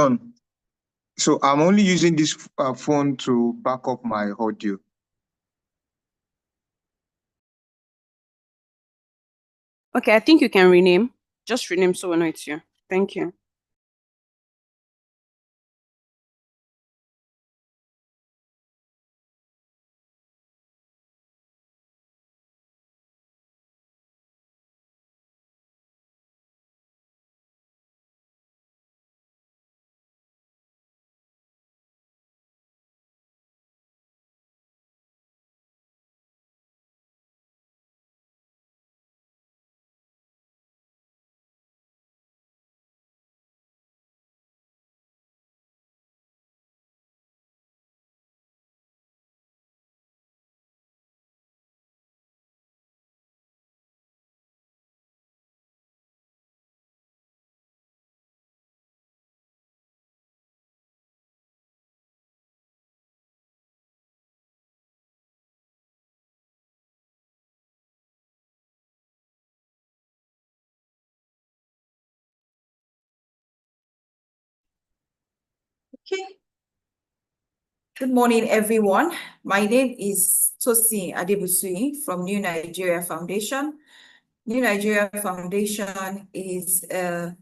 done. So I'm only using this phone to back up my audio. Okay, I think you can rename. Just rename so we know it's you. Thank you. Okay. Good morning, everyone. My name is Tosin Adebusui from New Nigeria Foundation. New Nigeria Foundation is a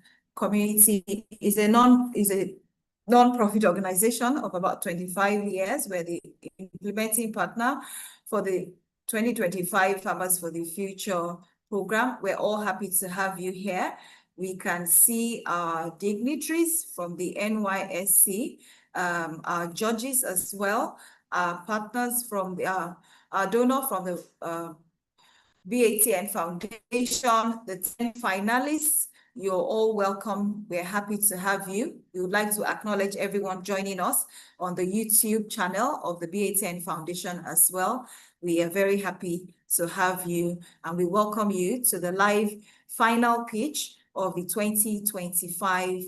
non-profit organization of about 25 years. We're the implementing partner for the 2025 Farmers for the Future program. We're all happy to have you here. We can see our dignitaries from the NYSC, our judges as well, our partners from our donor from the BATN Foundation, the 10 finalists. You're all welcome. We're happy to have you. We would like to acknowledge everyone joining us on the YouTube channel of the BATN Foundation as well. We are very happy to have you, and we welcome you to the live final pitch of the 2025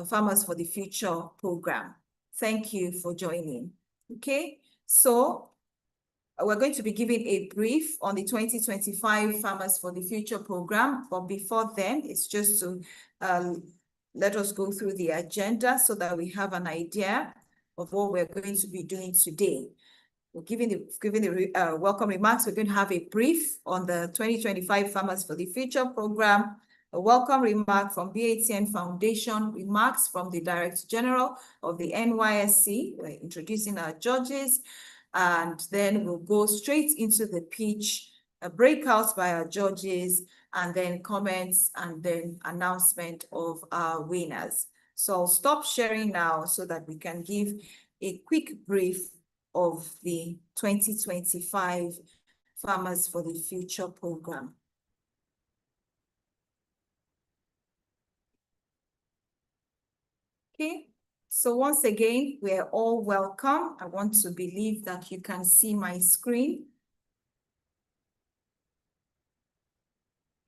Farmers for the Future program. Thank you for joining. Okay, so we're going to be giving a brief on the 2025 Farmers for the Future program, but before then, it's just to let us go through the agenda so that we have an idea of what we're going to be doing today. We're giving the welcome remarks. We're going to have a brief on the 2025 Farmers for the Future program, a welcome remark from BATN Foundation, remarks from the Director General of the NYSC. We're introducing our judges, and then we'll go straight into the pitch, a breakout by our judges, and then comments, and then announcement of our winners. So I'll stop sharing now so that we can give a quick brief of the 2025 Farmers for the Future program. Okay, so once again, we're all welcome. I want to believe that you can see my screen.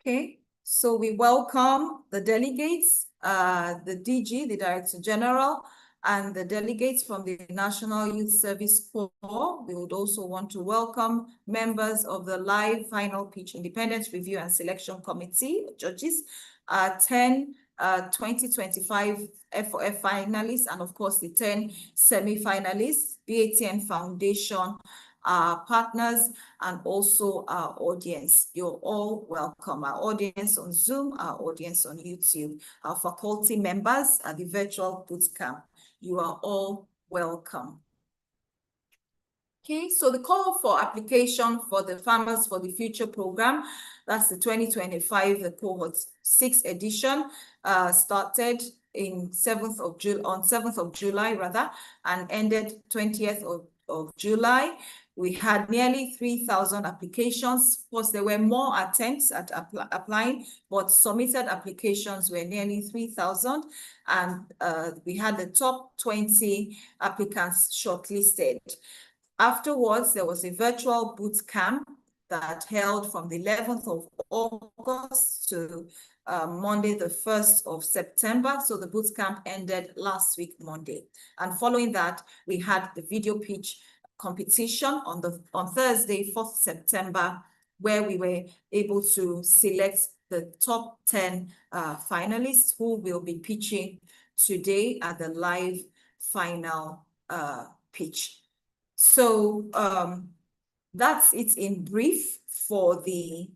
Okay, so we welcome the delegates, the DG, the Director General, and the delegates from the National Youth Service Corps. We would also want to welcome members of the live final pitch Independent Review and Selection Committee, judges, 10 2025 F4F finalists, and of course the 10 semi-finalists, BATN Foundation, our partners, and also our audience. You're all welcome. Our audience on Zoom, our audience on YouTube, our faculty members at the virtual bootcamp. You are all welcome. Okay, so the call for application for the Farmers for the Future program, that's the 2025, the cohort 6 edition, started in 7th of July rather, and ended 20th of July. We had nearly 3,000 applications. Of course, there were more attempts at applying, but submitted applications were nearly 3,000. And we had the top 20 applicants shortlisted. Afterwards, there was a virtual boot camp that held from the 11th of August to Monday, the 1st of September. So the boot camp ended last week, Monday. And following that, we had the video pitch competition on Thursday, 4th September, where we were able to select the top 10 finalists who will be pitching today at the live final pitch. So that's it in brief for the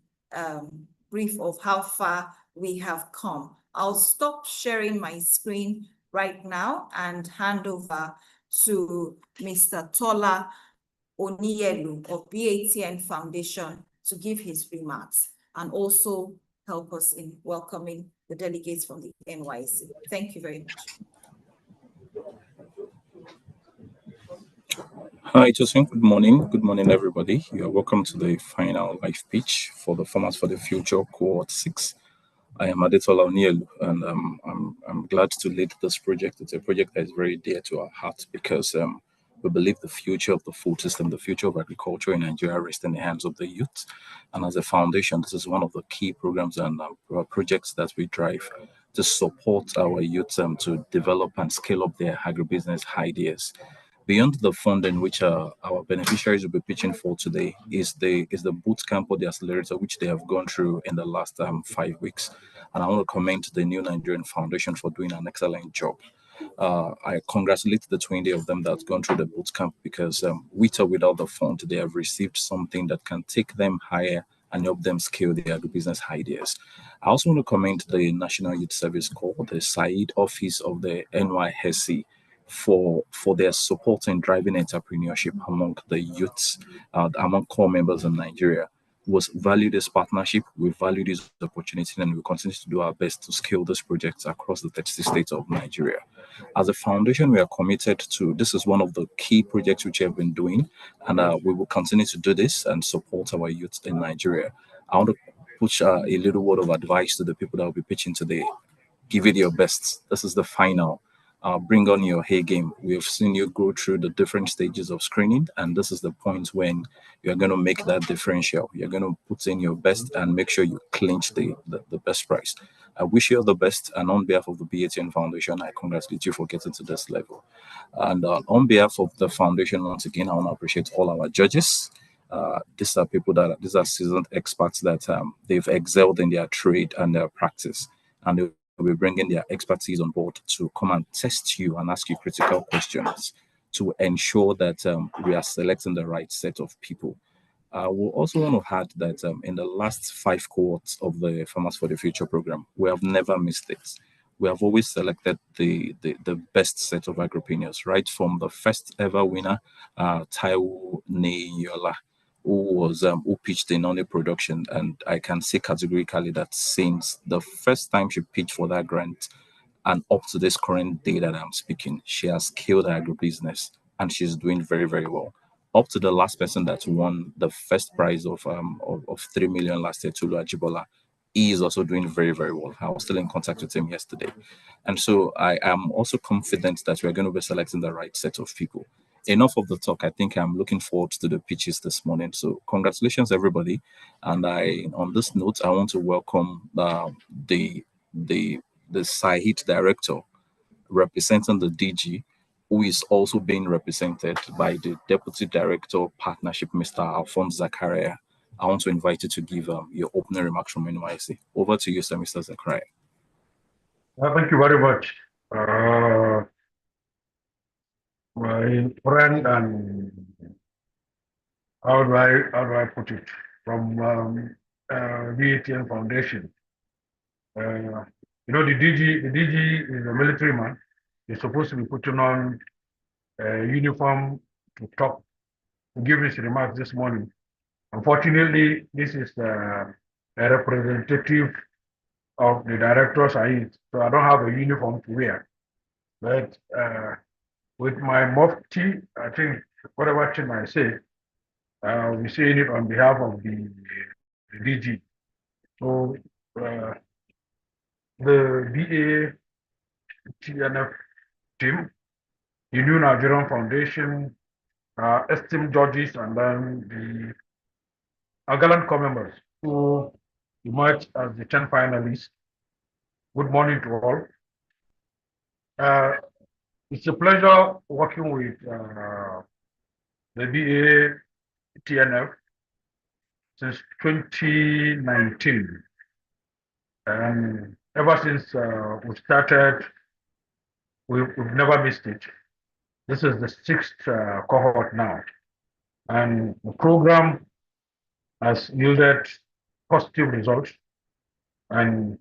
brief of how far we have come. I'll stop sharing my screen right now and hand over to Mr. Tola Onielu of BATN Foundation to give his remarks and also help us in welcoming the delegates from the NYC. Thank you very much. Hi, Josephine. Good morning. Good morning, everybody. You are welcome to the final live pitch for the Farmers for the Future Cohort 6. I am Adetola Onielu, and I'm glad to lead this project. It's a project that is very dear to our heart because we believe the future of the food system, the future of agriculture in Nigeria rests in the hands of the youth. And as a foundation, this is one of the key programs and projects that we drive to support our youth to develop and scale up their agribusiness ideas. Beyond the funding, which our beneficiaries will be pitching for today, is the boot camp or the accelerator which they have gone through in the last 5 weeks. And I want to commend the New Nigerian Foundation for doing an excellent job. I congratulate the 20 of them that's gone through the boot camp because with or without the fund, they have received something that can take them higher and help them scale their business ideas. I also want to commend the National Youth Service Corps, the SAID office of the NYSC, for their support in driving entrepreneurship among the youths, among core members in Nigeria. We value this partnership, we value this opportunity, and we continue to do our best to scale this project across the 36 states of Nigeria. As a foundation, we are committed to this is one of the key projects which we have been doing, and we will continue to do this and support our youth in Nigeria. I want to push a little word of advice to the people that will be pitching today. Give it your best. This is the final. Bring on your A game. We have seen you go through the different stages of screening, and this is the point when you're going to make that differential. You're going to put in your best and make sure you clinch the best prize. I wish you all the best, and on behalf of the BATN Foundation, I congratulate you for getting to this level. And on behalf of the foundation, once again, I want to appreciate all our judges. These are seasoned experts that they've excelled in their trade and their practice, and they will be bringing their expertise on board to come and test you and ask you critical questions to ensure that we are selecting the right set of people. We'll also want to add that in the last 5 cohorts of the Farmers for the Future program, we have never missed it. We have always selected the best set of agripreneurs, right from the first ever winner, Taiwo Neyola, who pitched in on a production, and I can say categorically that since the first time she pitched for that grant and up to this current day that I'm speaking, she has scaled her agribusiness and she's doing very, very well. Up to the last person that won the first prize of 3 million last year, Tulu Ajibola, he is also doing very, very well. I was still in contact with him yesterday. And so I am also confident that we're going to be selecting the right set of people. Enough of the talk. I think I'm looking forward to the pitches this morning. So congratulations, everybody. And on this note, I want to welcome the SAID director representing the DG, who is also being represented by the Deputy Director Partnership, Mr. Alphonse Zakaria. I want to invite you to give your opening remarks from NYC. Over to you, sir, Mr. Zakaria. Thank you very much. My friend and how do I put it, from BATN Foundation. The DG is a military man. He's supposed to be putting on a uniform to talk, to give his remarks this morning. Unfortunately, this is a representative of the director's Said, so I don't have a uniform to wear. But with my mufti, I think whatever thing I say, we're saying it on behalf of the DG. So the BATNF team, the New Nigerian Foundation, esteemed judges, and then our gallant core members who emerged as the 10 finalists. Good morning to all. It's a pleasure working with the BATNF since 2019. And ever since we started we've never missed it. This is the 6th cohort now, and the program has yielded positive results. And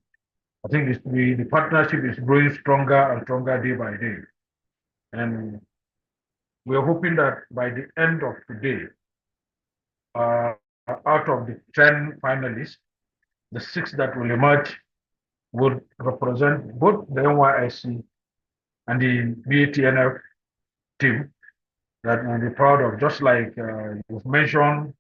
I think the partnership is growing stronger and stronger day by day. And we are hoping that by the end of today, out of the 10 finalists, the 6 that will emerge would represent both the NYSC and the BATNF team that we'll be proud of, just like you've mentioned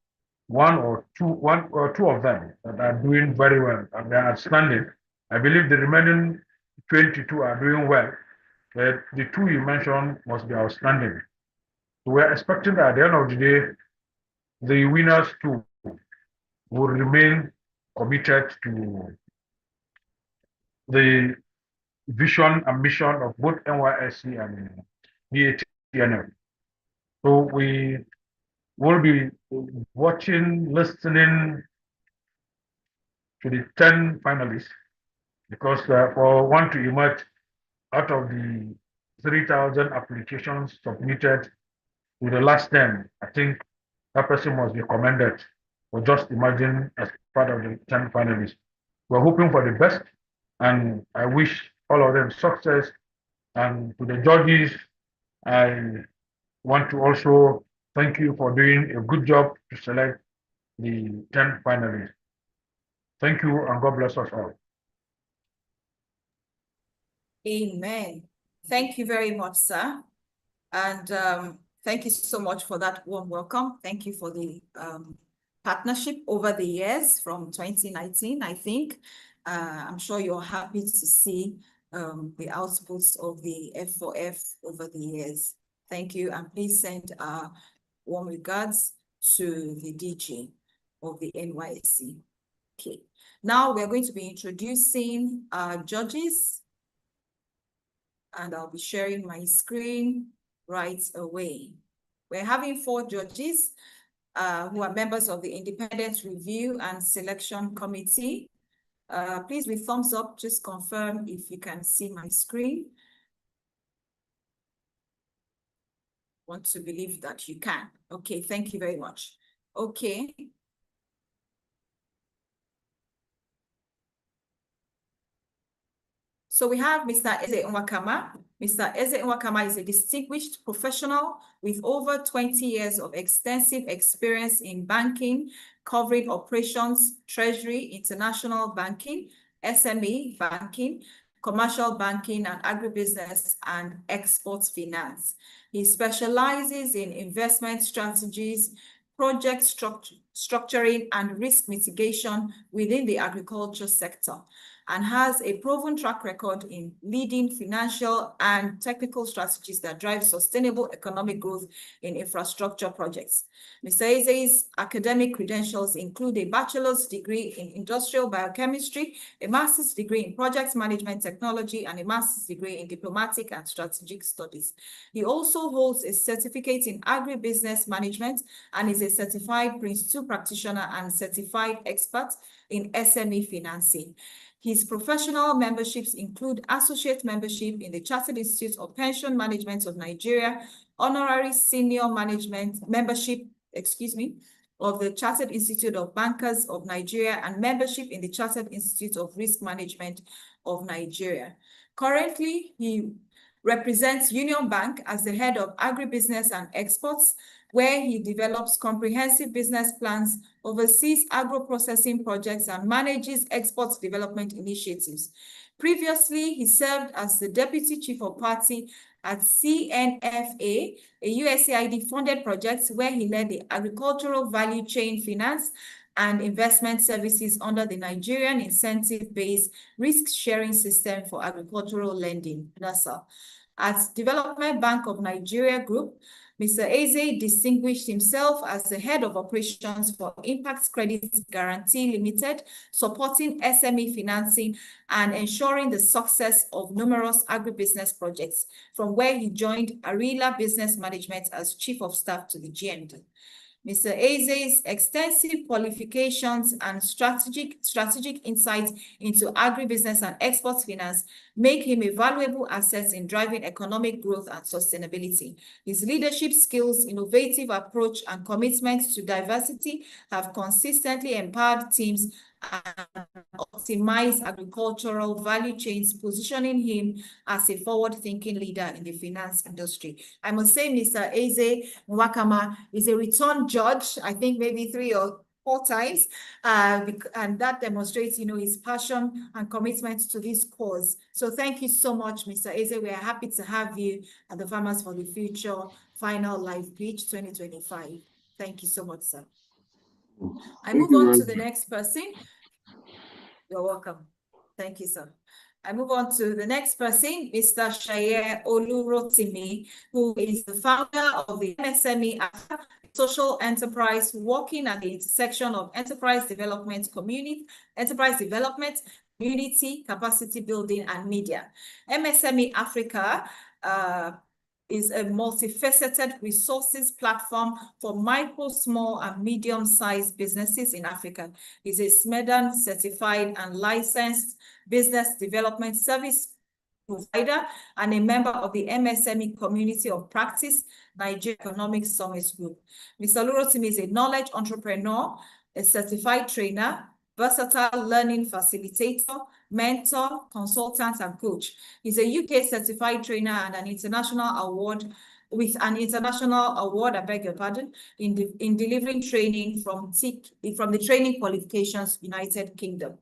one or two of them that are doing very well and they're outstanding. I believe the remaining 22 are doing well, but the 2 you mentioned must be outstanding. So we're expecting that at the end of the day, the winners too will remain committed to the vision and mission of both NYSC and BATNF. So we will be watching, listening to the 10 finalists, because for one to emerge out of the 3,000 applications submitted to the last 10, I think that person must be commended for just emerging as part of the 10 finalists. We're hoping for the best, and I wish all of them success. And to the judges, I want to also thank you for doing a good job to select the 10 finalists. Thank you, and God bless us all. Amen. Thank you very much, sir. And thank you so much for that warm welcome. Thank you for the partnership over the years from 2019, I think. I'm sure you're happy to see the outputs of the F4F over the years. Thank you, and please send warm regards to the DG of the NYSC. Okay, now we're going to be introducing our judges, and I'll be sharing my screen right away. We're having 4 judges who are members of the Independent Review and Selection Committee. Please, with thumbs up, just confirm if you can see my screen. Want to believe that you can. Okay, thank you very much. Okay. So we have Mr. Eze Nwakama. Mr. Eze Nwakama is a distinguished professional with over 20 years of extensive experience in banking, covering operations, treasury, international banking, SME banking, commercial banking, and agribusiness and export finance. He specializes in investment strategies, project structuring, and risk mitigation within the agriculture sector, and has a proven track record in leading financial and technical strategies that drive sustainable economic growth in infrastructure projects. Mr. Eze's academic credentials include a bachelor's degree in industrial biochemistry, a master's degree in project management technology, and a master's degree in diplomatic and strategic studies. He also holds a certificate in agribusiness management and is a certified Prince 2 practitioner and certified expert in SME financing. His professional memberships include associate membership in the Chartered Institute of Pension Management of Nigeria, honorary senior management membership, of the Chartered Institute of Bankers of Nigeria, and membership in the Chartered Institute of Risk Management of Nigeria. Currently, he represents Union Bank as the head of agribusiness and exports, where he develops comprehensive business plans, oversees agro-processing projects, and manages export development initiatives. Previously, he served as the Deputy Chief of Party at CNFA, a USAID-funded project where he led the agricultural value chain finance and investment services under the Nigerian incentive-based risk-sharing system for agricultural lending, NASA. At Development Bank of Nigeria Group, Mr. Eze distinguished himself as the head of operations for Impact Credit Guarantee Limited, supporting SME financing and ensuring the success of numerous agribusiness projects, from where he joined Arila Business Management as Chief of Staff to the GMD. Mr. Eze's extensive qualifications and strategic insights into agribusiness and export finance make him a valuable asset in driving economic growth and sustainability. His leadership skills, innovative approach, and commitment to diversity have consistently empowered teams and optimize agricultural value chains, positioning him as a forward-thinking leader in the finance industry. I must say, Mr. Eze Nwakama is a return judge, I think maybe 3 or 4 times, and that demonstrates, his passion and commitment to this cause. So thank you so much, Mr. Eze. We are happy to have you at the Farmers for the Future Final Live Pitch 2025. Thank you so much, sir. I move on to the next person. You're welcome. Thank you, sir. I move on to the next person, Mr. Shaye Olurotimi, who is the founder of the MSME social enterprise working at the intersection of enterprise development, community capacity building, and media. MSME Africa is a multifaceted resources platform for micro, small, and medium-sized businesses in Africa. It's a SMEDAN certified and licensed business development service provider and a member of the MSME Community of Practice Nigeria Economic Summit Group. Mr. Olurotimi is a knowledge entrepreneur, a certified trainer, versatile learning facilitator, mentor, consultant, and coach. He's a UK certified trainer and an international award I beg your pardon, in delivering training from the Training Qualifications United Kingdom.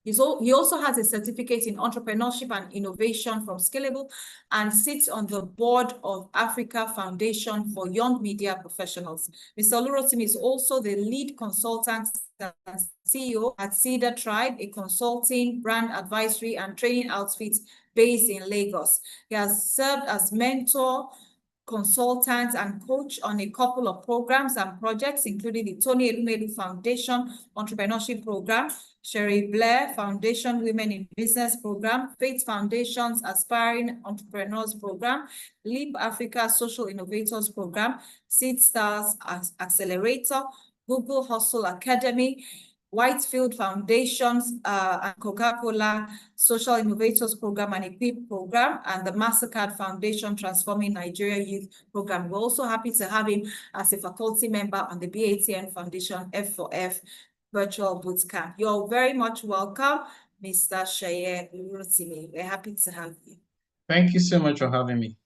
He also has a certificate in entrepreneurship and innovation from Scalable and sits on the board of Africa Foundation for Young Media Professionals. Mr. Olurotimi is also the lead consultant and CEO at Cedar Tribe, a consulting, brand advisory, and training outfit based in Lagos. He has served as mentor, consultant, and coach on a couple of programs and projects, including the Tony Elumelu Foundation Entrepreneurship Program, Sherry Blair Foundation Women in Business Program, Faith Foundation's Aspiring Entrepreneurs Program, Leap Africa Social Innovators Program, Seed Stars Accelerator, Google Hustle Academy, Whitefield Foundations and Coca-Cola Social Innovators Program and Equip Program, and the MasterCard Foundation Transforming Nigeria Youth Program. We're also happy to have him as a faculty member on the BATN Foundation F4F Virtual Bootcamp. You're very much welcome, Mr. Shaye Olurotimi. We're happy to have you. Thank you so much for having me.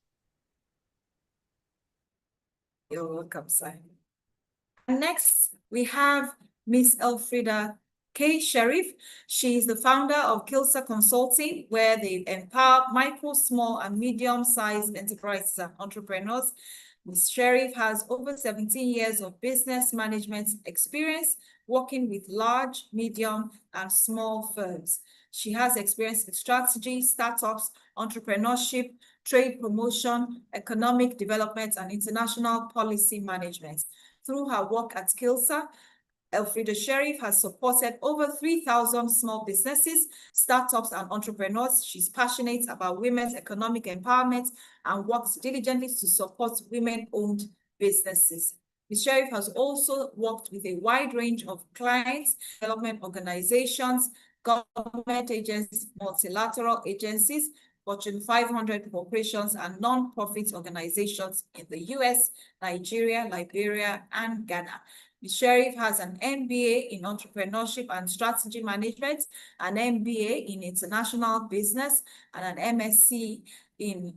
You're welcome, sir. And next, we have Ms. Elfrida K. Sheriff. She is the founder of Kilsa Consulting, where they empower micro, small, and medium-sized enterprises and entrepreneurs. Ms. Sheriff has over 17 years of business management experience working with large, medium, and small firms. She has experience in strategy, startups, entrepreneurship, trade promotion, economic development, and international policy management. Through her work at Kilsa, Elfrida Sheriff has supported over 3,000 small businesses, startups, and entrepreneurs. She's passionate about women's economic empowerment and works diligently to support women-owned businesses. Ms. Sheriff has also worked with a wide range of clients, development organizations, government agencies, multilateral agencies, Fortune 500 corporations, and non-profit organizations in the US, Nigeria, Liberia, and Ghana. Ms. Sheriff has an MBA in entrepreneurship and strategy management, an MBA in international business, and an MSc in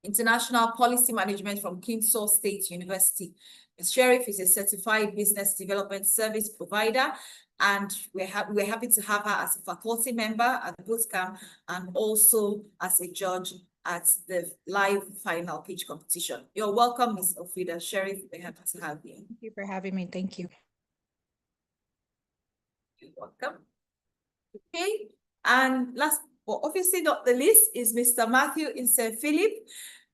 international policy management from Kinsaw State University. Ms. Sheriff is a certified business development service provider, and we're happy to have her as a faculty member at the bootcamp and also as a judge at the live final pitch competition. You're welcome, Ms. Elfrida Sheriff. We're happy to have you. Thank you for having me. Thank you. You're welcome. Okay, and last, but obviously not the least, is Mr. Matthew Inse-Philip.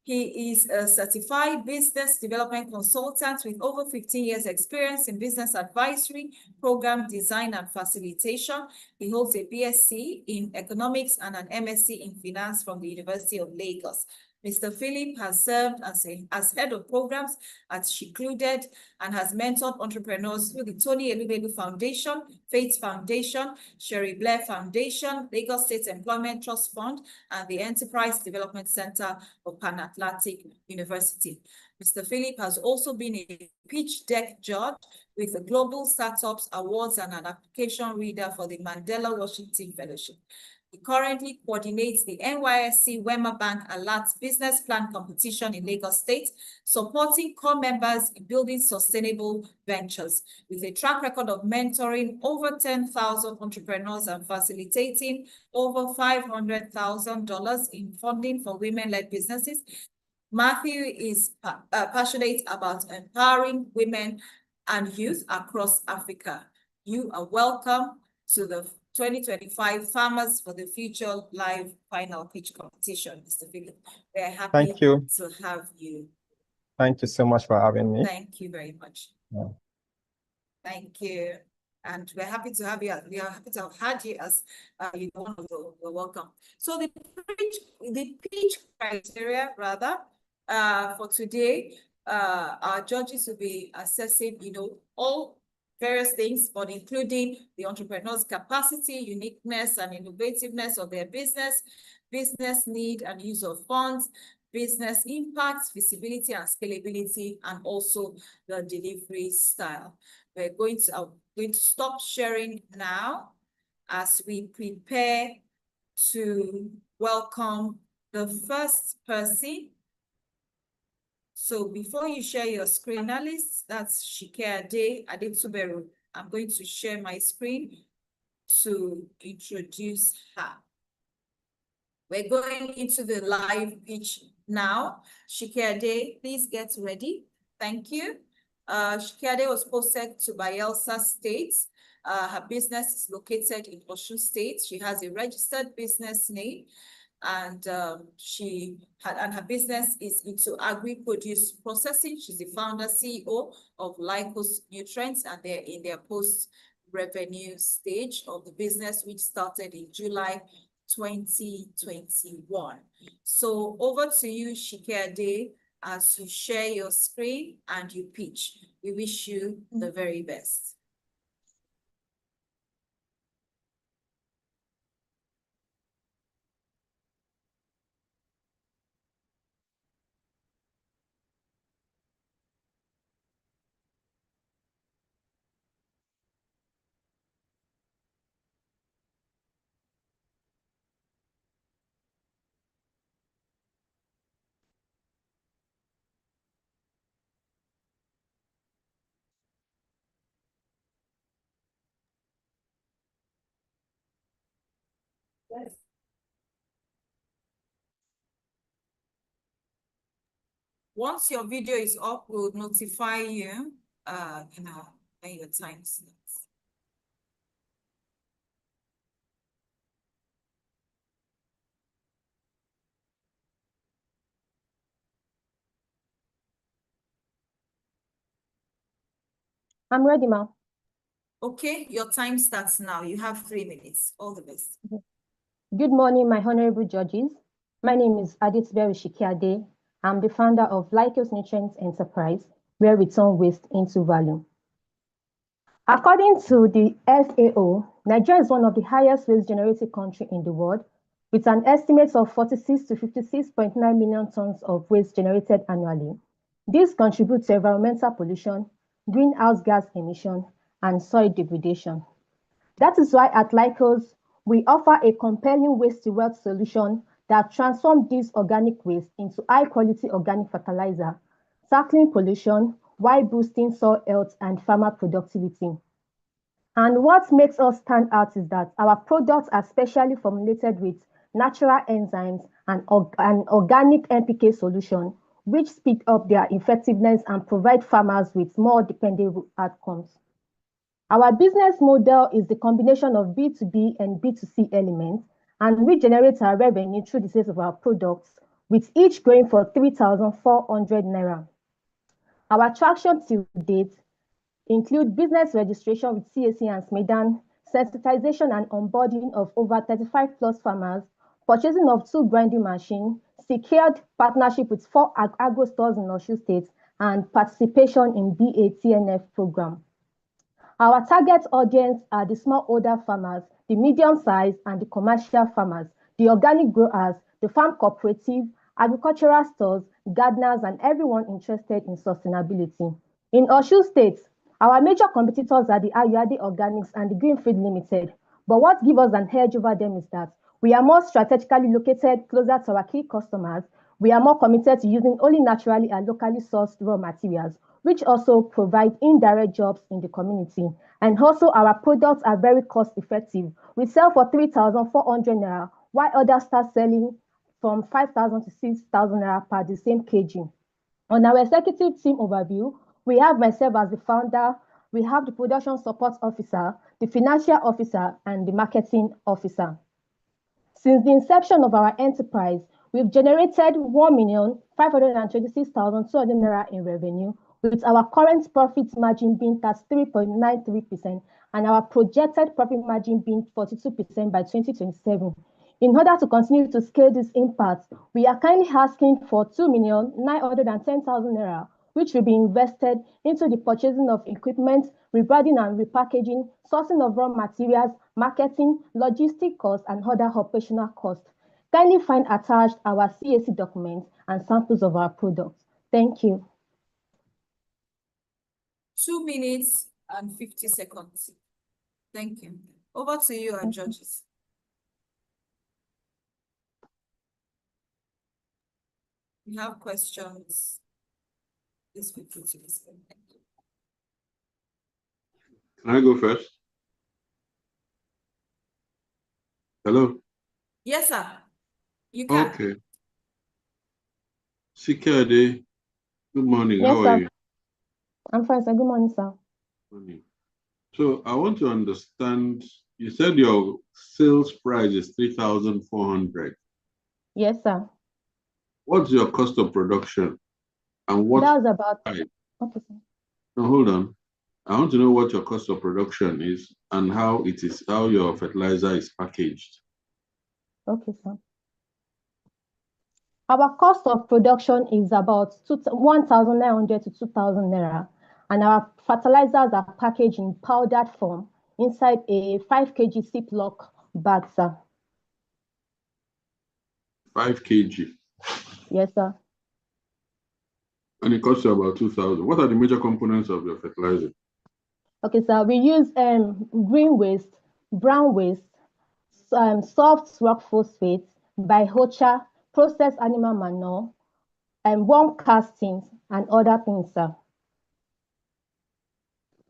He is a certified business development consultant with over 15 years experience in business advisory, program design, and facilitation. He holds a BSc in economics and an MSc in finance from the University of Lagos. Mr. Philip has served as head of programs at Shicluded and has mentored entrepreneurs through the Tony Elubelu Foundation, Faith Foundation, Sherry Blair Foundation, Lagos State Employment Trust Fund, and the Enterprise Development Center of Pan-Atlantic University. Mr. Philip has also been a pitch deck judge with the Global Startups Awards and an application reader for the Mandela Washington Fellowship. He currently coordinates the NYSC Wema Bank Alert Business Plan Competition in Lagos State, supporting core members in building sustainable ventures. With a track record of mentoring over 10,000 entrepreneurs and facilitating over $500,000 in funding for women-led businesses, Matthew is passionate about empowering women and youth across Africa. You are welcome to the 2025 Farmers for the Future Live Final Pitch Competition, Mr. Philip. We're happy to have you. Thank you so much for having me. Thank you very much. Yeah. Thank you. And we're happy to have you. We are happy to have had you as one of the welcome. So the pitch criteria, rather, for today, our judges will be assessing, all various things, but including the entrepreneur's capacity, uniqueness, and innovativeness of their business need and use of funds, business impact, visibility and scalability, and also the delivery style. I'm going to stop sharing now as we prepare to welcome the first person. So before you share your screen, Alice, that's Shike Adetuberu. I'm going to share my screen to introduce her. We're going into the live pitch now. Shike Ade, please get ready. Thank you. Shike Ade was posted to Bayelsa State. Her business is located in Osun State. She has a registered business name, and her business is into agri-produce processing. She's the founder CEO of Lycos Nutrients, and they're in their post-revenue stage of the business, which started in July 2021. So over to you, Shike Ade, as you share your screen and you pitch. We wish you the very best. Yes. Once your video is up, we'll notify you, when your time starts. I'm ready, ma'am. Okay, your time starts now. You have 3 minutes. All the best. Good morning, my honorable judges. My name is Adetuberu Shike Ade. I'm the founder of Lycos Nutrients Enterprise, where we turn waste into value. According to the FAO, Nigeria is one of the highest waste generating countries in the world, with an estimate of 46 to 56.9 million tons of waste generated annually. This contributes to environmental pollution, greenhouse gas emission, and soil degradation. That is why at Lycos, we offer a compelling waste-to-wealth solution that transforms this organic waste into high-quality organic fertilizer, tackling pollution while boosting soil health and farmer productivity. And what makes us stand out is that our products are specially formulated with natural enzymes and an organic NPK solution, which speed up their effectiveness and provide farmers with more dependable outcomes. Our business model is the combination of B2B and B2C elements, and we generate our revenue through the sales of our products, with each going for 3,400 Naira. Our traction to date include business registration with CAC and SMEDAN, sensitization and onboarding of over 35 plus farmers, purchasing of 2 grinding machines, secured partnership with 4 agro stores in Osun State, and participation in BATNF program. Our target audience are the smallholder farmers, the medium-sized and the commercial farmers, the organic growers, the farm cooperative, agricultural stores, gardeners, and everyone interested in sustainability. In Osun State, our major competitors are the Ayuade Organics and the Greenfield Limited. But what gives us an edge over them is that we are more strategically located closer to our key customers. We are more committed to using only naturally and locally sourced raw materials, which also provide indirect jobs in the community. And also our products are very cost effective. We sell for 3,400 naira, while others start selling from 5,000 to 6,000 naira per the same kg. On our executive team overview, we have myself as the founder, we have the production support officer, the financial officer, and the marketing officer. Since the inception of our enterprise, we've generated 1,526,200 naira in revenue, with our current profit margin being 33.93% and our projected profit margin being 42% by 2027. In order to continue to scale this impact, we are kindly asking for 2,910,000 naira, which will be invested into the purchasing of equipment, rebranding and repackaging, sourcing of raw materials, marketing, logistic costs, and other operational costs. Kindly find attached our CAC documents and samples of our products. Thank you. 2 minutes and 50 seconds. Thank you. Over to you, our judges. We have questions. This will put to this. Can I go first? Hello? Yes, sir. You can. Okay. Sikade, good morning. Yes, How sir. are you? I'm fine, sir. Good morning, sir. Morning. So I want to understand, you said your sales price is 3,400. Yes, sir. What's your cost of production? And what That was about, price? okay, sir. No, hold on. I want to know what your cost of production is and how your fertilizer is packaged. Okay, sir. Our cost of production is about 1,900 to 2,000 naira, and our fertilizers are packaged in powdered form inside a 5 kg Ziploc bag, sir. 5 kg. Yes, sir. And it costs you about 2,000. What are the major components of your fertilizer? Okay, sir. We use green waste, brown waste, soft rock phosphate, biochar, processed animal manure, and worm castings, and other things, sir.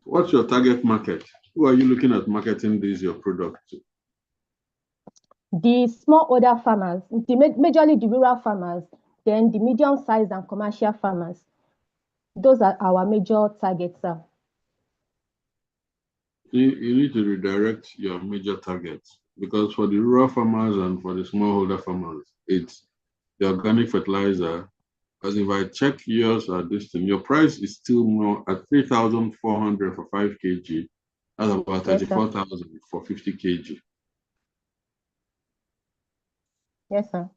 What's your target market? Who are you looking at marketing your product to? The smallholder farmers, majorly the rural farmers, then the medium-sized and commercial farmers. Those are our major targets, sir. You need to redirect your major targets, because for the rural farmers and for the smallholder farmers, it's the organic fertilizer. As if I check yours at this thing, your price is still more at 3,400 for 5 kg. That's about 34,000 for 50 kg. Yes, sir.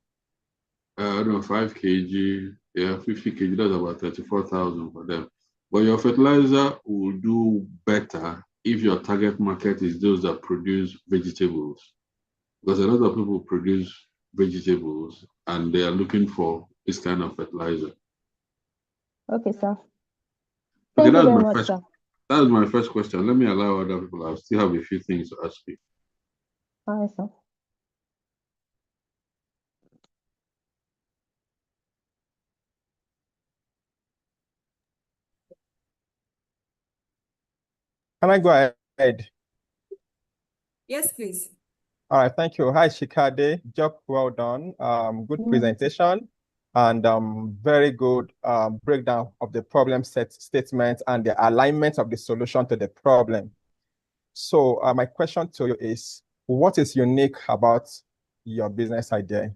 I don't know, 5 kg, yeah, 50 kg, that's about 34,000 for them. But your fertilizer will do better if your target market is those that produce vegetables. Because a lot of people produce vegetables and they are looking for this kind of fertilizer. Okay, sir. Okay, Thank you very much, sir. That's my first question. Let me allow other people. I still have a few things to ask you. All right, sir. Can I go ahead? Yes, please. All right, thank you. Hi, Shikade. Job well done. Good presentation and very good breakdown of the problem statement and the alignment of the solution to the problem. So my question to you is, what is unique about your business idea?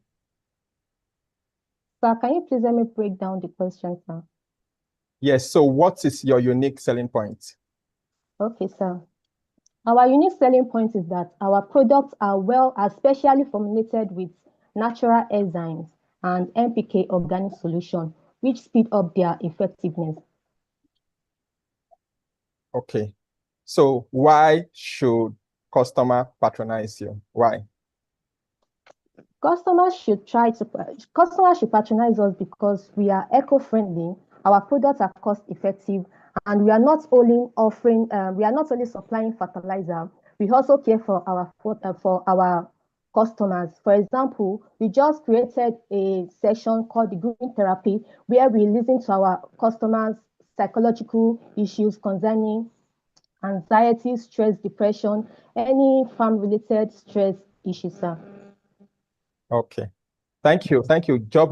Sir, can you please let me break down the question, sir? Yes, so what is your unique selling point? Okay, sir. Our unique selling point is that our products are specially formulated with natural enzymes, and NPK organic solution, which speed up their effectiveness. Okay. So why should customer patronize you? Why? Customers should patronize us because we are eco-friendly, our products are cost-effective, and we are not only supplying fertilizer, we also care for our customers. For example, we just created a session called the Green Therapy, where we listen to our customers' psychological issues concerning anxiety, stress, depression, any farm-related stress issues, sir. Okay. Thank you. Thank you. Job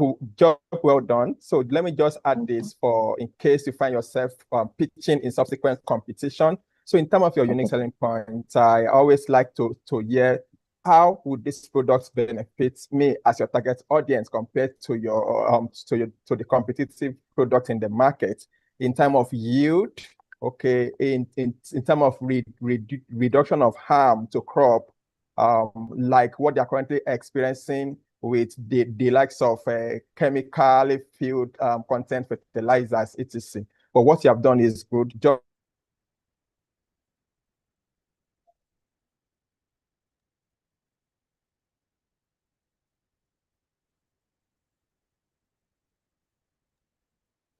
well done. So let me just add this for in case you find yourself pitching in subsequent competition. So in terms of your unique selling point, I always like to hear how would this product benefit me as your target audience compared to your to the competitive product in the market in terms of yield, okay, in terms of reduction of harm to crop, like what they're currently experiencing with the likes of chemically filled content fertilizers, etc. But what you have done is good.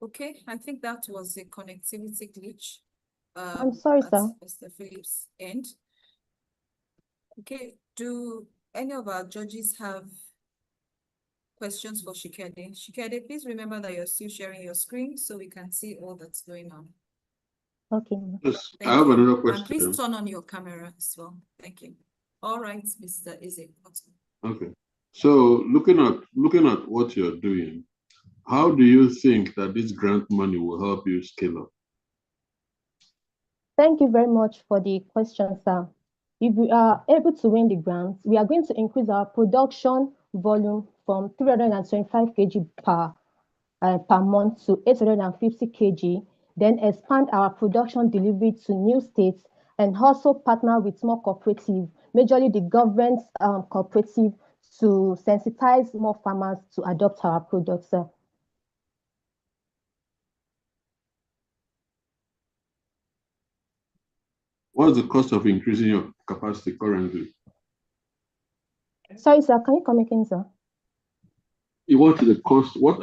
Okay, I think that was a connectivity glitch. I'm sorry, at sir. Mr. Phillips' end. Okay, do any of our judges have questions for Shikede? Shikede, please remember that you're still sharing your screen so we can see all that's going on. Okay. Yes, I Thank have you. another And please question. turn on your camera as well. Thank you. All right, Mr. Eze. Okay. So looking at what you're doing, how do you think that this grant money will help you scale up? Thank you very much for the question, sir. If we are able to win the grant, we are going to increase our production volume from 325 kg per month to 850 kg, then expand our production delivery to new states, and also partner with more cooperatives, majorly the government cooperative, to sensitize more farmers to adopt our products, sir. What's the cost of increasing your capacity currently? Sorry, sir, can you come again, sir? What is the cost? What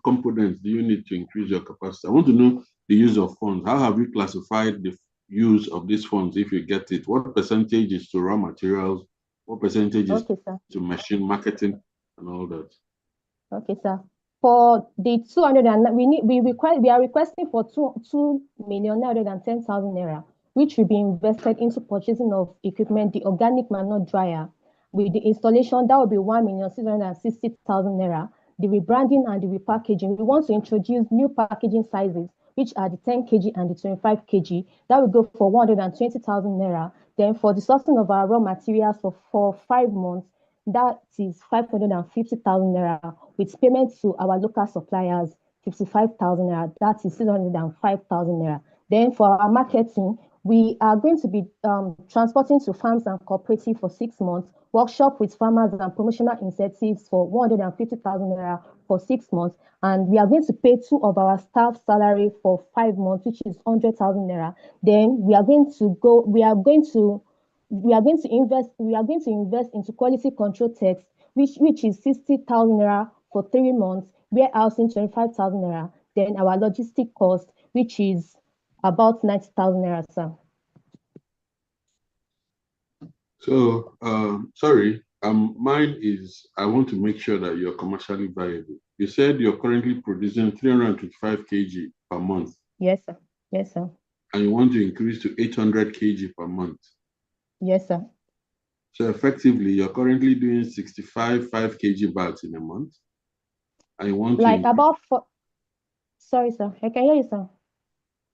components do you need to increase your capacity? I want to know the use of funds. How have you classified the use of these funds if you get it? What percentage is to raw materials? What percentage is to machine marketing and all that? Okay, sir. For the 200 and we are requesting for 2,910,000 naira, which will be invested into purchasing of equipment, the organic manure dryer. With the installation, that will be 1,660,000 naira. The rebranding and the repackaging, we want to introduce new packaging sizes, which are the 10 kg and the 25 kg. That will go for 120,000 naira. Then for the sourcing of our raw materials for 5 months, that is 550,000 naira, with payment to our local suppliers, 55,000 naira. That is 605,000 naira. Then for our marketing, we are going to be transporting to farms and cooperatives for 6 months, workshop with farmers and promotional incentives for 150,000 naira for 6 months. And we are going to pay 2 of our staff salary for 5 months, which is 100,000 naira. Then we are going to invest into quality control techs, which is 60,000 naira for 3 months, warehousing 25,000 naira. Then our logistic cost, which is about 90,000 naira, sir. So, sorry, mine is, I want to make sure that you're commercially viable. You said you're currently producing 325 kg per month. Yes, sir. Yes, sir. And you want to increase to 800 kg per month. Yes, sir. So effectively, you're currently doing 65 5 kg bags in a month. And you want like to about 4. Sorry, sir. I can hear you, sir.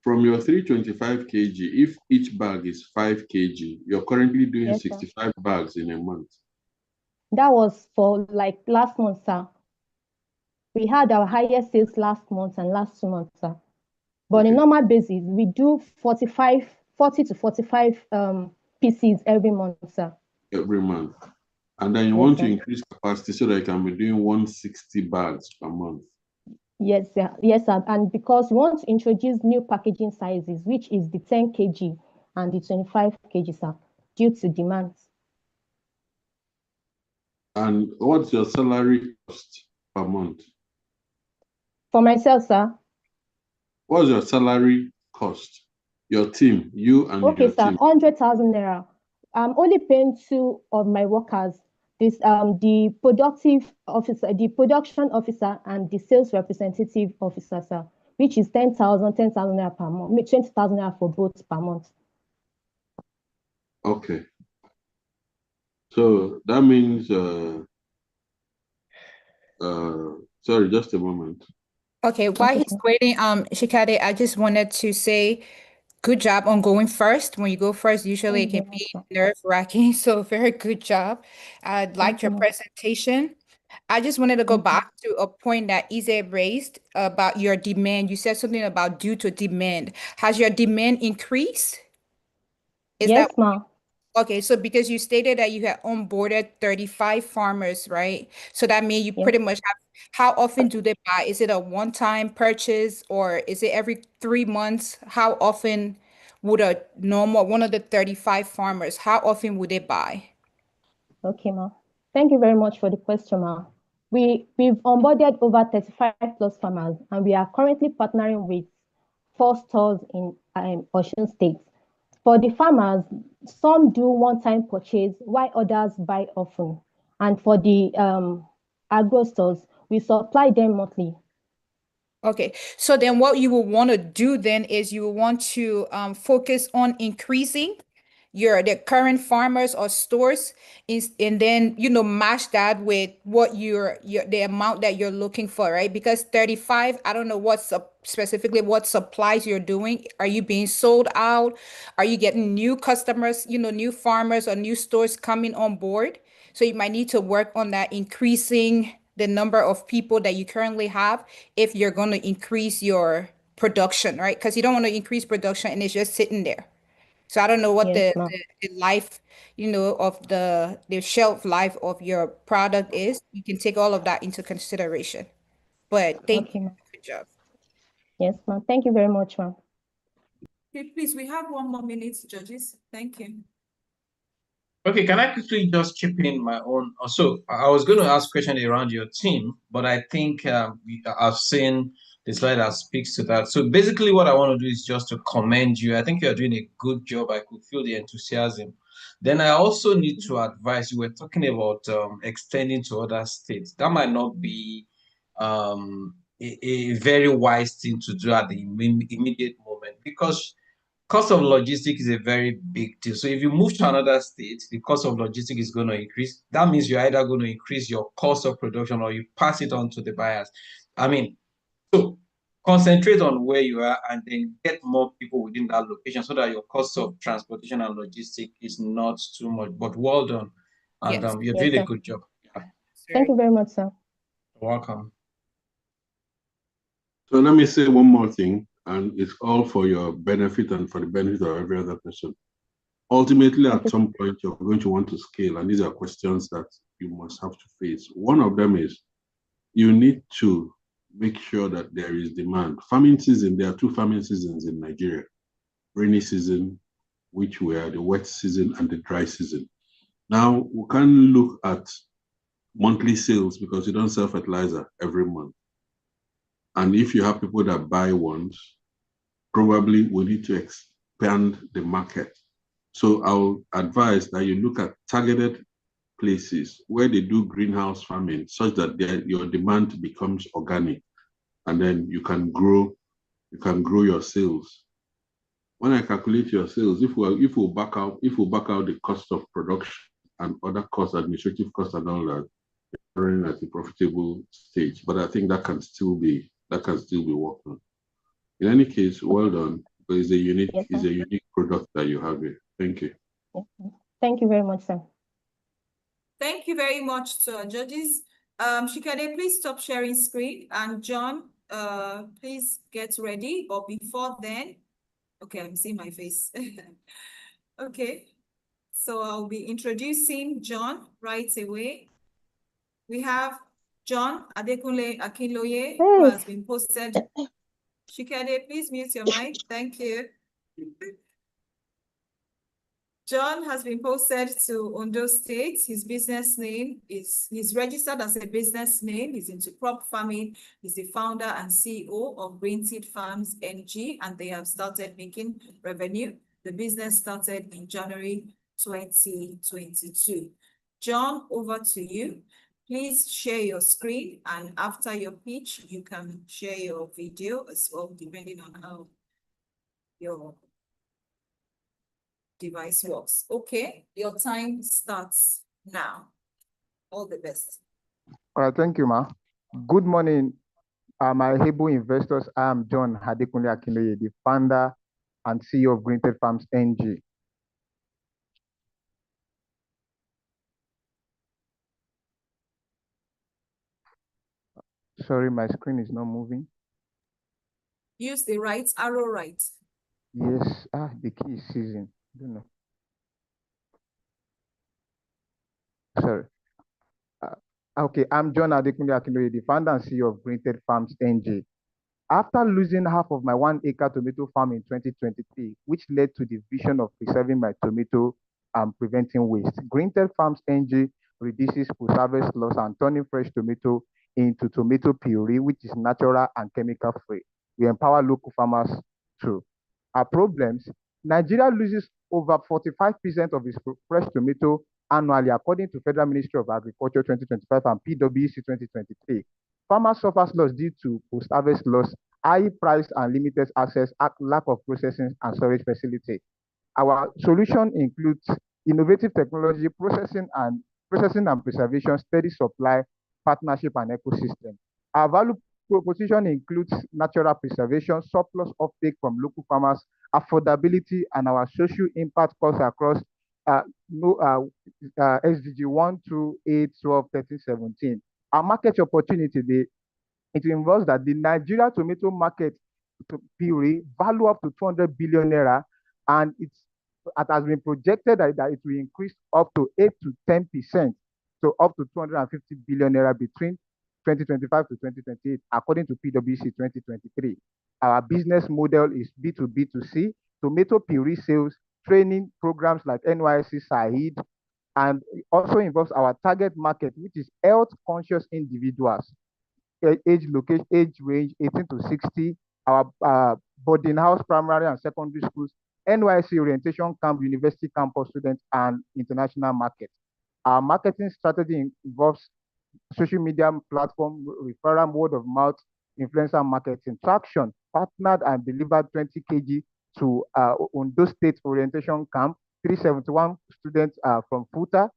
From your 325 kg, if each bag is 5 kg, you're currently doing Yes, 65 bags in a month. That was for like last month, sir. We had our highest sales last month and last 2 months, sir. But on a normal basis, we do 40 to 45 pieces every month, sir. Every month. And then you want to increase capacity so that you can be doing 160 bags per month. Yes, sir. Yes, sir. And because we want to introduce new packaging sizes, which is the 10 kg and the 25 kg, sir, due to demand. And what's your salary cost per month? For myself, sir. What's your salary cost? Your team, you and Okay, your sir, team. 100,000 naira. I'm only paying 2 of my workers. This the productive officer, the production officer, and the sales representative officer, sir, which is 10,000 naira per month, 20,000 naira for both per month. Okay. So that means sorry, just a moment. Okay, while Okay, he's sir. waiting, Shikade, I just wanted to say good job on going first. When you go first, usually it Thank you can very much, be sir. nerve-wracking. So very good job. I liked Thank your you, ma'am. presentation. I just wanted to go Thank you. back to a point that Ize raised about your demand. You said something about due to demand. Has your demand increased? Is that Yes, ma'am. okay? So because you stated that you had onboarded 35 farmers, right? So that means you Yes. pretty much have, how often do they buy? Is it a one-time purchase or is it every 3 months? How often would a normal one of the 35 farmers, how often would they buy? Okay, ma'am. Thank you very much for the question, ma'am. We've onboarded over 35 plus farmers, and we are currently partnering with 4 stores in Osun State. For the farmers, some do one-time purchase, while others buy often. And for the agro stores, we supply them monthly. Okay, so then what you will want to do then is you will want to focus on increasing the current farmers or stores is, and then match that with what the amount that you're looking for, right? Because 35, I don't know specifically what supplies you're doing. Are you being sold out? Are you getting new customers, new farmers or new stores coming on board? So you might need to work on that, increasing the number of people that you currently have if you're going to increase your production, right? Because you don't want to increase production and it's just sitting there. So I don't know what Yes, ma'am. the life, of the shelf life of your product is. You can take all of that into consideration. But thank Okay, you. ma'am. Good job. Yes, ma'am. Thank you very much, ma'am. Okay, please, we have 1 more minute, judges. Thank you. Okay, can I quickly just chip in my own? So I was going to ask a question around your team, but I think I've seen the slide that speaks to that. So basically what I want to do is just to commend you. I think you're doing a good job. I could feel the enthusiasm. Then I also need to advise you, we're talking about extending to other states. That might not be a very wise thing to do at the immediate moment because cost of logistics is a very big deal. So if you move to another state, the cost of logistics is going to increase. That means you're either going to increase your cost of production or you pass it on to the buyers. So concentrate on where you are and then get more people within that location so that your cost of transportation and logistics is not too much. But well done. And Yes. you're Yes, doing a sir. good job. Yeah. Thank you very much, sir. You're welcome. So let me say one more thing, and it's all for your benefit and for the benefit of every other person. Ultimately, at some point, you're going to want to scale, and these are questions that you must have to face. One of them is you need to make sure that there is demand. Farming season, there are 2 farming seasons in Nigeria. Rainy season, which were the wet season, and the dry season. Now, we can look at monthly sales because you don't sell fertilizer every month. And if you have people that buy once, probably we need to expand the market. So I'll advise that you look at targeted places where they do greenhouse farming such that your demand becomes organic, and then you can grow your sales. When I calculate your sales, if we back out the cost of production and other costs, administrative costs and all that, you're running at a profitable stage. But I think that can still be worked on. In any case, well done. But it's a unique product that you have here. Thank you. Thank you very much, sir. Thank you very much to our judges. Shikade, please stop sharing screen. And John, please get ready. But before then, okay, I'm seeing my face. Okay. So I'll be introducing John right away. We have John Adekunle Akinloye, who has been posted. Shikade, please mute your mic. Thank you. John has been posted to Ondo State. His business name he's registered as a business name. He's into crop farming. He's the founder and CEO of Green Seed Farms NG, and they have started making revenue. The business started in January 2022. John, over to you. Please share your screen, and after your pitch, you can share your video as well, depending on how your device works. Okay, your time starts now. All the best. All right, thank you, Ma. Good morning, my able investors. I am John Adekunle Akinloye, the founder and CEO of Green Seed Farms NG. Sorry, my screen is not moving. Use the right arrow right. Yes, the key is season. I don't know. Sorry. Okay, I'm John Adekunle Akinloye, the founder and CEO of Green Seed Farms NG. After losing half of my 1-acre tomato farm in 2023, which led to the vision of preserving my tomato and preventing waste, Green Seed Farms NG reduces post-harvest loss and turning fresh tomato into tomato puree, which is natural and chemical-free. We empower local farmers too. Our problems: Nigeria loses over 45% of its fresh tomato annually, according to Federal Ministry of Agriculture 2025 and PwC 2023. Farmers suffer loss due to post-harvest loss, high price and limited access, lack of processing and storage facility. Our solution includes innovative technology, processing and preservation, steady supply, partnership, and ecosystem. Our value proposition includes natural preservation, surplus offtake from local farmers, affordability, and our social impact costs across SDG 1, 2, 8, 12, 13, 17. Our market opportunity, it involves that the Nigeria tomato market puree value up to 200 billion naira, and it has been projected that it will increase up to 8 to 10%, so up to 250 billion naira between 2025 to 2028, according to PwC 2023. Our business model is B2B2C, tomato puree sales, training programs like NYSC Said, and it also involves our target market, which is health-conscious individuals, age range 18 to 60, our boarding house, primary and secondary schools, NYSC orientation camp, university campus students, and international markets. Our marketing strategy involves social media platform, referral, word of mouth, influencer marketing, traction, partnered and delivered 20 kg to Ondo State orientation camp, 371 students from FUTA,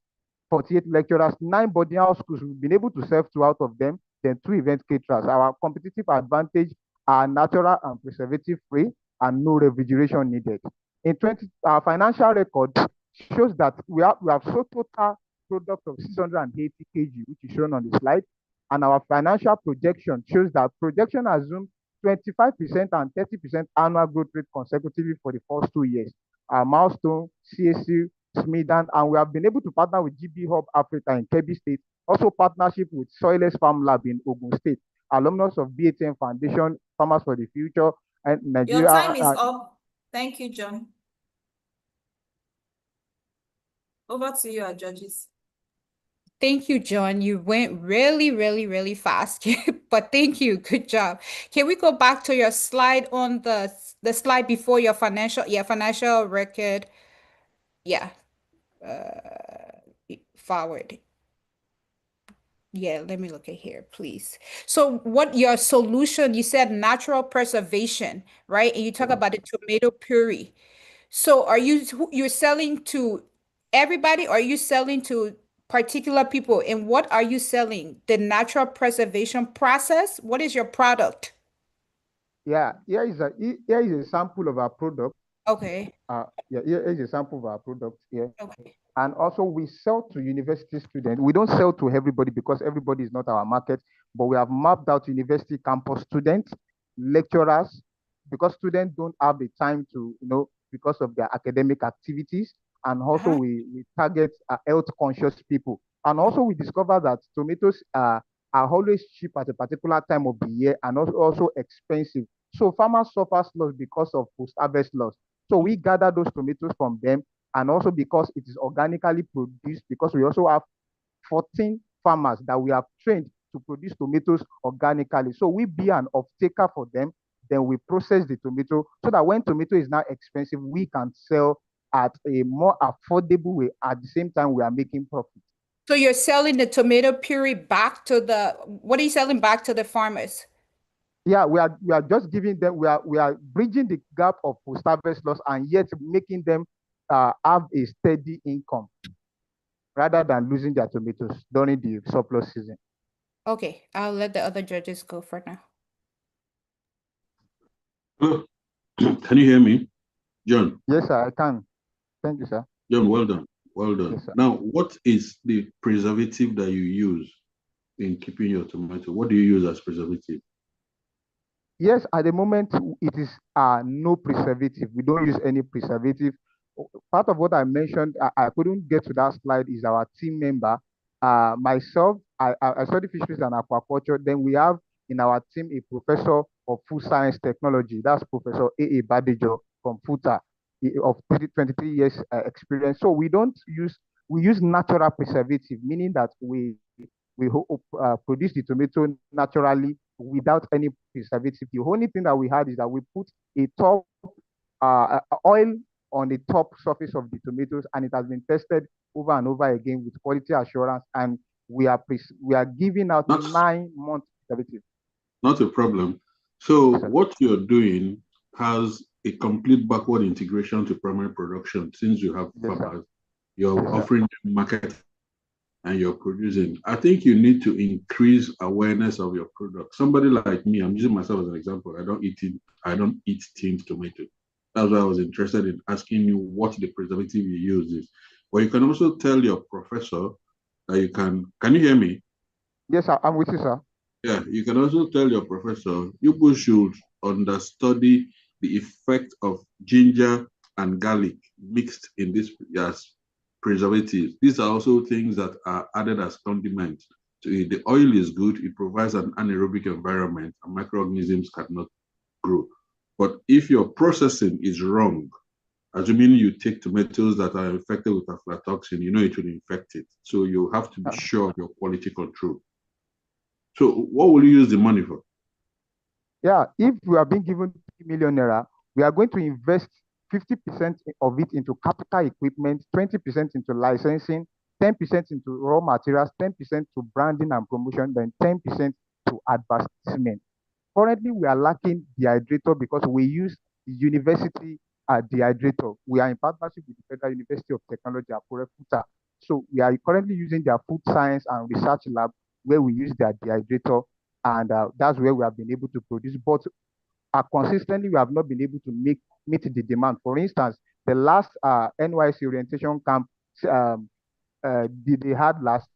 48 lecturers, 9 boarding house schools. We've been able to serve 2 out of them, then 2 event caterers. Our competitive advantage are natural and preservative free and no refrigeration needed. Our financial record shows that we have sold total product of 680 kg, which is shown on the slide. And our financial projection shows that projection assumes 25% and 30% annual growth rate consecutively for the first 2 years. Our milestone, CSU, Smidan, and we have been able to partner with GB Hub Africa in Kebbi State, also partnership with Soilless Farm Lab in Ogun State, alumnus of BATN Foundation, Farmers for the Future, and Nigeria. Your time is up. Thank you, John. Over to you, our judges. Thank you, John. You went really, really, really fast, but thank you. Good job. Can we go back to your slide on the slide before your financial record? Yeah. Forward. Yeah, let me look at here, please. So what your solution, you said natural preservation, right? And you talk about the tomato puree. So you're selling to everybody, or are you selling to particular people? And what are you selling? The natural preservation process? What is your product? Yeah, here is a sample of our product. Okay. Here is a sample of our product here. Okay. And also we sell to university students. We don't sell to everybody because everybody is not our market, but we have mapped out university campus students, lecturers, because students don't have the time to, because of their academic activities. and also we target health conscious people. And also we discover that tomatoes are always cheap at a particular time of the year and also expensive. So farmers suffer loss because of post-harvest loss. So we gather those tomatoes from them, and also because it is organically produced, because we also have 14 farmers that we have trained to produce tomatoes organically. So we be an off-taker for them, then we process the tomato so that when tomato is now expensive, we can sell at a more affordable way. At the same time, we are making profit. So you're selling the tomato puree back to what are you selling back to the farmers? Yeah, we are just giving them, we are bridging the gap of post-harvest loss and yet making them have a steady income rather than losing their tomatoes during the surplus season. Okay, I'll let the other judges go for now. Hello. Can you hear me, John? Yes, sir, I can. Thank you, sir. John, well done. Well done. Yes, sir. Now, what is the preservative that you use in keeping your tomato? What do you use as preservative? Yes, at the moment, it is no preservative. We don't use any preservative. Part of what I mentioned, I couldn't get to that slide, is our team member. Myself, I study fisheries and aquaculture. Then we have in our team a professor of food science technology. That's Professor A.A. Badejo from FUTA, of 23 years experience. So we use natural preservative, meaning that we produce the tomato naturally without any preservative. The only thing that we had is that we put a top oil on the top surface of the tomatoes, and it has been tested over and over again with quality assurance, and we are giving out 9-month preservative. Not a problem. So what you're doing has a complete backward integration to primary production. Since you have farmers, you're offering them market and you're producing. I think you need to increase awareness of your product. Somebody like me, I'm using myself as an example. I don't eat tinned tomato. That's why I was interested in asking you what the preservative you use is. But you can also tell your professor that you can you hear me? Yes, sir, I'm with you, sir. Yeah, you can also tell your professor, you should understudy the effect of ginger and garlic mixed in this as preservatives. These are also things that are added as condiments. So the oil is good, it provides an anaerobic environment and microorganisms cannot grow. But if your processing is wrong, assuming you take tomatoes that are infected with aflatoxin, you know it will infect it. So you have to be sure of your quality control. So what will you use the money for? Yeah, if we are being given 3 million naira, we are going to invest 50% of it into capital equipment, 20% into licensing, 10% into raw materials, 10% to branding and promotion, then 10% to advertisement. Currently, we are lacking dehydrator because we use the university dehydrator. We are in partnership with the Federal University of Technology, Akure FUTA. So we are currently using their food science and research lab where we use their dehydrator, and that's where we have been able to produce. But consistently, we have not been able to meet the demand. For instance, the last NYC orientation camp they had last,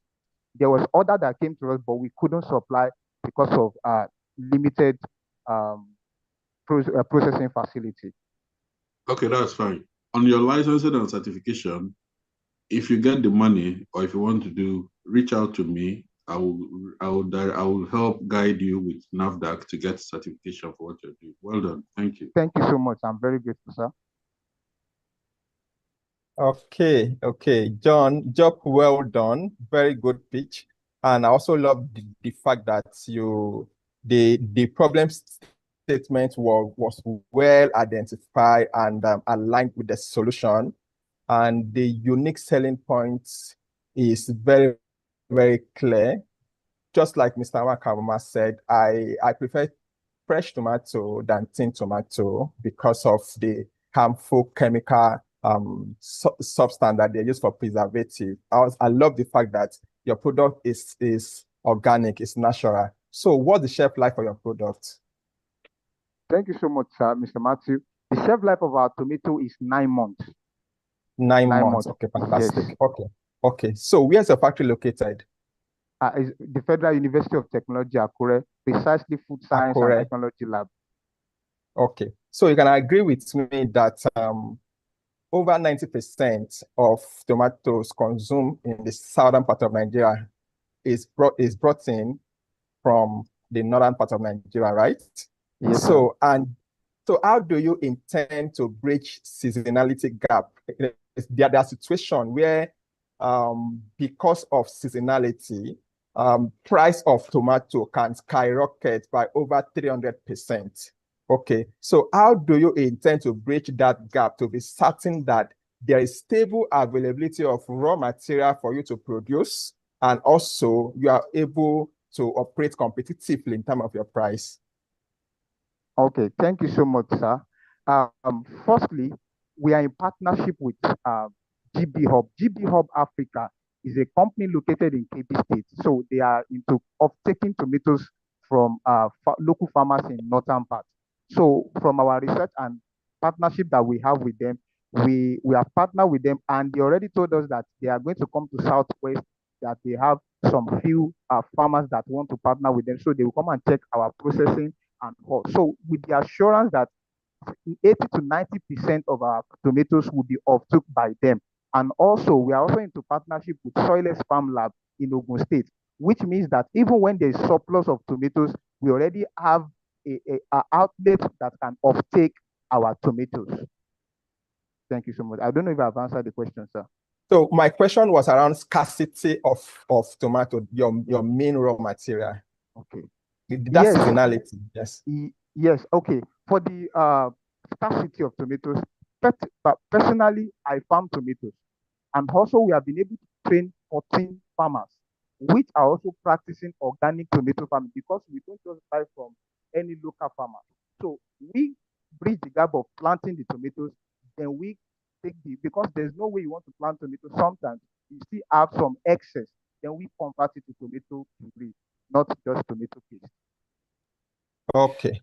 there was order that came to us, but we couldn't supply because of limited processing facility. Okay, that's fine. On your licensing and certification, if you get the money or if you want to do, reach out to me. I will help guide you with NAFDAC to get certification for what you're doing. Well done. Thank you. Thank you so much. I'm very grateful, sir. Okay, John, job well done. Very good pitch. And I also love the fact that the problem statement was well identified and aligned with the solution. And the unique selling points is very, very clear. Just like Mr. Wakawama said, I prefer fresh tomato than tin tomato because of the harmful chemical substance that they use for preservative. I love the fact that your product is organic, it's natural. So what's the shelf life for your product? Thank you so much, Mr. Matthew. The shelf life of our tomato is 9 months. 9 months. Okay, fantastic. Yes. Okay. So where's your factory located? Is the Federal University of Technology, Akure, precisely food science and technology lab. Okay. So you can agree with me that over 90% of tomatoes consumed in the southern part of Nigeria is brought in from the northern part of Nigeria, right? Yes, so how do you intend to bridge seasonality gap? There are situations where because of seasonality, price of tomato can skyrocket by over 300%. Okay, so how do you intend to bridge that gap to be certain that there is stable availability of raw material for you to produce, and also you are able to operate competitively in terms of your price? Okay, thank you so much, sir. Firstly, we are in partnership with GB Hub. GB Hub Africa is a company located in Kebbi State. So they are into taking tomatoes from local farmers in northern part. So from our research and partnership that we have with them, we have partnered with them, and they already told us that they are going to come to Southwest, that they have some few farmers that want to partner with them. So they will come and check our processing and all. So with the assurance that 80 to 90% of our tomatoes will be offtook by them. And also, we are also into partnership with Soilless Farm Lab in Ogun State, which means that even when there is surplus of tomatoes, we already have a outlet that can offtake our tomatoes. Thank you so much. I don't know if I've answered the question, sir. So my question was around scarcity of tomato, your main raw material. Okay. That's seasonality, yes. Yes, okay. For the scarcity of tomatoes, personally, I farm tomatoes. And also, we have been able to train 14 farmers, which are also practicing organic tomato farming, because we don't just buy from any local farmer. So we bridge the gap of planting the tomatoes, then we take because there's no way you want to plant tomatoes. Sometimes you still have some excess, then we convert it to tomato puree, not just tomato paste. Okay,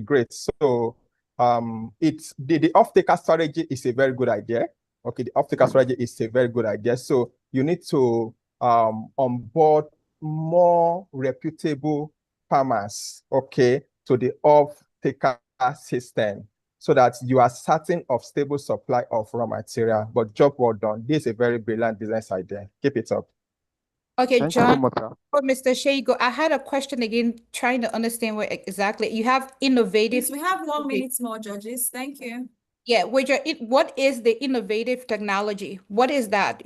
great. So it's the off-taker strategy is a very good idea. Okay, the off-taker strategy is a very good idea. So you need to onboard more reputable farmers, okay, to the off-taker system, so that you are certain of stable supply of raw material. But job well done. This is a very brilliant business idea. Keep it up. Okay, Thank John. you so much, sir. Oh, Mr. Shego, I had a question again, trying to understand what exactly you have innovative. Please, we have 1 minute more, judges. Thank you. Yeah, what is the innovative technology? What is that?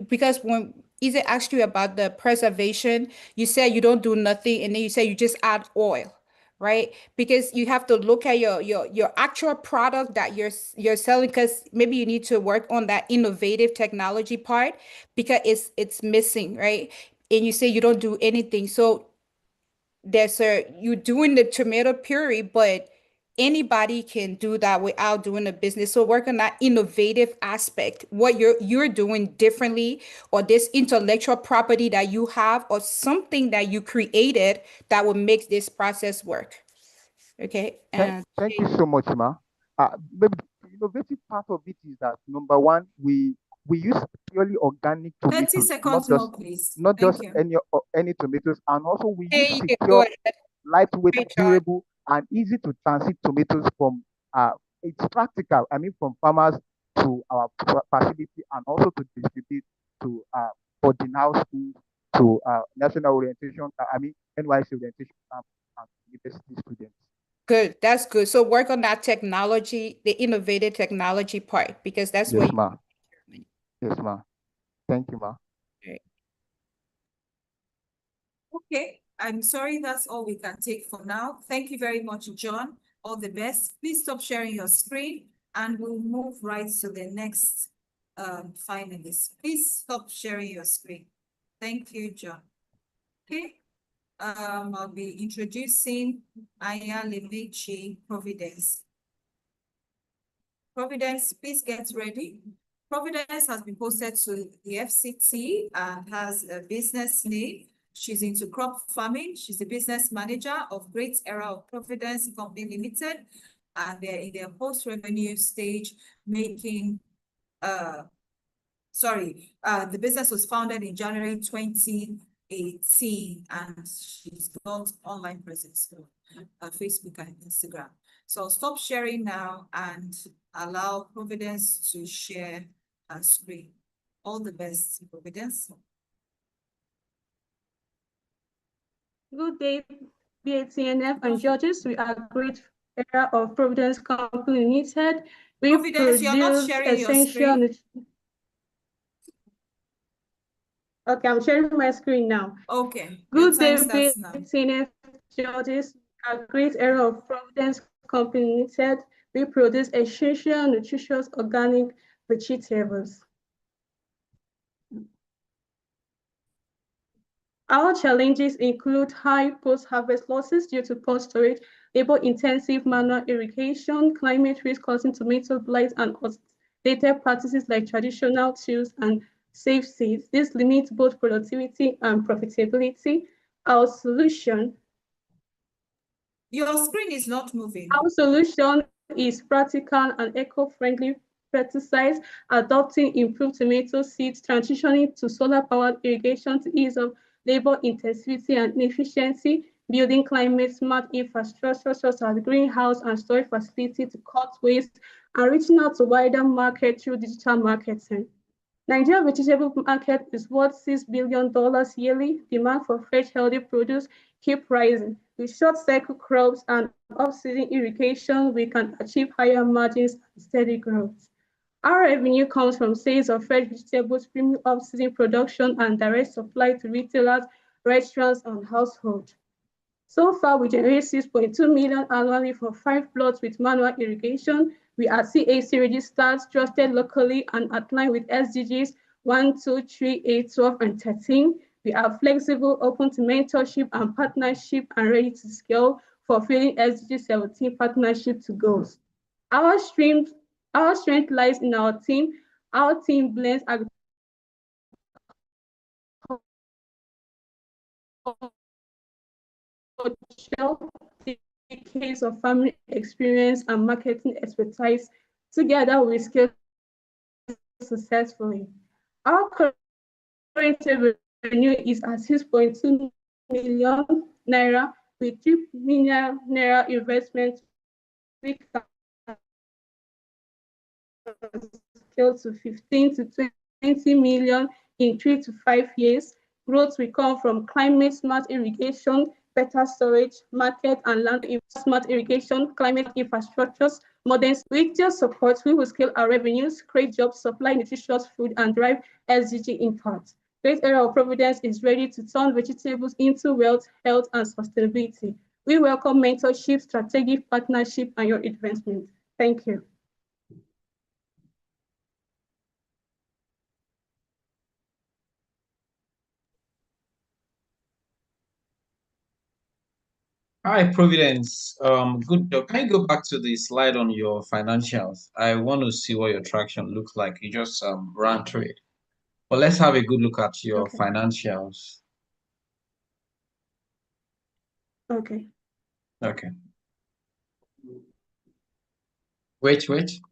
Because when Isa asked you about the preservation, you said you don't do nothing, and then you say you just add oil, right? Because you have to look at your actual product that you're selling, because maybe you need to work on that innovative technology part, because it's missing, right? And you say you don't do anything. So you're doing the tomato puree, but anybody can do that without doing a business. So work on that innovative aspect, what you're doing differently, or this intellectual property that you have, or something that you created that will make this process work. Okay. And Thank you so much, Ma. The innovative part of it is that, number one, we use purely organic 30 tomatoes, seconds more, please. not Thank just you. any tomatoes, and also we hey, use you can go secure, ahead. lightweight, Great job. durable, and easy to transit tomatoes from. It's practical. I mean, from farmers to our facility, and also to distribute to boarding house schools, to national orientation. NYC orientation camp, and university students. Good. That's good. So work on that technology, the innovative technology part, because that's Yes, what ma. Yes, ma. Thank you, ma. Okay, I'm sorry, that's all we can take for now. Thank you very much, John. All the best. Please stop sharing your screen, and we'll move right to the next finalist. Please stop sharing your screen. Thank you, John. Okay. I'll be introducing Aya Lemechi Providence. Providence, please get ready. Providence has been posted to the FCT and has a business name. She's into crop farming. She's the business manager of Great Era of Providence Company Limited, and they're in their post-revenue stage making, the business was founded in January 2020, a team, and she's got online presence on Facebook and Instagram. So I'll stop sharing now and allow Providence to share her screen. All the best, Providence. Good day, BATNF and judges. We are great era of Providence Company Limited. We Providence, you're not produce sharing your essential. screen. Okay, I'm sharing my screen now. Okay. Good day, Starts now. BATNF judges. We are great era of Providence Company Limited. We produce essential, nutritious, organic vegetables. Our challenges include high post-harvest losses due to poor storage, labor-intensive manual irrigation, climate risk causing tomato blight, and outdated practices like traditional tools and safe seeds. This limits both productivity and profitability. Our solution. Your screen is not moving. Our solution is practical and eco-friendly pesticides, adopting improved tomato seeds, transitioning to solar-powered irrigation to ease of labor intensity and efficiency, building climate-smart infrastructure such as greenhouse and storage facility to cut waste, and reaching out to wider market through digital marketing. Nigeria vegetable market is worth $6 billion yearly. Demand for fresh, healthy produce keep rising. With short cycle crops and off-season irrigation, we can achieve higher margins and steady growth. Our revenue comes from sales of fresh vegetables, premium off-season production, and direct supply to retailers, restaurants, and households. So far, we generate 6.2 million annually for 5 plots with manual irrigation. We are CAC registered, trusted locally, and aligned with SDGs 1, 2, 3, 8, 12, and 13. We are flexible, open to mentorship and partnership, and ready to scale, fulfilling SDG 17 partnership to goals. Our strength lies in our team. Our team blends decades of family experience and marketing expertise. Together, we scale successfully. Our current revenue is at 6.2 million naira with 3 million naira investment. We can scale to 15 to 20 million in 3 to 5 years. Growth will come from climate smart irrigation, better storage, market and land smart irrigation, climate infrastructures, modern with your support, we will scale our revenues, create jobs, supply nutritious food, and drive SDG impact. Great Era of Providence is ready to turn vegetables into wealth, health, and sustainability. We welcome mentorship, strategic partnership, and your investment. Thank you. Hi, Providence. Good. Can you go back to the slide on your financials? I want to see what your traction looks like. You just ran through it. But let's have a good look at your financials. Okay. Okay. Wait.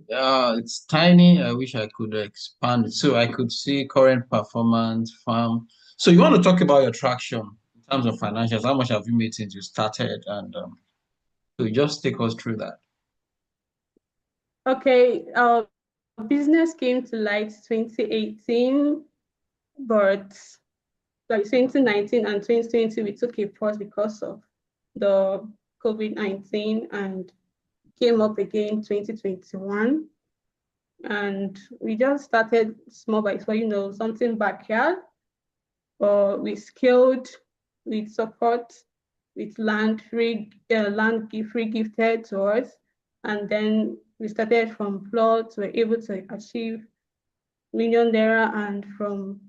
It's tiny. I wish I could expand it so I could see current performance, farm. So you want to talk about your traction in terms of financials? How much have you made since you started? And so just take us through that. Okay. Our business came to light 2018, but like 2019 and 2020, we took a pause because of the COVID-19 and came up again 2021. And we just started small by small, something backyard, but we scaled with support, with land free gifted to us. And then we started from plots, we're able to achieve million naira, and from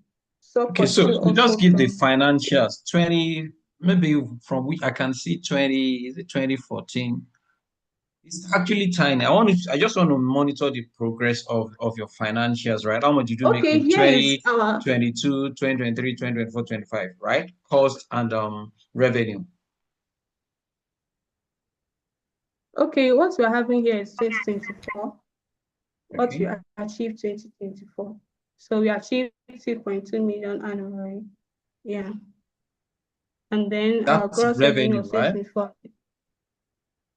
support. Okay, so just give the financials 20, maybe from which I can see 20, is it 2014? It's actually tiny. I just want to monitor the progress of your financials, right? How much did you make in 2022, 2023, 2024, 2025, right? Cost and revenue. Okay, what we're having here is 2024. What we achieved 2024. So we achieved 6.2 million annually. Yeah. And then our That's gross revenue, of right? 24.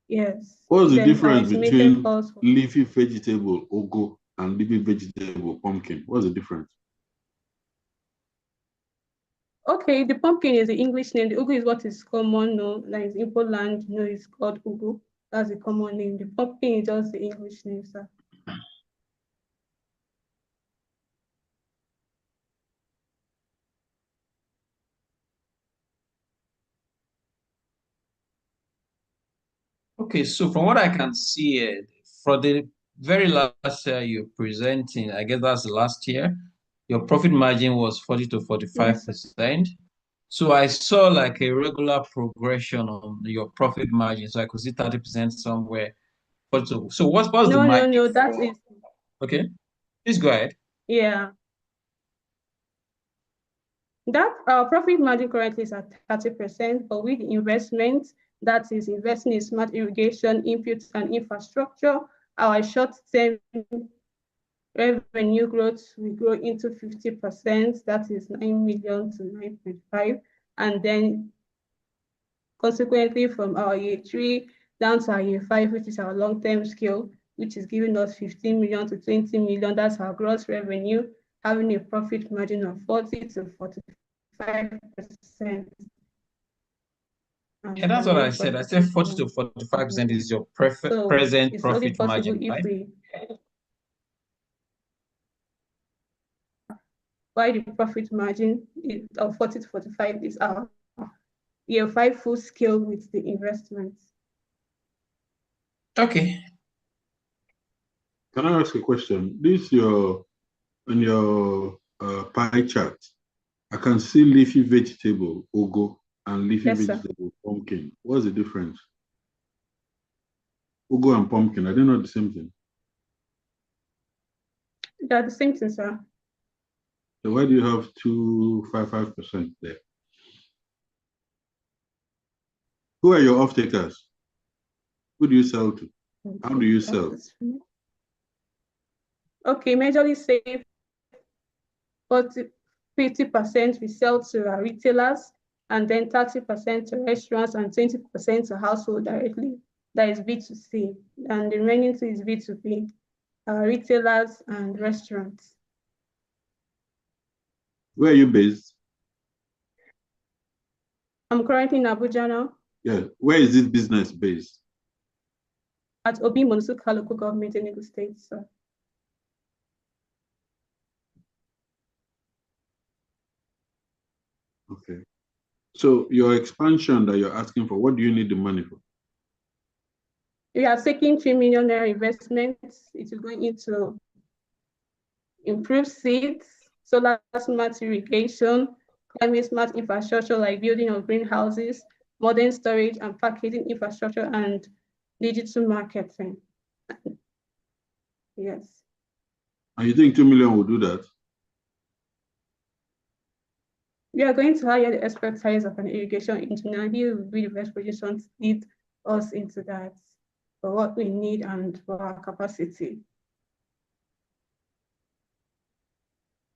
Yes. What's the Then our difference estimated between cost for leafy vegetable, ugu, and leafy vegetable, pumpkin? What's the difference? okay, the pumpkin is the English name. The ugu is what is common, no, like in Poland, you know, it's called ugu. That's the common name. The pumpkin is just the English name, sir. Okay, so from what I can see, for the very last year you're presenting, I guess that's the last year, your profit margin was 40 to 45%. So I saw like a regular progression on your profit margin. So I could see 30% somewhere. So what's the No, margin? no, that is, Okay, please go ahead. yeah. That our profit margin currently is at 30%, but with investment, that is investing in smart irrigation, inputs, and infrastructure, our short-term revenue growth will grow into 50%. That is 9 million to 9.5. And then consequently, from our year 3 down to our year 5, which is our long-term scale, which is giving us 15 million to 20 million. That's our gross revenue, having a profit margin of 40 to 45%. Yeah, that's what I said. I said 40 to 45% is your present it's only profit possible margin, if right? we why the profit margin is of 40 to 45 is our year 5 full scale with the investments. Okay. Can I ask a question? This on your pie chart, I can see leafy vegetable, ugu, and leafy Yes, sir. vegetable, pumpkin. What's the difference? Ugu and pumpkin, are they not the same thing? They're the same thing, sir. So why do you have 255% there? Who are your off-takers? Who do you sell to? How do you sell? Okay, majorly say 50% we sell to our retailers, and then 30% to restaurants and 20% to household directly. That is B2C, and the remaining is B2B, retailers and restaurants. Where are you based? I'm currently in Abuja now. Yeah. Where is this business based? At Obi Municipal Local Government in Enugu State, sir. Okay. So your expansion that you're asking for, what do you need the money for? We are taking 3 million naira investments. It is going into improved seeds, solar smart irrigation, climate smart infrastructure like building of greenhouses, modern storage and packaging infrastructure, and digital marketing. Yes. And you think 2 million will do that? We are going to hire the expertise of an irrigation engineer. He will be the best position to lead us into that for what we need and for our capacity.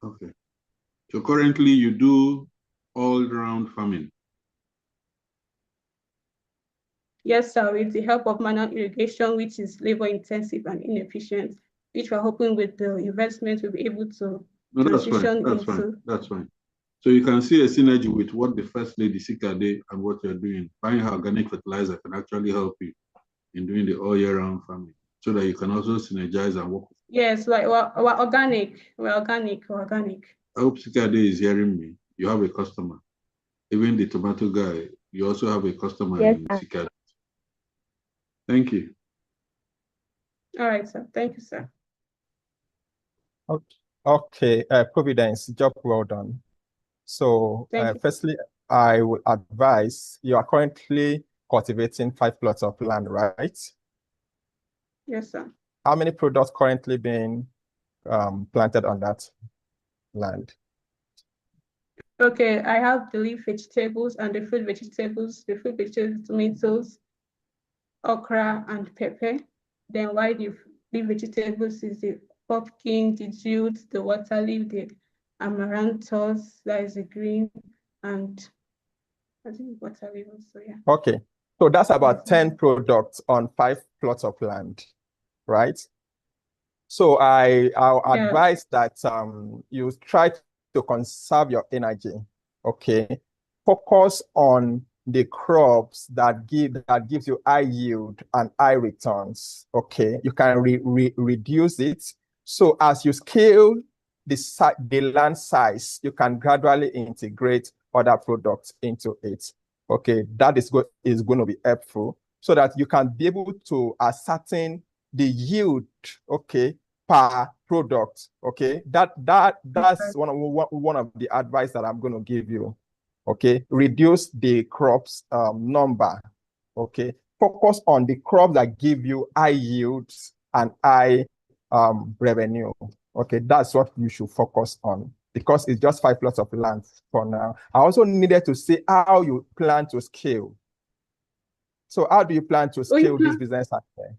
Okay. So currently you do all-round farming? Yes, sir, with the help of manual irrigation, which is labor intensive and inefficient, which we're hoping with the investment we'll be able to transition into. That's fine. So you can see a synergy with what the First Lady Sikade and what you're doing. Buying her organic fertilizer can actually help you in doing the all year round farming, so that you can also synergize and work. Yes, like we're organic. We're organic. I hope Sikade is hearing me. You have a customer. Even the tomato guy, you also have a customer in Sikade. Thank you. All right, sir. Thank you, sir. Okay, Providence, job well done. So firstly, I would advise you are currently cultivating 5 plots of land, right? Yes, sir. How many products currently being planted on that land? Okay, I have the leaf vegetables and the fruit vegetables. The fruit vegetables, tomatoes, okra, and pepper. Then while the leaf vegetables is the pumpkin, the jute, the water leaf, the amaranthus, that is the green, and I think water levels, so yeah. Okay, so that's about Yes, 10 products on 5 plots of land, right? So I'll yeah. advise that you try to conserve your energy, okay? Focus on the crops that gives you high yield and high returns, okay? You can reduce it. So as you scale the land size, you can gradually integrate other products into it, okay? That is going to be helpful so that you can be able to ascertain the yield, okay, per product, okay? That's one of the advice that I'm going to give you, okay? Reduce the crops number, okay? Focus on the crops that give you high yields and high revenue, okay? That's what you should focus on because it's just 5 plots of land for now. I also needed to see how you plan to scale. So how do you plan to scale this business out there?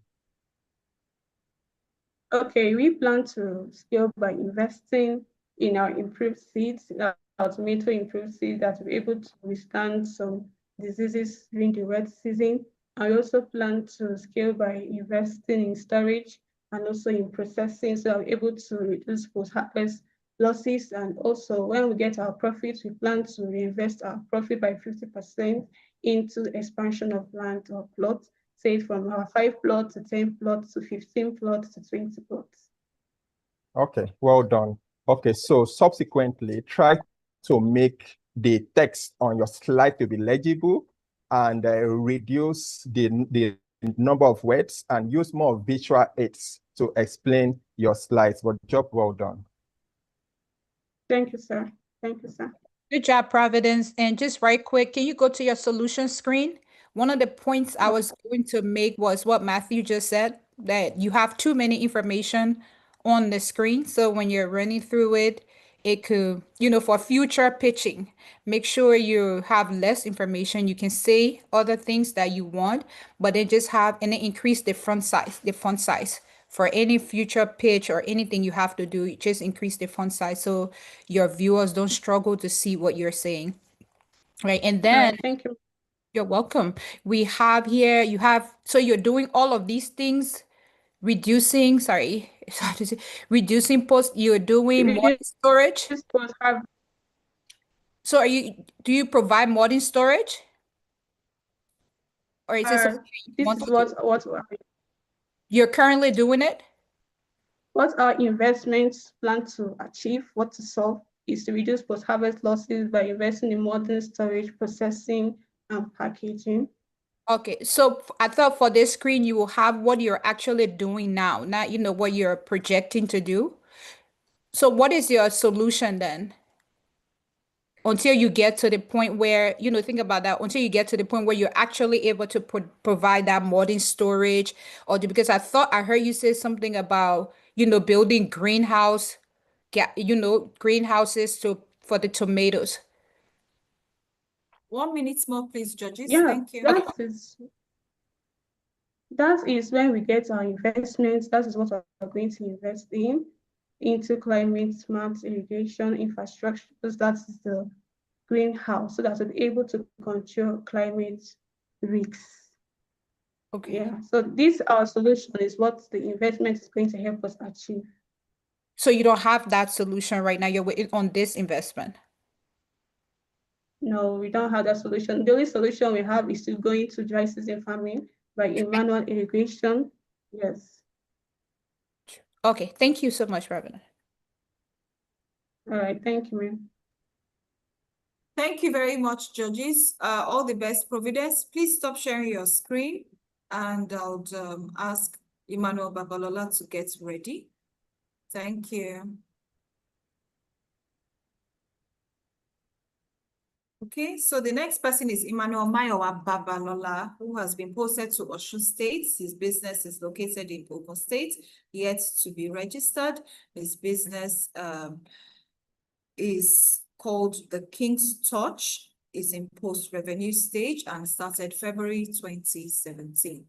Okay, we plan to scale by investing in our improved seeds, our tomato improved seeds that will be able to withstand some diseases during the wet season. I also plan to scale by investing in storage and also in processing, so I'm able to reduce post-harvest losses. And also, when we get our profits, we plan to reinvest our profit by 50% into expansion of land or plots, say from our 5 plots to 10 plots to 15 plots to 20 plots. Okay, well done. Okay, so subsequently, try to make the text on your slide to be legible and reduce the number of words and use more visual aids to explain your slides. But job well done. Thank you, sir. Thank you, sir. Good job, Providence. And just right quick, can you go to your solution screen? One of the points I was going to make was what Matthew just said, that you have too many information on the screen. So when you're running through it, it could, for future pitching, make sure you have less information. You can say other things that you want, but then and then increase the font size. For any future pitch or anything you have to do, just increase the font size so your viewers don't struggle to see what you're saying. Right. And then thank you. You're welcome. We have here, so you're doing all of these things, reducing post, you're doing more storage. So do you provide modern storage? Or is this something you want to do? You're currently doing it? What our investments plan to achieve, what to solve, is to reduce post-harvest losses by investing in modern storage, processing, and packaging. Okay, so I thought for this screen, you will have what you're actually doing now, not, what you're projecting to do. So what is your solution then? Until you get to the point where, think about that, until you get to the point where you're actually able to provide that modern storage, because I heard you say something about, building greenhouses for the tomatoes. 1 minute more, please, judges. Yeah, thank you. That is when we get our investments. That is what we're going to invest into climate smart irrigation infrastructure, because that is the greenhouse, so that we'll be able to control climate risks. Okay. Yeah, so this our solution is what the investment is going to help us achieve. So you don't have that solution right now, you're waiting on this investment? No, we don't have that solution. The only solution we have is to go into dry season farming by manual irrigation. Yes. Okay, thank you so much, Robin. All right, thank you, ma'am. Thank you very much, judges. All the best, Providence. Please stop sharing your screen, and I'll ask Emmanuel Babalola to get ready. Thank you. Okay, so the next person is Emmanuel Mayowa Babalola, who has been posted to Osun State. His business is located in Ogun State, yet to be registered. His business is called The King's Touch, is in post-revenue stage and started February 2017.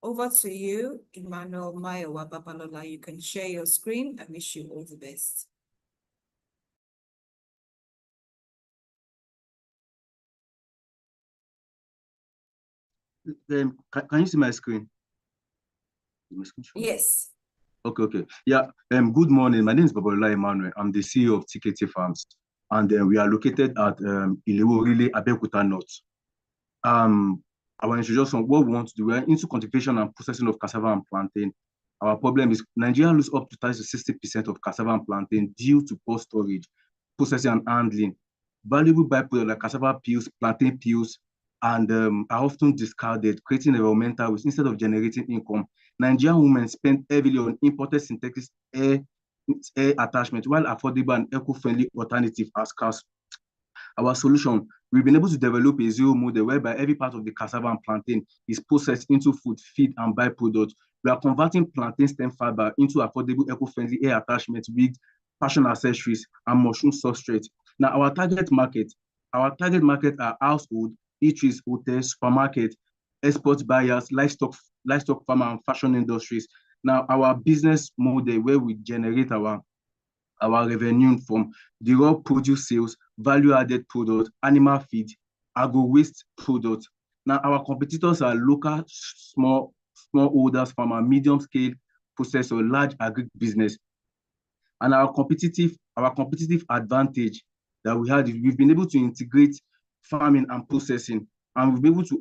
Over to you, Emmanuel Mayowa Babalola. You can share your screen. I wish you all the best. Can you see my screen? Yes. Okay. Yeah. Good morning. My name is Babola Emmanuel. I'm the CEO of TKT Farms, and we are located at Ilewo-Orile, Abeokuta North. I want to introduce what we want to do. We are into cultivation and processing of cassava and plantain. Our problem is Nigeria loses up to 60% of cassava and plantain due to poor storage, processing and handling. Valuable byproducts like cassava peels, plantain peels, and are often discarded, creating environmental waste instead of generating income. Nigerian women spend heavily on imported synthetic air attachment, while affordable and eco-friendly alternative are scarce. Our solution, we've been able to develop a zero model whereby every part of the cassava and plantain is processed into food, feed, and byproducts. We are converting plantain stem fiber into affordable, eco-friendly air attachments, wigs, fashion accessories, and mushroom substrate. Now, our target market are household, eateries, hotels, supermarket, export buyers, livestock farmer, and fashion industries. Now, our business model where we generate our revenue from the raw produce sales, value-added products, animal feed, agro-waste products. Now, our competitors are local smallholders, farmer, medium-scale processor, large agribusiness. And our competitive advantage that we had is we've been able to integrate farming and processing, and we've been able to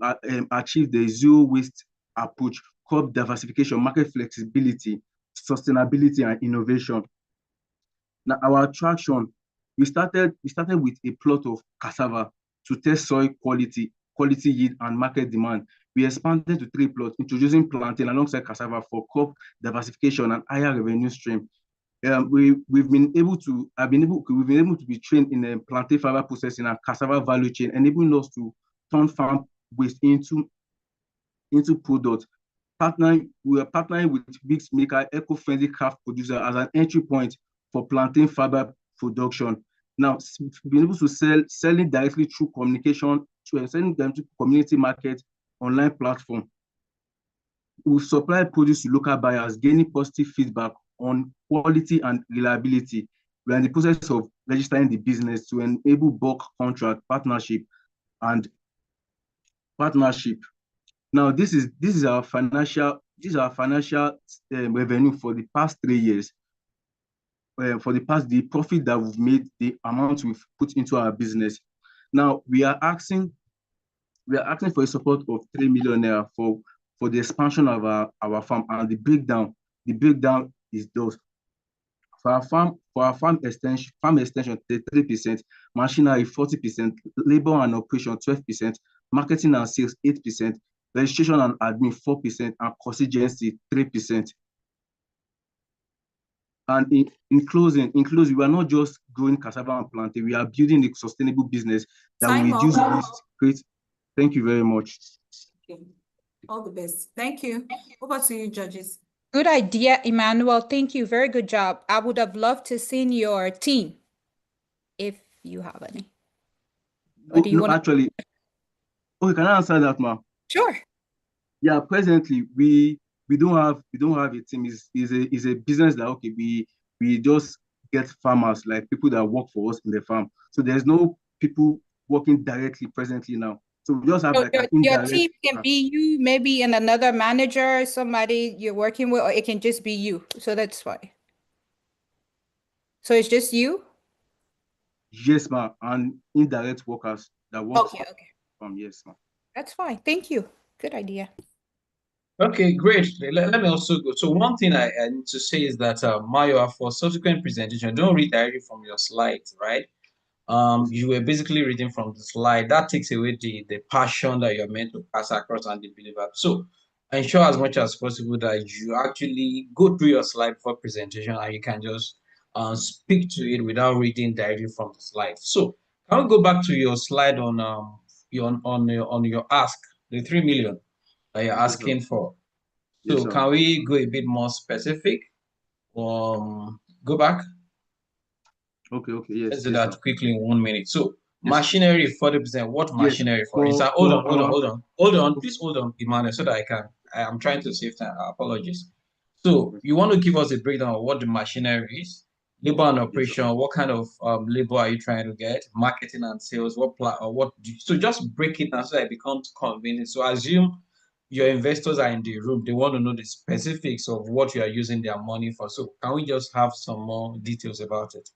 achieve the zero-waste approach, crop diversification, market flexibility, sustainability, and innovation. Now, our attraction, we started with a plot of cassava to test soil quality yield, and market demand. We expanded to 3 plots, introducing plantain alongside cassava for crop diversification and higher revenue stream. We've been able to be trained in plantain fiber processing and cassava value chain, enabling us to turn farm waste into products. We are partnering with mix maker, eco-friendly craft producer as an entry point for plantain fiber production. Now, being able to selling directly through communication, selling them to community market, online platform. We supply produce to local buyers, gaining positive feedback on quality and reliability. We are in the process of registering the business to enable bulk contract partnership. Now, this is our financial revenue for the past 3 years. The profit that we've made, the amount we've put into our business. Now we are asking for a support of 3 million naira for the expansion of our farm, and the breakdown is those. For our farm extension 33%, machinery 40%, labor and operation 12%, marketing and sales 8%, registration and admin 4%, and contingency 3%. And in closing, we are not just growing cassava and plantain, we are building a sustainable business that will reduce waste. Great. Thank you very much. Okay. All the best. Thank you. Over to you, judges. Good idea, Emmanuel. Thank you. Very good job. I would have loved to see your team, if you have any. Or do you want actually? Okay, can I answer that, ma? Sure. Yeah, presently we don't have a team. Is a business that we just get farmers, like people that work for us in the farm. So there's no people working directly presently now. So we just have like an indirect. Your team can be you, maybe, and another manager, somebody you're working with, or it can just be you. So that's why. So it's just you? Yes, ma'am, and indirect workers that work. Okay. Yes, ma'am. That's fine. Thank you. Good idea. Okay, great. Let me also go. So one thing I need to say is that Mayo, for subsequent presentation, don't read directly from your slides, right? You were basically reading from the slide. That takes away the passion that you're meant to pass across and deliver. So ensure as much as possible that you actually go through your slide before presentation, and you can just speak to it without reading directly from the slide. So can we go back to your slide on your ask, the 3 million that you're asking for? So Yes, can we go a bit more specific? Go back. Okay, yes. Let's do that quickly in 1 minute. So yes, machinery 40%. What machinery for? Hold on. Please hold on, Emmanuel, so that I'm trying to save time. Apologies. So you want to give us a breakdown of what the machinery is, labor and operation, what kind of labor are you trying to get, marketing and sales, so just break it down so that it becomes convenient. So assume your investors are in the room. They want to know the specifics of what you are using their money for. So can we just have some more details about it?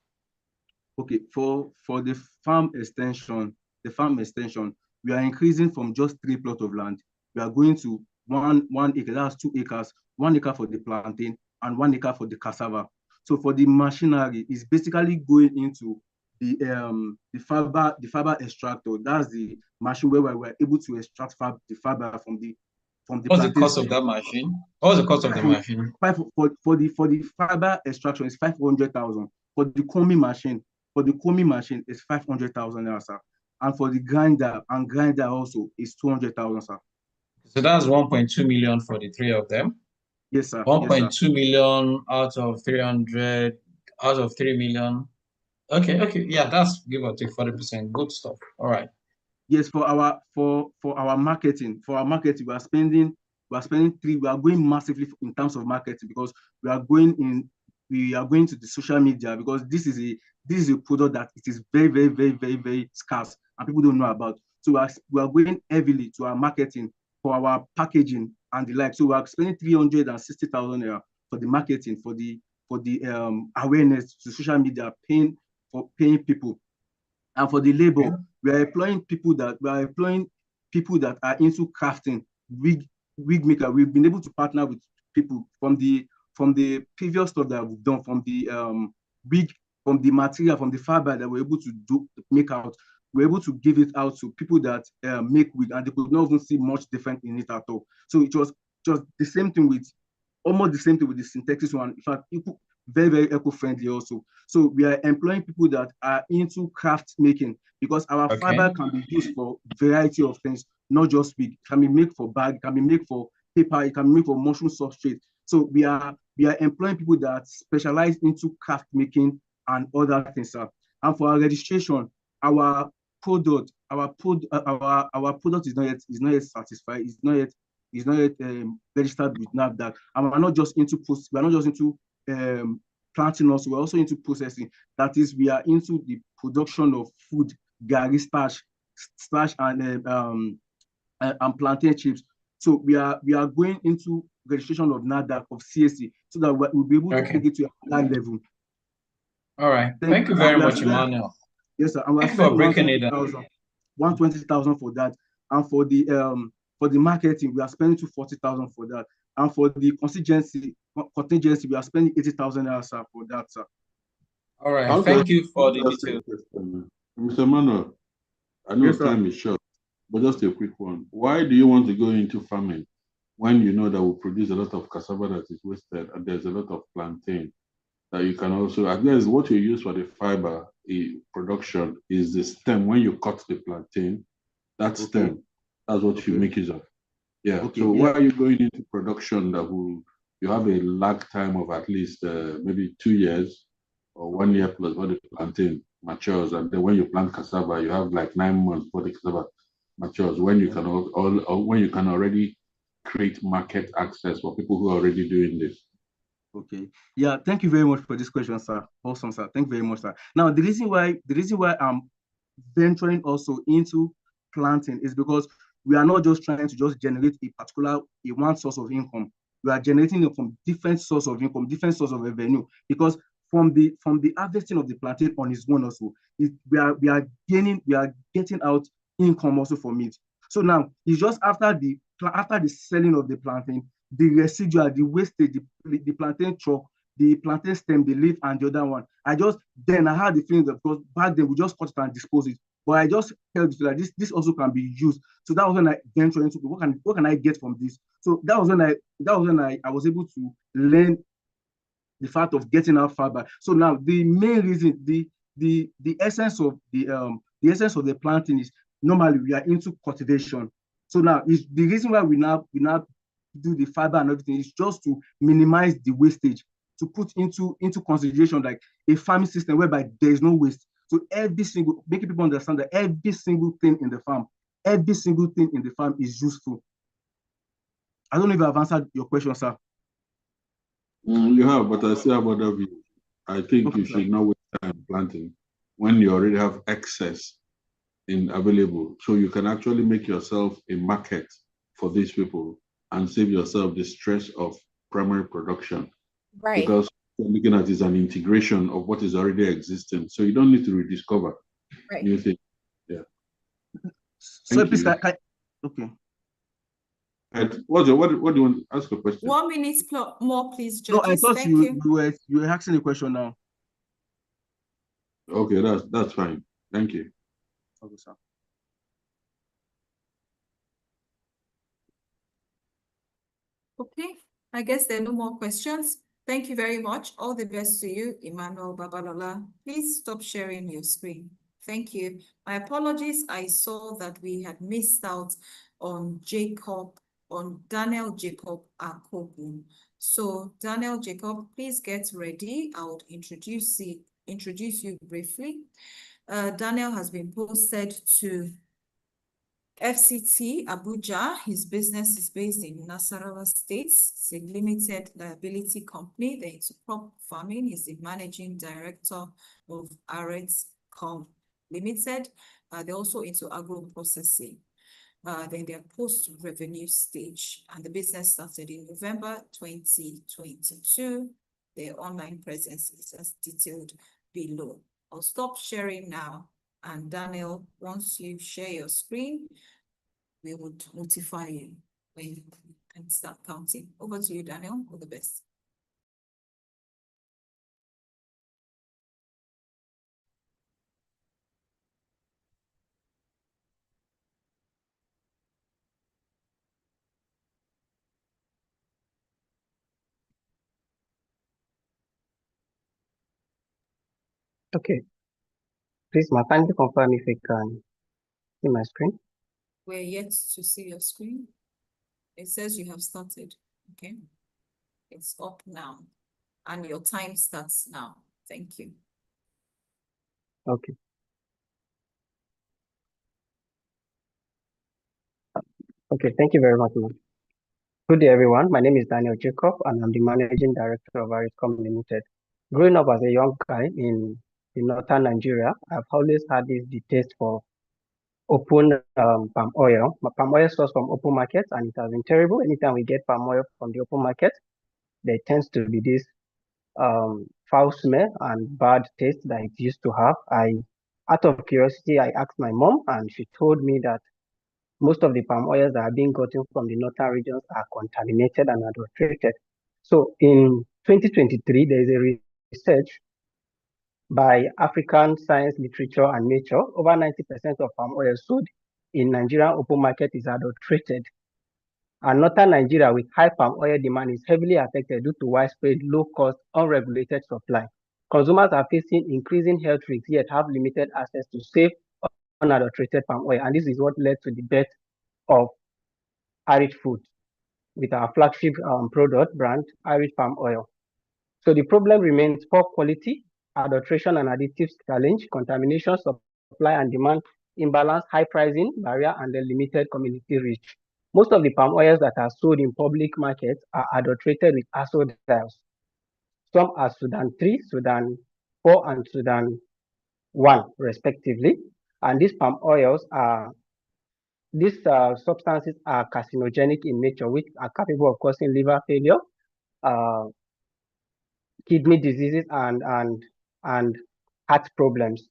Okay, for the farm extension, we are increasing from just 3 plots of land. We are going to one acre, that's 2 acres, 1 acre for the plantain and 1 acre for the cassava. So for the machinery, it's basically going into the fiber extractor. That's the machine where we were able to extract the fiber from the What's the cost of that machine? What's the cost of the machine? For the fiber extraction is 500,000. For the combing machine, is 500,000 naira, sir. And for the grinder also is 200,000, sir. So that's 1.2 million for the 3 of them. Yes, sir. 1.2 million out of 300, out of 3 million. Okay. Yeah, that's give or take 40%. Good stuff. All right. Yes, for our marketing, we are spending 3. We are going massively in terms of marketing because we are going to the social media, because this is a product that it is very, very, very, very, very scarce and people don't know about. So we are going heavily to our marketing for our packaging and the like. So we are spending 360,000 naira for the marketing, for the awareness to social media, paying people. And for the labor, we are employing people that are into crafting, wig maker. We've been able to partner with people from the previous stuff that we've done, from the material, from the fiber that we're able to make out. We're able to give it out to people that make wig, and they could not even see much different in it at all. So it was just the same thing with almost the same thing with the synthesis one. In fact, very, very eco-friendly also. So we are employing people that are into craft making, because our fiber can be used for variety of things, not just wig. It can be made for bag, it can be made for paper, it can be made for mushroom substrate. So we are employing people that specialize into craft making and other things. And for our registration, our product is not yet satisfied. It's not yet registered with NAFDAC. And we're not just into planting also, we're also into processing. That is, we are into the production of food, garri starch and plantain chips. So we are going into registration of NAFDAC, of CSC, so that we'll be able to take it to another level. All right. Thank you very much, Emmanuel. Yes, sir. And we're for breaking it down. 120,000 for that. And for the marketing, we are spending 240,000 for that. And for the contingency, we are spending 80,000 for that, sir. All right. Thank you for the details. Mr. Manuel, I know time is short, but just a quick one. Why do you want to go into farming when you know that we produce a lot of cassava that is wasted and there's a lot of plantain that you can also, I guess what you use for the fiber production is the stem. When you cut the plantain, that stem, that's what you make use of. Yeah. So why are you going into production that you have a lag time of at least maybe 2 years or 1 year plus when the plantain matures, and then when you plant cassava, you have like 9 months before the cassava matures, when you can when you can already create market access for people who are already doing this. Okay. Yeah, thank you very much for this question, sir. Awesome, sir. Thank you very much, sir. Now, the reason why I'm venturing also into planting is because we are not just trying to just generate one source of income. We are generating it from different source of income, different source of revenue. Because from the harvesting of the plantain on its own also, we are getting out income also from it. So now it's just after the selling of the plantain, the residual, the wastage, the plantain chalk, the plantain stem, the leaf, and the other one. I had the feeling that, because back then we just cut it and dispose it. But I just felt that this also can be used. So that was when I ventured into what can I get from this. So that was when I was able to learn the fact of getting out fiber. So now the main reason, the essence of the planting is, normally we are into cultivation. So now is the reason why we now do the fiber and everything is just to minimize the wastage, to put into consideration like a farming system whereby there is no waste. So making people understand that every single thing in the farm is useful. I don't know if I've answered your question, sir. You have, but I still have other views. I think you should not waste time planting when you already have excess available, so you can actually make yourself a market for these people and save yourself the stress of primary production. Right. Because what you're looking at is an integration of what is already existing. So you don't need to rediscover Right. new things. Yeah. So please, okay. And what do you want to ask a question? 1 minute more, please, No, I judges. thought Thank you were asking a question now. Okay, that's fine. Thank you. Okay, sir. Okay, I guess there are no more questions. Thank you very much. All the best to you, Emmanuel Babalola. Please stop sharing your screen. Thank you. My apologies. I saw that we had missed out on Daniel Jacob Akobu. So Daniel Jacob, please get ready. I would introduce you briefly. Daniel has been posted to FCT Abuja. His business is based in Nasarawa State. It's a limited liability company. They're into crop farming. He's the managing director of Agricbusiness Limited. They're also into agro processing. Then they're post-revenue stage, and the business started in November 2022. Their online presence is as detailed below. I'll stop sharing now. And Daniel, once you share your screen, we would notify you when you can start counting. Over to you, Daniel. All the best. Okay. Please, kindly confirm if you can see my screen. We're yet to see your screen. It says you have started. Okay. It's up now. And your time starts now. Thank you. Okay. Okay, thank you very much, ma'am. Good day, everyone. My name is Daniel Jacob, and I'm the Managing Director of Agricbusiness Limited. Growing up as a young guy in northern Nigeria, I've always had this taste for open palm oil. Palm oil sourced from open markets, and it has been terrible. Anytime we get palm oil from the open market, there tends to be this foul smell and bad taste that it used to have. Out of curiosity, I asked my mom, and she told me that most of the palm oils that are being gotten from the northern regions are contaminated and adulterated. So in 2023, there is a research by African Science, Literature, and Nature. Over 90% of palm oil sold in Nigerian open market is adulterated. And northern Nigeria, with high palm oil demand, is heavily affected due to widespread, low-cost, unregulated supply. Consumers are facing increasing health risks, yet have limited access to safe, unadulterated palm oil. And this is what led to the death of Irish Food with our flagship product brand, Irish Palm Oil. So the problem remains poor quality, adulteration and additives challenge, contamination, supply and demand imbalance, high pricing barrier, and the limited community reach. Most of the palm oils that are sold in public markets are adulterated with acids. Some are Sudan 3, Sudan 4, and Sudan 1, respectively. And these palm oils are These substances are carcinogenic in nature, which are capable of causing liver failure, kidney diseases, and heart problems.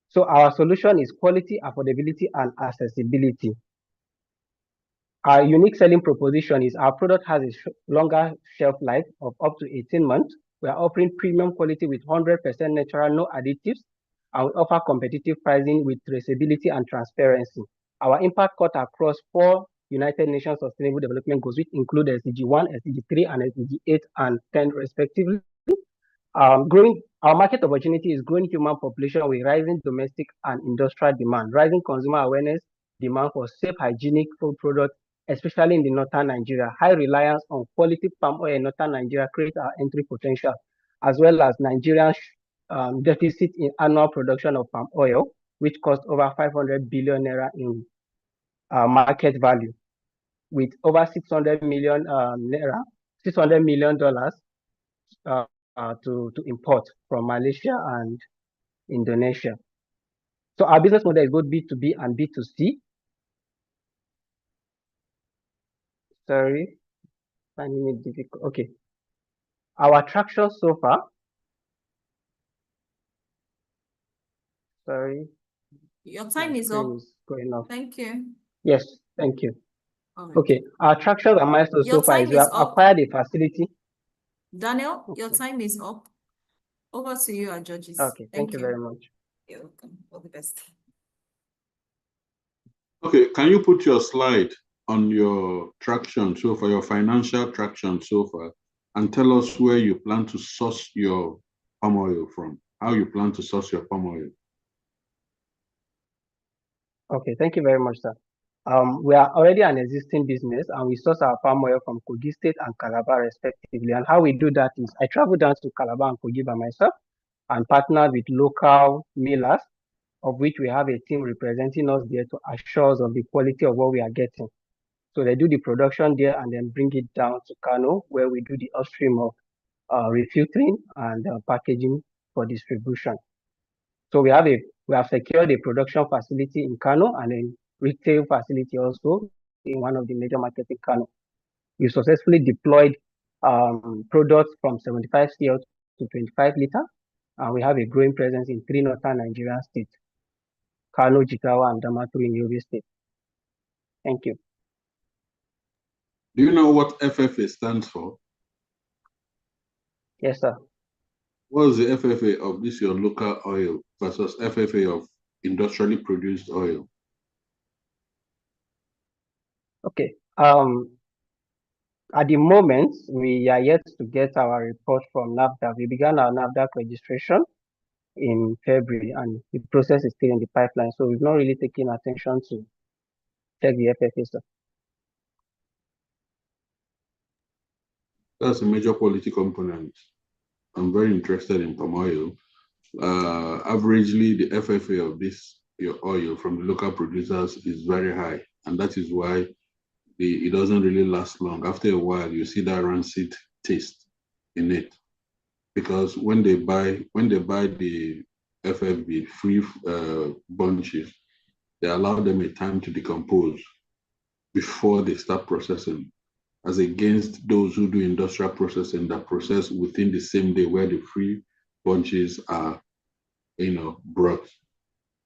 So our solution is quality, affordability, and accessibility. Our unique selling proposition is our product has a longer shelf life of up to 18 months. We are offering premium quality with 100% natural, no additives, and we offer competitive pricing with traceability and transparency. Our impact cut across 4 United Nations Sustainable Development Goals, which include SDG 1, SDG 3, and SDG 8 and 10, respectively. Our market opportunity is growing human population with rising domestic and industrial demand, rising consumer awareness, demand for safe, hygienic food products, especially in the northern Nigeria. High reliance on quality palm oil in northern Nigeria creates our entry potential, as well as Nigeria's deficit in annual production of palm oil, which costs over 500 billion naira in market value, with over 600 million naira, $600 million to import from Malaysia and Indonesia. So our business model is both B2B and B2C. Sorry, finding it difficult. Okay. Our traction so far. Sorry. Your time My is screen up. is going off. Thank you. Yes, thank you. All right. Okay, our traction and milestones Your so far is time we is have up. acquired a facility. Daniel, your Okay. time is up. Over to you, our judges. Okay, thank you you. very much. You're welcome. All the best. Okay, can you put your slide on your traction so far, your financial traction so far, and tell us where you plan to source your palm oil from, how you plan to source your palm oil? Okay, thank you very much, sir. We are already an existing business and we source our palm oil from Kogi State and Calabar respectively. And how we do that is I travel down to Calabar and Kogi by myself and partner with local millers, of which we have a team representing us there to assure us of the quality of what we are getting. So they do the production there and then bring it down to Kano, where we do the upstream of refiltering and packaging for distribution. So we have secured a production facility in Kano and a retail facility also in one of the major markets in Kano. We successfully deployed products from 75 cl to 25 liter, and we have a growing presence in 3 northern Nigerian states: Kano, Jigawa, and Damaturu in Yobe State. Thank you. Do you know what FFA stands for? Yes, sir. What is the FFA of this your local oil versus FFA of industrially produced oil? Okay. At the moment, we are yet to get our report from NAFDAC. We began our NAFDAC registration in February, and the process is still in the pipeline. So we've not really taken attention to check the FFA, sir. That's a major quality component. I'm very interested in palm oil. Averagely, the FFA of your oil from the local producers is very high, and that is why it doesn't really last long. After a while, you see that rancid taste in it, because when they buy the FFB free bunches, they allow them a time to decompose before they start processing, as against those who do industrial processing that process within the same day where the free bunches are, brought.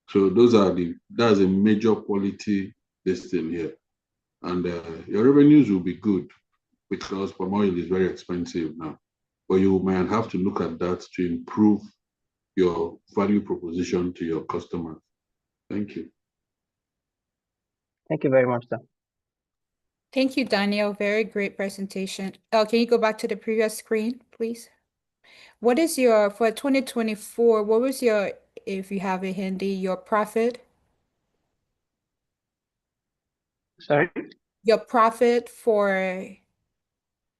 So that's a major quality thing here. And your revenues will be good because palm oil is very expensive now. But you might have to look at that to improve your value proposition to your customers. Thank you. Thank you very much, sir. Thank you, Daniel. Very great presentation. Can you go back to the previous screen, please? What is for 2024, what was if you have it handy, your profit? Sorry? Your profit for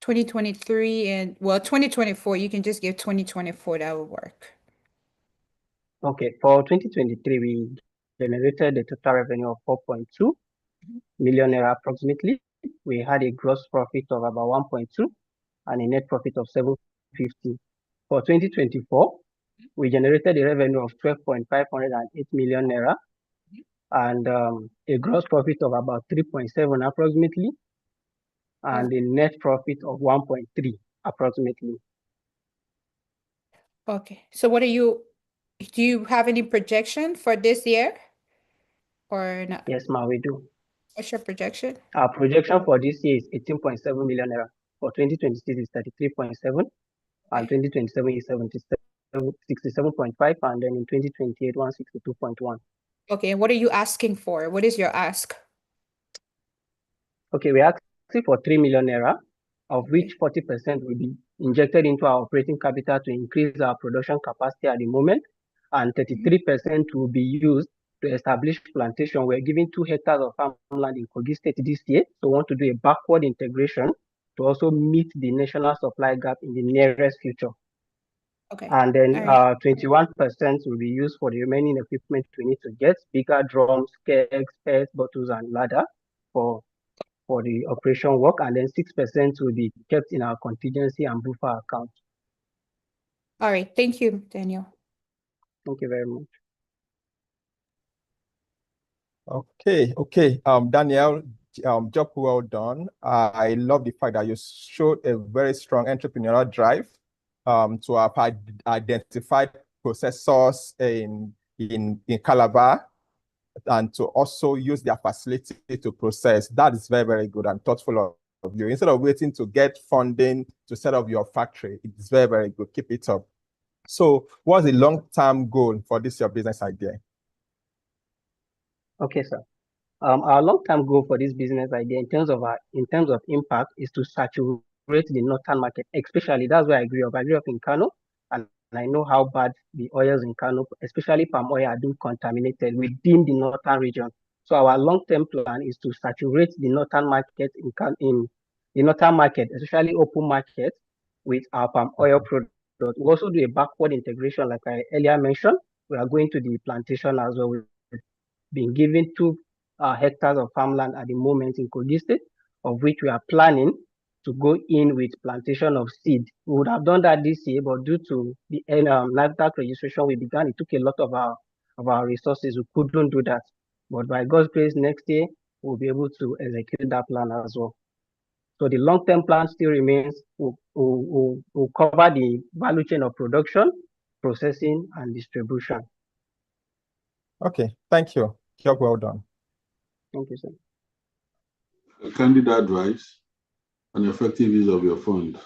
2023 and, 2024, you can just give 2024, that will work. Okay, for 2023, we generated a total revenue of 4.2 million naira approximately. We had a gross profit of about 1.2 and a net profit of 750. For 2024, we generated a revenue of 12.508 million naira and a gross profit of about 3.7 approximately, and a net profit of 1.3 approximately. Okay, so do you have any projection for this year or not? Yes, ma'am, we do. What's your projection? Our projection for this year is 18.7 million naira. For 2026 is 33.7, and 2027 is 67.5, and then in 2028, 162.1. Okay, and what are you asking for? What is your ask? Okay, we're asking for 3 million naira, of which 40% will be injected into our operating capital to increase our production capacity at the moment, and 33% will be used to establish plantation. We're giving 2 hectares of farmland in Kogi State this year, so we want to do a backward integration to also meet the national supply gap in the nearest future. Okay. And then 21% will be used for the remaining equipment we need to get: bigger drums, kegs, pairs, bottles, and ladder for the operation work, and then 6% will be kept in our contingency and buffer account. All right, thank you, Daniel. Thank you very much. Okay. Daniel, job well done. I love the fact that you showed a very strong entrepreneurial drive to have identified processors in Calabar and to also use their facility to process. That is very, very good and thoughtful of you. Instead of waiting to get funding to set up your factory, it's very, very good. Keep it up. So what's the long-term goal for this your business idea? Okay, sir. Our long-term goal for this business idea in terms of impact is to saturate the northern market, especially that's where I grew up. I grew up in Kano, and I know how bad the oils in Kano, especially palm oil, are being contaminated within the northern region. So our long-term plan is to saturate the northern market in the northern market, especially open market, with our palm oil product. We also do a backward integration, like I earlier mentioned. We are going to the plantation as well. We've been given 2 hectares of farmland at the moment in Kogi State, of which we are planning to go in with plantation of seed. We would have done that this year, but due to the NAFDAC registration we began, it took a lot of our resources. We couldn't do that. But by God's grace, next year, we'll be able to execute that plan as well. So the long-term plan still remains. We'll cover the value chain of production, processing, and distribution. Okay, thank you. Job well done. Thank you, sir. A candid advice on effective use of your fund.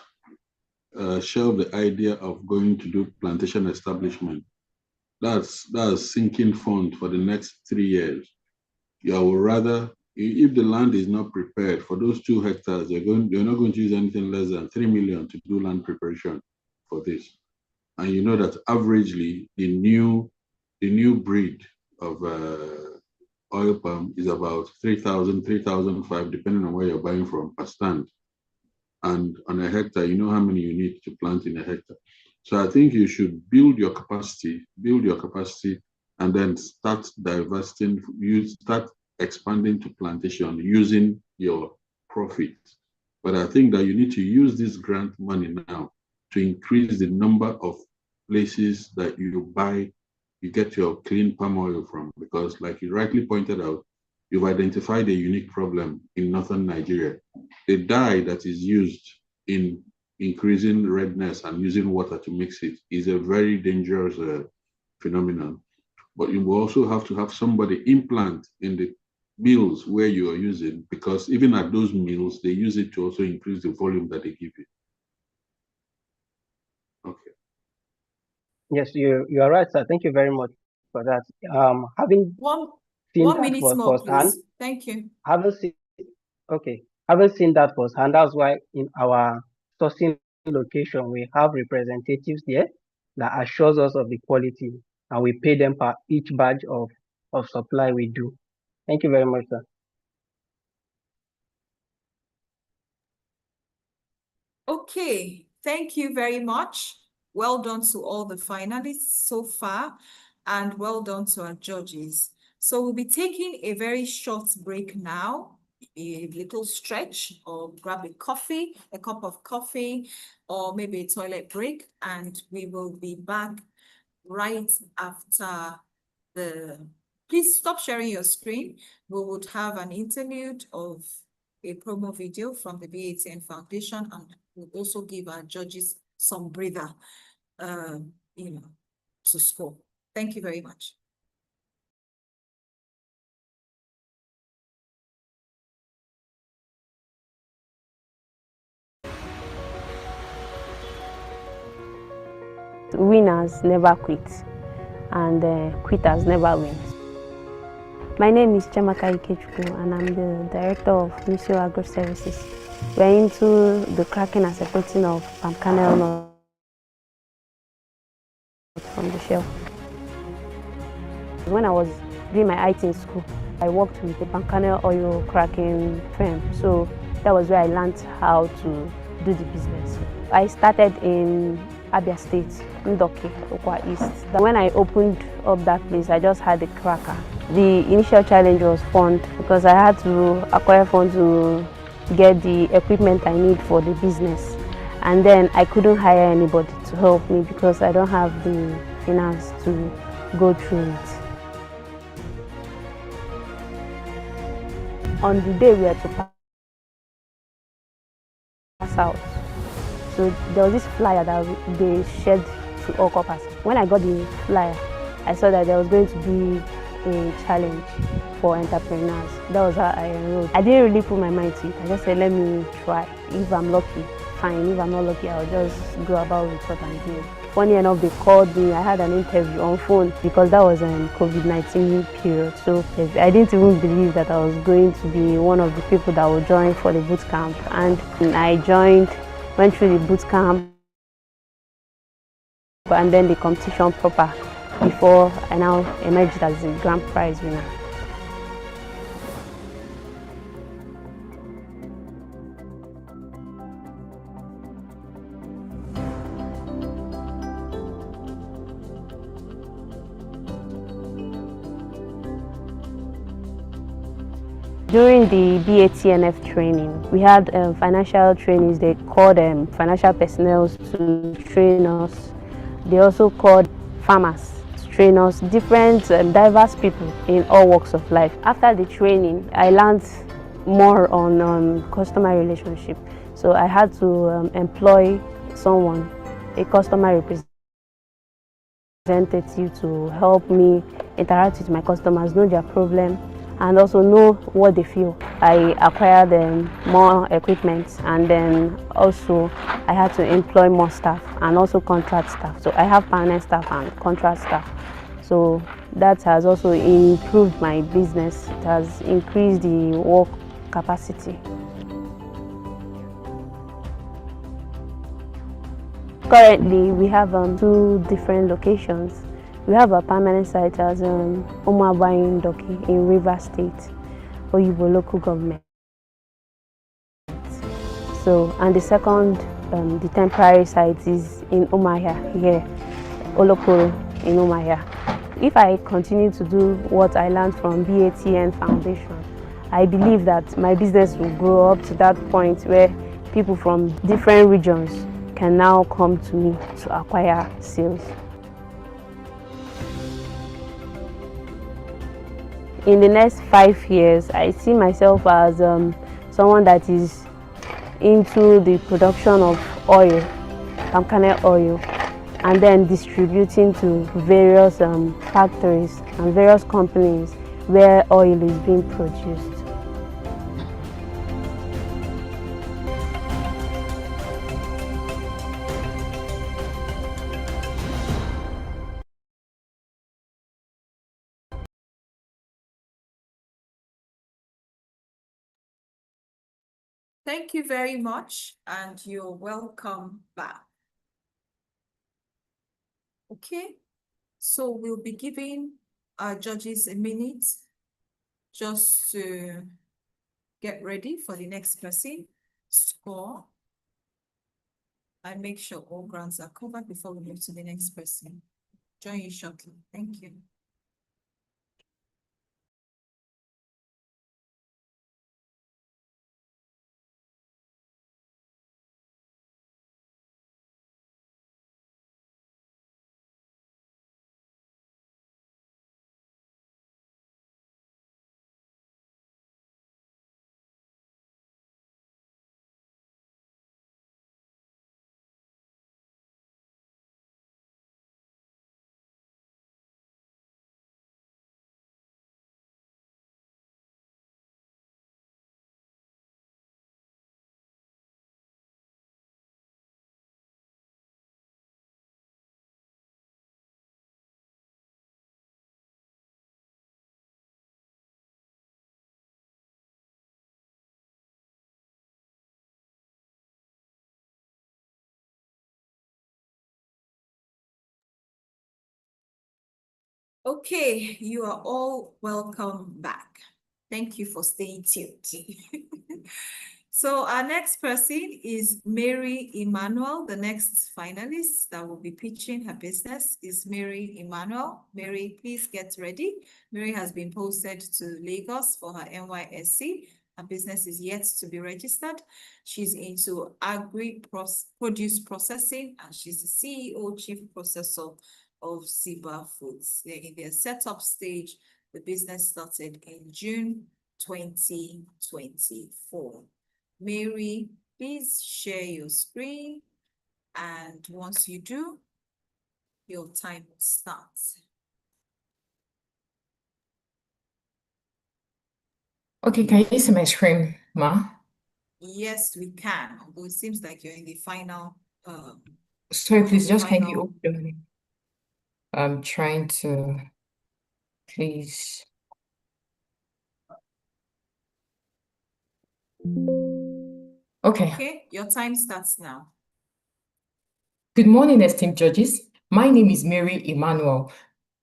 Shelve the idea of going to do plantation establishment. That's sinking fund for the next 3 years. You will rather, if the land is not prepared for those 2 hectares, you're not going to use anything less than 3 million to do land preparation for this. And you know that averagely the new breed of oil palm is about 3,000, 3,500, depending on where you're buying from per stand. And on a hectare, you know how many you need to plant in a hectare. So I think you should build your capacity, and then start divesting, start expanding to plantation using your profit. But I think that you need to use this grant money now to increase the number of places that you get your clean palm oil from, because like you rightly pointed out, you've identified a unique problem in northern Nigeria. The dye that is used in increasing redness and using water to mix it is a very dangerous phenomenon. But you will also have to have somebody implant in the mills where you are using, because even at those mills, they use it to also increase the volume that they give you. Okay. Yes, you are right, sir. Thank you very much for that. Having seen 1 that minute more, firsthand, please. Thank you. haven't seen that firsthand. That's why in our sourcing location, we have representatives there that assures us of the quality, and we pay them per each batch of supply we do. Thank you very much, sir. Okay, thank you very much. Well done to all the finalists so far, and well done to our judges. So we'll be taking a very short break now, a little stretch, or grab a cup of coffee, or maybe a toilet break, and we will be back right after please stop sharing your screen. We would have an interlude of a promo video from the BATN Foundation, and we'll also give our judges some breather, to score. Thank you very much. Winners never quit, and quitters never win. My name is Chamaka Ikechukwu, and I'm the director of Misio Agro Services. We're into the cracking and separating of palm kernel nut from the shell. When I was doing my IT in school, I worked with the palm kernel oil cracking firm. So that was where I learned how to do the business. I started in Abia State, Ndoke, Okwa East. When I opened up that place, I just had a cracker. The initial challenge was fund, because I had to acquire funds to get the equipment I need for the business. And then I couldn't hire anybody to help me because I don't have the finance to go through it. on the day we were to pass out, so there was this flyer that they shared to all corpers. When I got the flyer, I saw that there was going to be a challenge for entrepreneurs. That was how I enrolled. I didn't really put my mind to it. I just said, let me try. If I'm lucky, fine. If I'm not lucky, I'll just go about with what I'm doing. Funny enough, they called me. I had an interview on phone because that was an COVID-19 period. So I didn't even believe that I was going to be one of the people that would join for the boot camp. And I joined, went through the boot camp, and then the competition proper before I now emerged as the grand prize winner. During the BATNF training, we had financial trainings. They called financial personnel to train us. They also called farmers to train us, different diverse people in all walks of life. After the training, I learned more on customer relationship. So I had to employ someone, a customer representative, to help me interact with my customers, know their problem, and also know what they feel. I acquired more equipment, and then also I had to employ more staff and also contract staff. So I have permanent staff and contract staff. So that has also improved my business. It has increased the work capacity. Currently, we have 2 different locations. We have a permanent site as Omabayin Doki in Rivers State, Oyibo local government. So, and the second, the temporary site is in Umahia here, Olokoro in Umahia. If I continue to do what I learned from BATN Foundation, I believe that my business will grow up to that point where people from different regions can now come to me to acquire sales. In the next 5 years, I see myself as someone that is into the production of oil, palm kernel oil, and then distributing to various factories and various companies where oil is being produced. Thank you very much, and you're welcome back. Okay, so we'll be giving our judges a minute just to get ready for the next person, score, and make sure all grounds are covered before we move to the next person. Join you shortly. Thank you. Okay, you are all welcome back. Thank you for staying tuned. So our next person is Mary Emmanuel. The next finalist that will be pitching her business is Mary Emmanuel. Mary, please get ready. Mary has been posted to Lagos for her NYSC. Her business is yet to be registered. She's into agri-produce processing, and she's the CEO, chief processor of Siba Foods. They're in their setup stage. The business started in June 2024. Mary, please share your screen, and once you do, your time will start. Okay, can you see my screen, Ma? Yes, we can, although it seems like you're in the final Sorry, please, the just kindly final open. I'm trying to, please. Okay. Okay, your time starts now. Good morning, esteemed judges. My name is Mary Emmanuel,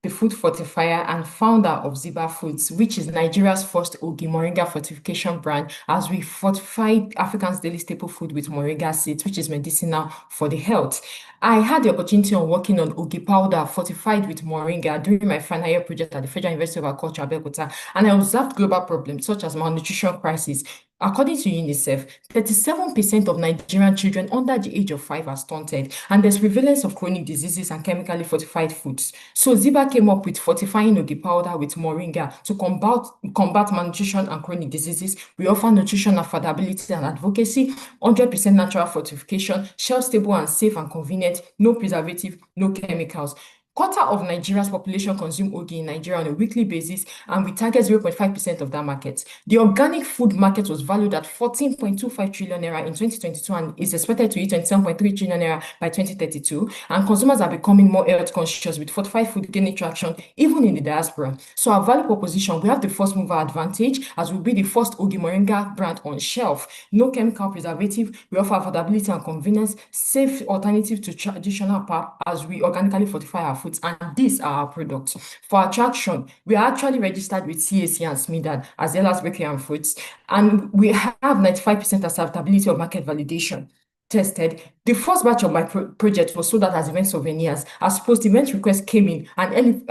the food fortifier and founder of Ziba Foods, which is Nigeria's first Ogi Moringa fortification brand, as we fortify African's daily staple food with moringa seeds, which is medicinal for the health. I had the opportunity of working on Ogi powder fortified with moringa during my final year project at the Federal University of Agriculture, Abeokuta, and I observed global problems such as malnutrition crisis. According to UNICEF, 37% of Nigerian children under the age of 5 are stunted, and there's prevalence of chronic diseases and chemically fortified foods. So Ziba came up with fortifying Ogi powder with moringa to combat malnutrition and chronic diseases. We offer nutrition affordability and advocacy, 100% natural fortification, shelf-stable and safe and convenient, no preservative, no chemicals. Quarter of Nigeria's population consume Ogi in Nigeria on a weekly basis, and we target 0.5% of that market. The organic food market was valued at 14.25 trillion naira in 2022 and is expected to hit 27.3 trillion naira by 2032. And consumers are becoming more health conscious, with fortified food gaining traction even in the diaspora. So our value proposition, we have the first mover advantage, as we'll be the first Ogi Moringa brand on shelf. No chemical preservative. We offer affordability and convenience, safe alternative to traditional pap, as we organically fortify our foods, and these are our products. For attraction, we are actually registered with CAC and SMIDAN as well as Bakery and Foods, and we have 95% acceptability of market validation tested. The first batch of my project was sold out as event souvenirs. As post-event requests came in and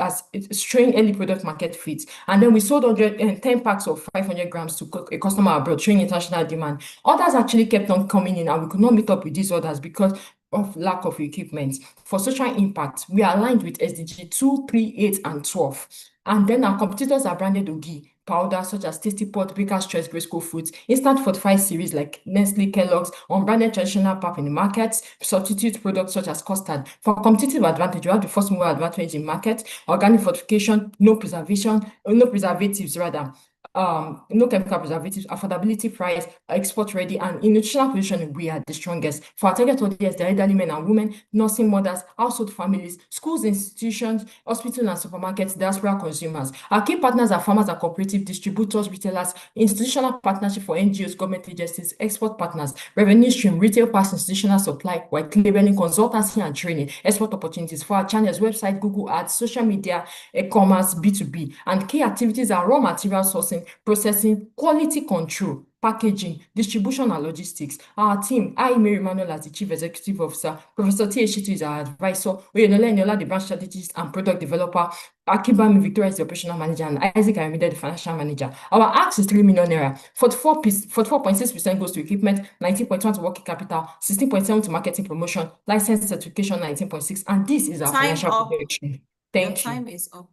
showing early product market fit, and then we sold 110 packs of 500 grams to a customer abroad, showing international demand. Others actually kept on coming in, and we could not meet up with these orders because of lack of equipment. For social impact, we are aligned with SDG 2, 3, 8, and 12. And then our competitors are branded Ogi powder, such as Tasty Pot, Baker's Choice, Grayskull Foods, instant fortified series like Nestle, Kellogg's, unbranded traditional pap in the markets, substitute products such as custard. For competitive advantage, you have the first mover advantage in market, organic fortification, no preservatives rather. No chemical preservatives, affordability, price, export ready, and in nutritional position, we are the strongest. For our target audience, the elderly men and women, nursing mothers, household families, schools, institutions, hospitals and supermarkets, diaspora consumers. Our key partners are farmers and cooperative distributors, retailers, institutional partnership for NGOs, government agencies, export partners, revenue stream, retail pass, institutional supply, white labeling, consultancy and training, export opportunities for our channels, website, Google Ads, social media, e-commerce, B2B, and key activities are raw material sourcing, processing, quality control, packaging, distribution, and logistics. Our team, I, Mary Emmanuel, as the Chief Executive Officer, Professor T.H. is our advisor, Oyenola Eniola, the brand strategist and product developer, Akibami Victoria is the operational manager, and Isaac Aramide, the financial manager. Our ask is 3 million naira. 44.6% goes to equipment, 19.1% to working capital, 16.7% to marketing promotion, license certification, 19.6%, and this is our Time financial up. projection. Your Thank you. time is up.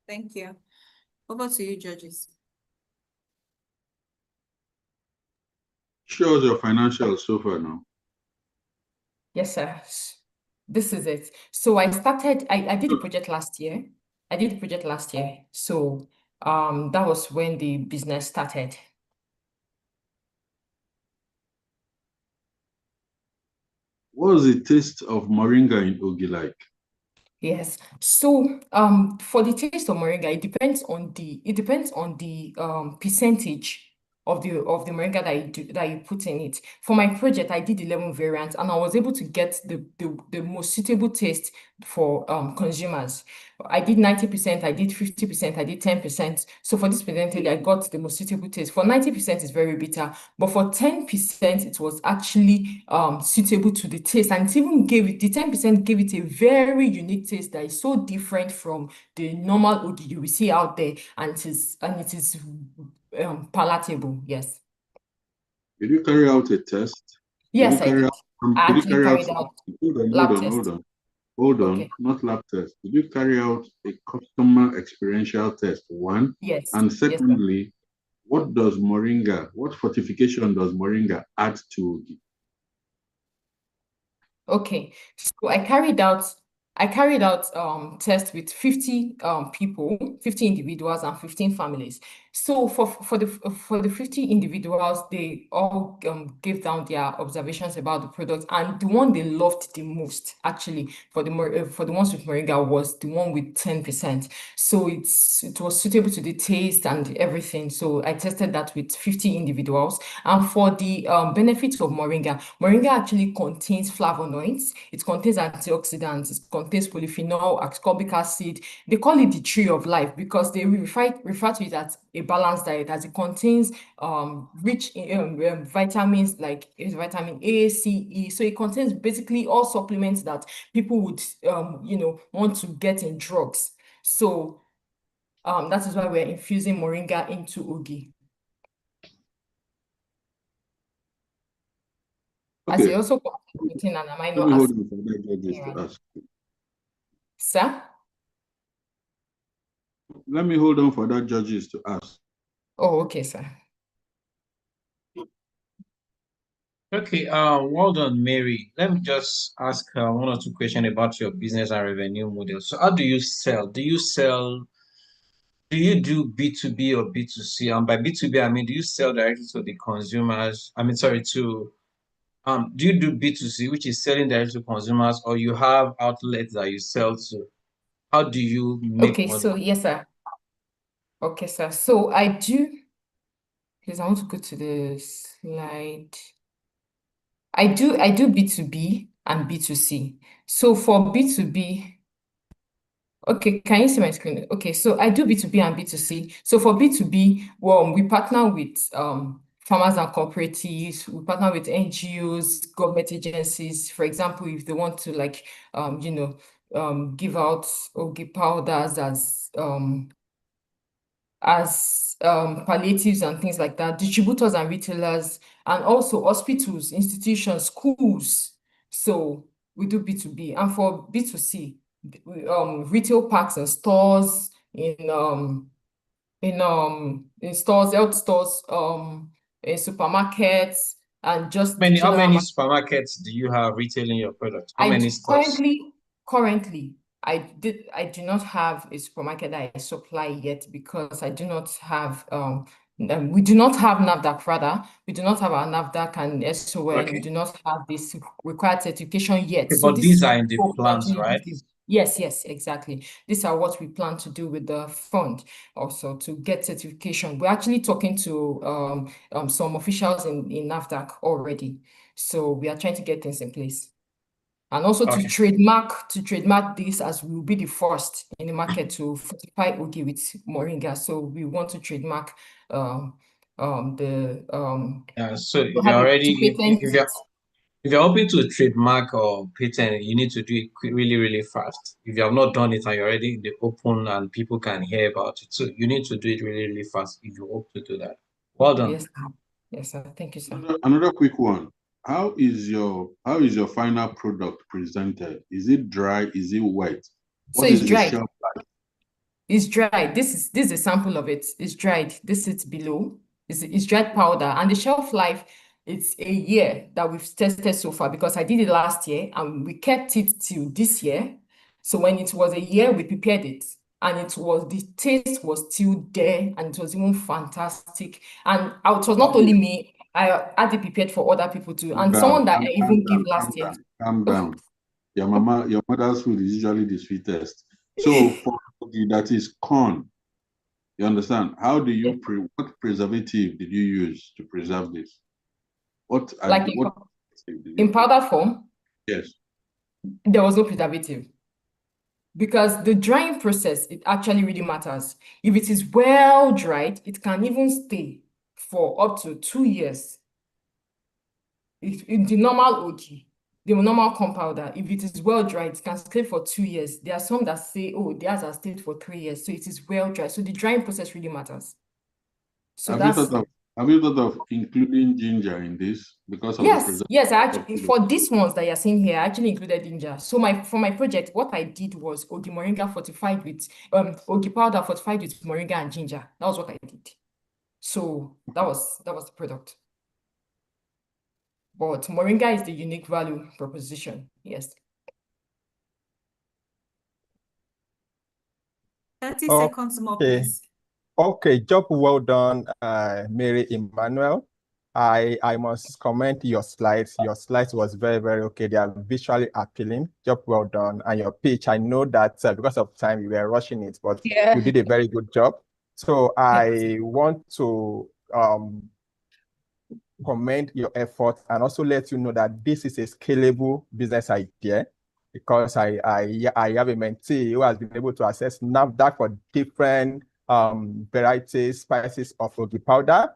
Thank you. Over to you, judges. Show us your financials so far now. Yes, sir. This is it. So I did the project last year. So that was when the business started. What was the taste of moringa in Ogi like? Yes. So for the taste of moringa, it depends on the percentage of the moringa that you put in it. For my project, I did 11 variants, and I was able to get the most suitable taste for consumers. I did 90%, I did 50%, I did 10%. So for this percentage, I got the most suitable taste. For 90%, it's very bitter, but for 10%, it was actually suitable to the taste, and it even the 10% gave it a very unique taste that is so different from the normal Ogi you will see out there, and it is palatable. Yes. Did you carry out a test? Yes, I did. I actually carried out lab test. Hold on, Okay. not lab test. Did you carry out a customer experiential test? One. Yes. And secondly, what fortification does moringa add to Ogi? Okay, so I carried out tests with 50 people, 50 individuals and 15 families. So for the 50 individuals, they all gave down their observations about the product, and the one they loved the most, actually, for the ones with moringa, was the one with 10%. So it was suitable to the taste and everything. So I tested that with 50 individuals. And for the benefits of moringa actually contains flavonoids, it contains antioxidants, it contains polyphenol, ascorbic acid. They call it the tree of life because they refer to it as a balanced diet, as it contains rich vitamins like vitamin A, C, E. So it contains basically all supplements that people would want to get in drugs. So that is why we're infusing moringa into Ogi. As it Okay. also contains an Let amino me hold acid. on for that judges to ask. Sir? Let me hold on for that judges to ask. Oh, okay, sir. Okay, well done, Mary. Let me just ask one or two questions about your business and revenue model. So how do you sell? Do you do B2B or B2C? And by B2B, I mean, do you sell directly to the consumers? I mean, sorry, do you do B2C, which is selling directly to consumers, or you have outlets that you sell to? How do you make Okay, money? so yes, sir. Okay, sir. So I do, please, I want to go to the slide. I do B2B and B2C. So for B2B, okay, can you see my screen? Okay, so I do B2B and B2C. So for B2B, well, we partner with farmers and cooperatives, we partner with NGOs, government agencies. For example, if they want to give out Ogi powders as palliatives and things like that, distributors and retailers, and also hospitals, institutions, schools. So we do B2B. And for B2C, retail parks and stores, in stores, health stores, in supermarkets, and just the How general many market. supermarkets do you have retailing your product? How many stores? Currently, I do not have a supermarket that I supply yet because I do not have we do not have NAFDAC, rather. We do not have our NAFDAC and SON. Okay. We do not have this required certification yet. Okay, So but this these is are in the what we're plans, actually right? using. Yes, exactly. These are what we plan to do with the fund also to get certification. We're actually talking to some officials in NAFDAC already. So we are trying to get things in place. And also to trademark this, as we will be the first in the market to fortify Ogi with moringa. So we want to trademark So to if you're have it, already to patent if it. you're hoping to trademark or patent, you need to do it really, really fast. If you have not done it and you're already in the open and people can hear about it, so you need to do it really, really fast if you hope to do that. Well done. Yes, sir. Thank you, sir. Another quick one. How is your final product presented? Is it dry? Is it wet? So What it's is the dried. shelf life? It's dried. This is a sample of it. It's dried. This sits below. It's dried powder, and the shelf life, it's a year that we've tested so far because I did it last year and we kept it till this year. So when it was a year, we prepared it, and the taste was still there, and it was even fantastic. And it was not only me. I had it prepared for other people too, and someone that I even gave last year. Calm down. Your mother's food is usually the sweetest. So for that is corn, you understand? How do you what preservative did you use to preserve this? In powder form? Yes. There was no preservative. Because the drying process, it actually really matters. If it is well dried, it can even stay for up to 2 years. In the normal Ogi, the normal compounder, if it is well dried, it can stay for 2 years. There are some that say, oh, theirs has stayed for 3 years. So it is well dried. So the drying process really matters. So have you thought of including ginger in this because of the Yes, actually, for these ones that you're seeing here, I actually included ginger. So for my project, what I did was Ogi moringa fortified with Ogi powder fortified with moringa and ginger. That was what I did. So that was the product. But Moringa is the unique value proposition. Yes. 30 seconds more, Okay. please. Okay, job well done, Mary Emmanuel. I must comment your slides. Your slides was very, very okay. They are visually appealing. Job well done. And your pitch, I know that because of time, you were rushing it, but Yeah. you did a very good job. So I want to commend your effort and also let you know that this is a scalable business idea, because I have a mentee who has been able to access NAFDAC for different varieties, spices of ogi powder,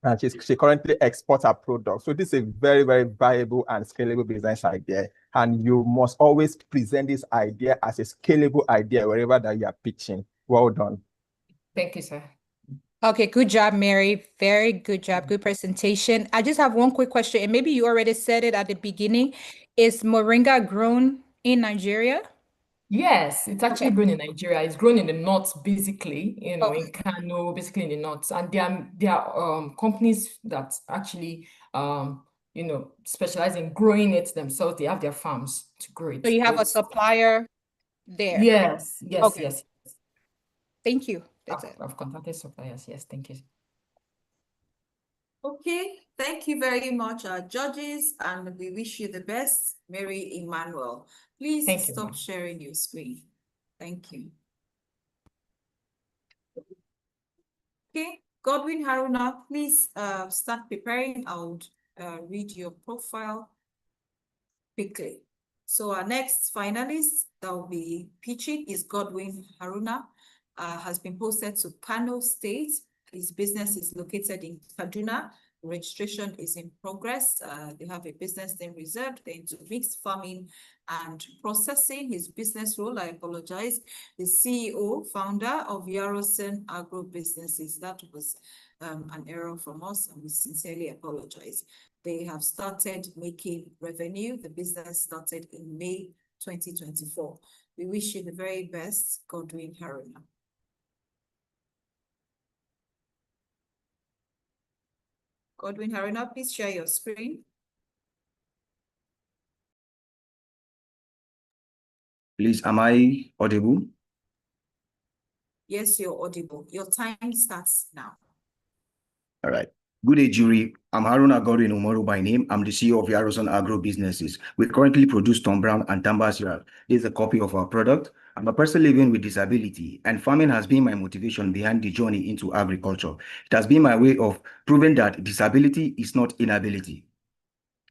and she currently exports her products. So this is a very, very viable and scalable business idea, and you must always present this idea as a scalable idea wherever that you are pitching. Well done. Thank you, sir. Okay, good job, Mary. Very good job. Good presentation. I just have one quick question, and maybe you already said it at the beginning. Is moringa grown in Nigeria? Yes, it's actually grown in Nigeria. It's grown in the north, basically, in Okay. Kano, basically in the north. And there are companies that actually specialize in growing it themselves. They have their farms to grow it. So you have a But supplier there. yes, Okay. yes. Thank you. That's it. I've contacted suppliers. Yes, thank you. Okay, thank you very much, our judges, and we wish you the best, Mary Emmanuel. Please Thank you, stop ma'am. sharing your screen. Thank you. Okay, Godwin Haruna, please start preparing. I would read your profile quickly. So our next finalist that will be pitching is Godwin Haruna, has been posted to Kano State. His business is located in Kaduna. Registration is in progress. They have a business name reserved. They're into mixed farming and processing. His business role, I apologize, the CEO, founder of Yarosen Agribusinesses. That was an error from us, and we sincerely apologize. They have started making revenue. The business started in May 2024. We wish you the very best, Godwin Haruna. Godwin Haruna, please share your screen. Please, am I audible? Yes, you're audible. Your time starts now. All right. Good day, jury. I'm Haruna Godwin Umaru by name. I'm the CEO of Yarosen Agribusinesses. We currently produce Tom Brown and Tamba cereal. This is a copy of our product. I'm a person living with disability, and farming has been my motivation behind the journey into agriculture. It has been my way of proving that disability is not inability.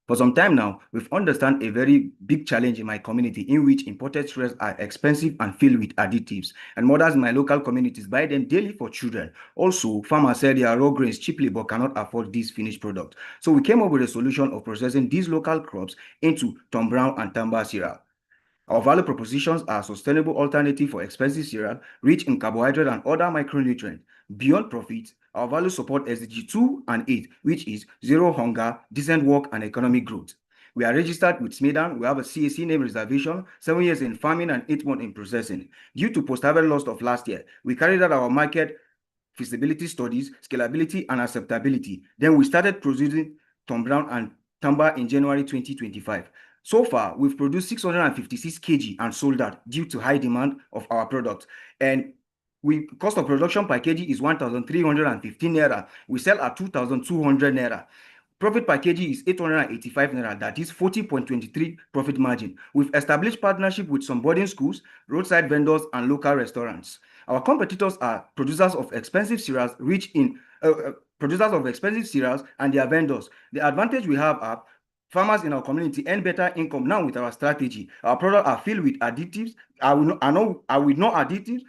For some time now, we've understand a very big challenge in my community in which imported cereals are expensive and filled with additives, and mothers in my local communities buy them daily for children. Also, farmers sell their raw grains cheaply but cannot afford this finished product. So we came up with a solution of processing these local crops into Tom Brown and Tamba cereal. Our value propositions are sustainable alternative for expensive cereal, rich in carbohydrate and other micronutrients. Beyond profit, our values support SDG 2 and 8, which is zero hunger, decent work, and economic growth. We are registered with SMEDAN. We have a CAC name reservation, 7 years in farming and 8 months in processing. Due to post-harvest loss of last year, we carried out our market feasibility studies, scalability, and acceptability. Then we started producing Tom Brown and Tamba in January 2025. So far, we've produced 656 kg and sold out due to high demand of our product. And cost of production per kg is 1,315 naira. We sell at 2,200 naira. Profit per kg is 885 naira. That is 40.23 profit margin. We've established partnership with some boarding schools, roadside vendors, and local restaurants. Our competitors are producers of expensive cereals, producers of expensive cereals, and their vendors. The advantage we have are farmers in our community earn better income now with our strategy. Our products are filled with additives, are with no additives,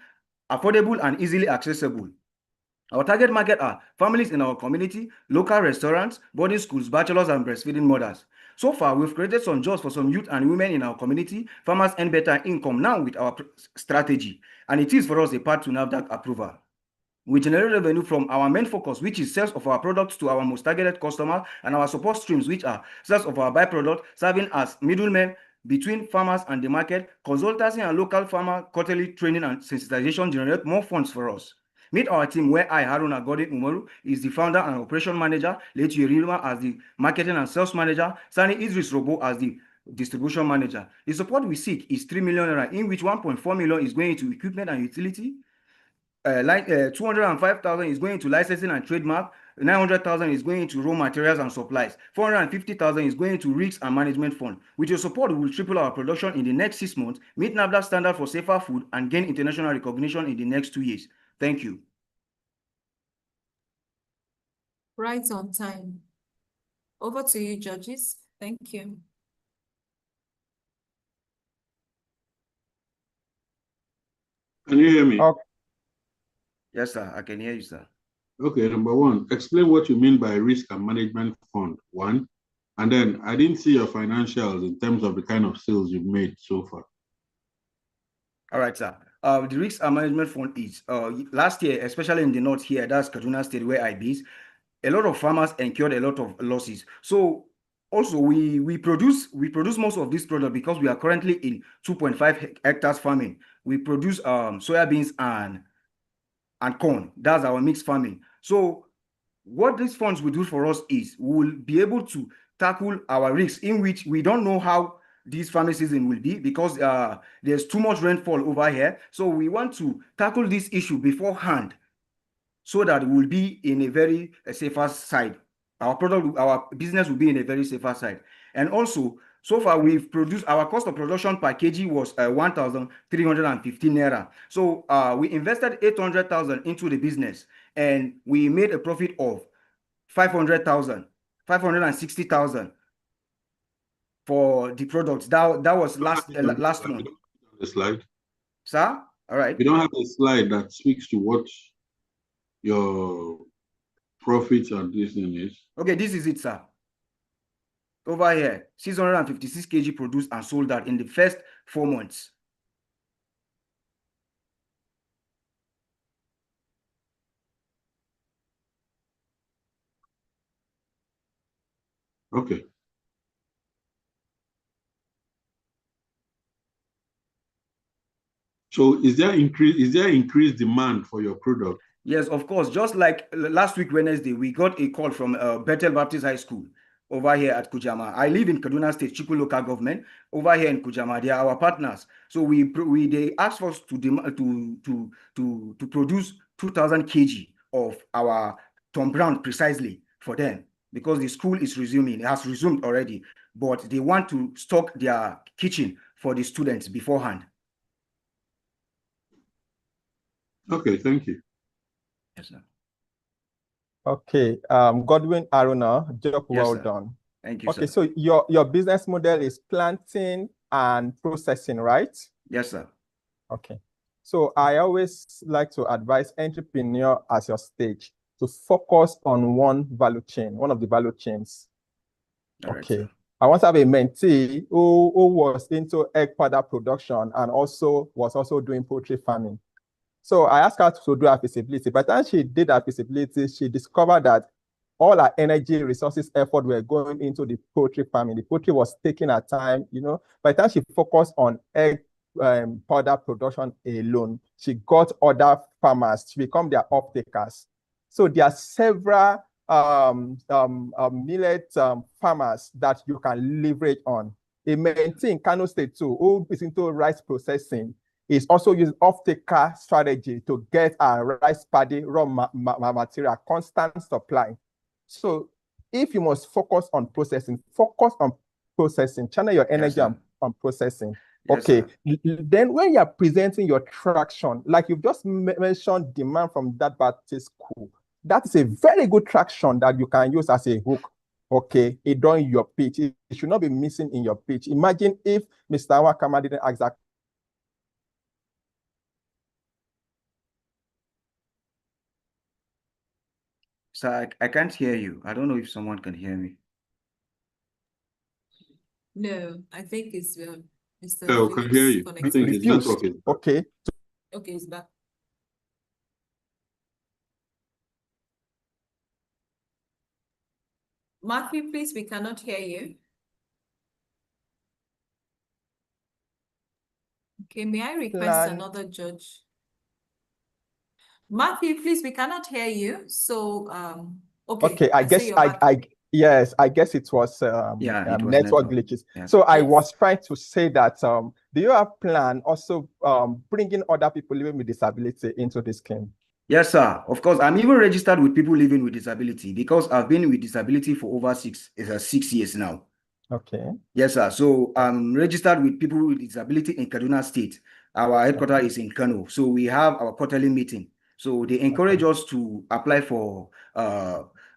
affordable and easily accessible. Our target market are families in our community, local restaurants, boarding schools, bachelors, and breastfeeding mothers. So far, we've created some jobs for some youth and women in our community. Farmers earn better income now with our strategy, and it is for us a path to NAFDAC approval. We generate revenue from our main focus, which is sales of our products to our most targeted customer, and our support streams, which are sales of our byproduct, serving as middlemen between farmers and the market. Consultancy and local farmer quarterly training and sensitization generate more funds for us. Meet our team where I, Haruna Godin Umaru, is the founder and operation manager, Letu Yerilma as the marketing and sales manager, Sani Idris Robo as the distribution manager. The support we seek is 3 million naira, in which 1.4 million is going to equipment and utility, 205,000 is going to licensing and trademark, 900,000 is going to raw materials and supplies, 450,000 is going to risks and management fund. With your support, we will triple our production in the next 6 months, meet NAFDAC standard for safer food, and gain international recognition in the next 2 years. Thank you. Right on time. Over to you, judges. Thank you. Can you hear me? Okay. Yes, sir. I can hear you, sir. Okay, number one, explain what you mean by risk and management fund, one. And then I didn't see your financials in terms of the kind of sales you've made so far. All right, sir. The risk and management fund is last year, especially in the north here, that's Kaduna State where I base, a lot of farmers incurred a lot of losses. So also we produce most of this product because we are currently in 2.5 hectares farming. We produce soybeans and corn. That's our mixed farming. So what these funds will do for us is we'll be able to tackle our risks in which we don't know how this farming season will be because there's too much rainfall over here. So we want to tackle this issue beforehand so that we'll be in a very safer side. Our business will be in a very safer side. And also, so far we've produced, our cost of production per kg was 1,315 naira. So we invested 800,000 into the business and we made a profit of 560,000 for the products. That was last month. The slide. Sir? All right. You don't have a slide that speaks to what your profits and this thing is. Okay, this is it, sir. Over here, 656 kg produced and sold out in the first 4 months. Okay. So is there increased demand for your product? Yes, of course. Just like last week, Wednesday, we got a call from Bethel Baptist High School over here at Kujama. I live in Kaduna State, Chiku local government. Over here in Kujama, they are our partners. So they asked us to produce 2,000 kg of our Tom Brown precisely for them because the school is resuming. It has resumed already, but they want to stock their kitchen for the students beforehand. Okay, thank you. Yes, sir. Okay, Godwin Aruna, job Yes, well sir. done. Thank you, Okay, sir. so your business model is planting and processing, right? Yes, sir. Okay. So I always like to advise entrepreneur at your stage to focus on one value chain, one of the value chains. All right, Okay. sir. I once have a mentee who was into egg powder production and was also doing poultry farming. So I asked her to do her feasibility. By the time she did her feasibility, she discovered that all her energy, resources, effort were going into the poultry farming. The poultry was taking her time, By the time she focused on egg powder production alone, she got other farmers to become their off-takers. So there are several millet farmers that you can leverage on. A mentee in Kano State too, who is into rice processing, is also using off-taker strategy to get a rice paddy raw material, constant supply. So if you must focus on processing, channel your energy on processing. Yes, Okay, sir. then when you're presenting your traction, like you've just mentioned demand from that Baptist school, that is a very good traction that you can use as a hook. Okay, it done your pitch. It should not be missing in your pitch. Imagine if Mr. Wakama didn't ask that. Sir, I can't hear you. I don't know if someone can hear me. No, I think it's Mr. Oh, can hear you. I think his network is back. Okay. Okay, it's back. Matthew, please, we cannot hear you. Okay, may I request another judge? Matthew, please, we cannot hear you. So, okay. Okay, I guess you're back. yes, I guess it was network glitches. Yeah. So I was trying to say that do you have plan also bringing other people living with disability into this scheme? Yes, sir. Of course, I'm even registered with people living with disability because I've been with disability for over 6 years now. Okay. Yes, sir. So I'm registered with people with disability in Kaduna State. Our headquarters is in Kano. So we have our quarterly meeting. So they encourage us to apply for,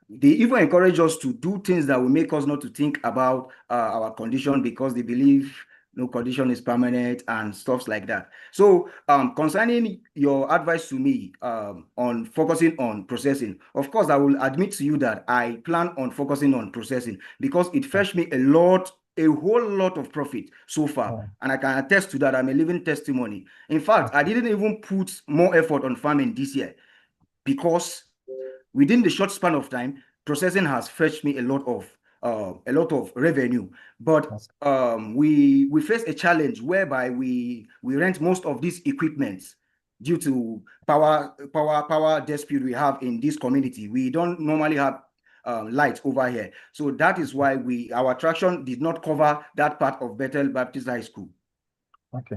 they even encourage us to do things that will make us not to think about our condition because they believe no condition is permanent and stuff like that. So concerning your advice to me on focusing on processing, of course, I will admit to you that I plan on focusing on processing because it fetched me a whole lot of profit so far. And I can attest to that. I'm a living testimony. In fact, I didn't even put more effort on farming this year because within the short span of time, processing has fetched me a lot of revenue. But we face a challenge whereby we rent most of these equipments due to power dispute we have in this community. We don't normally have light over here. So that is why our traction did not cover that part of Bethel Baptist High School. Okay.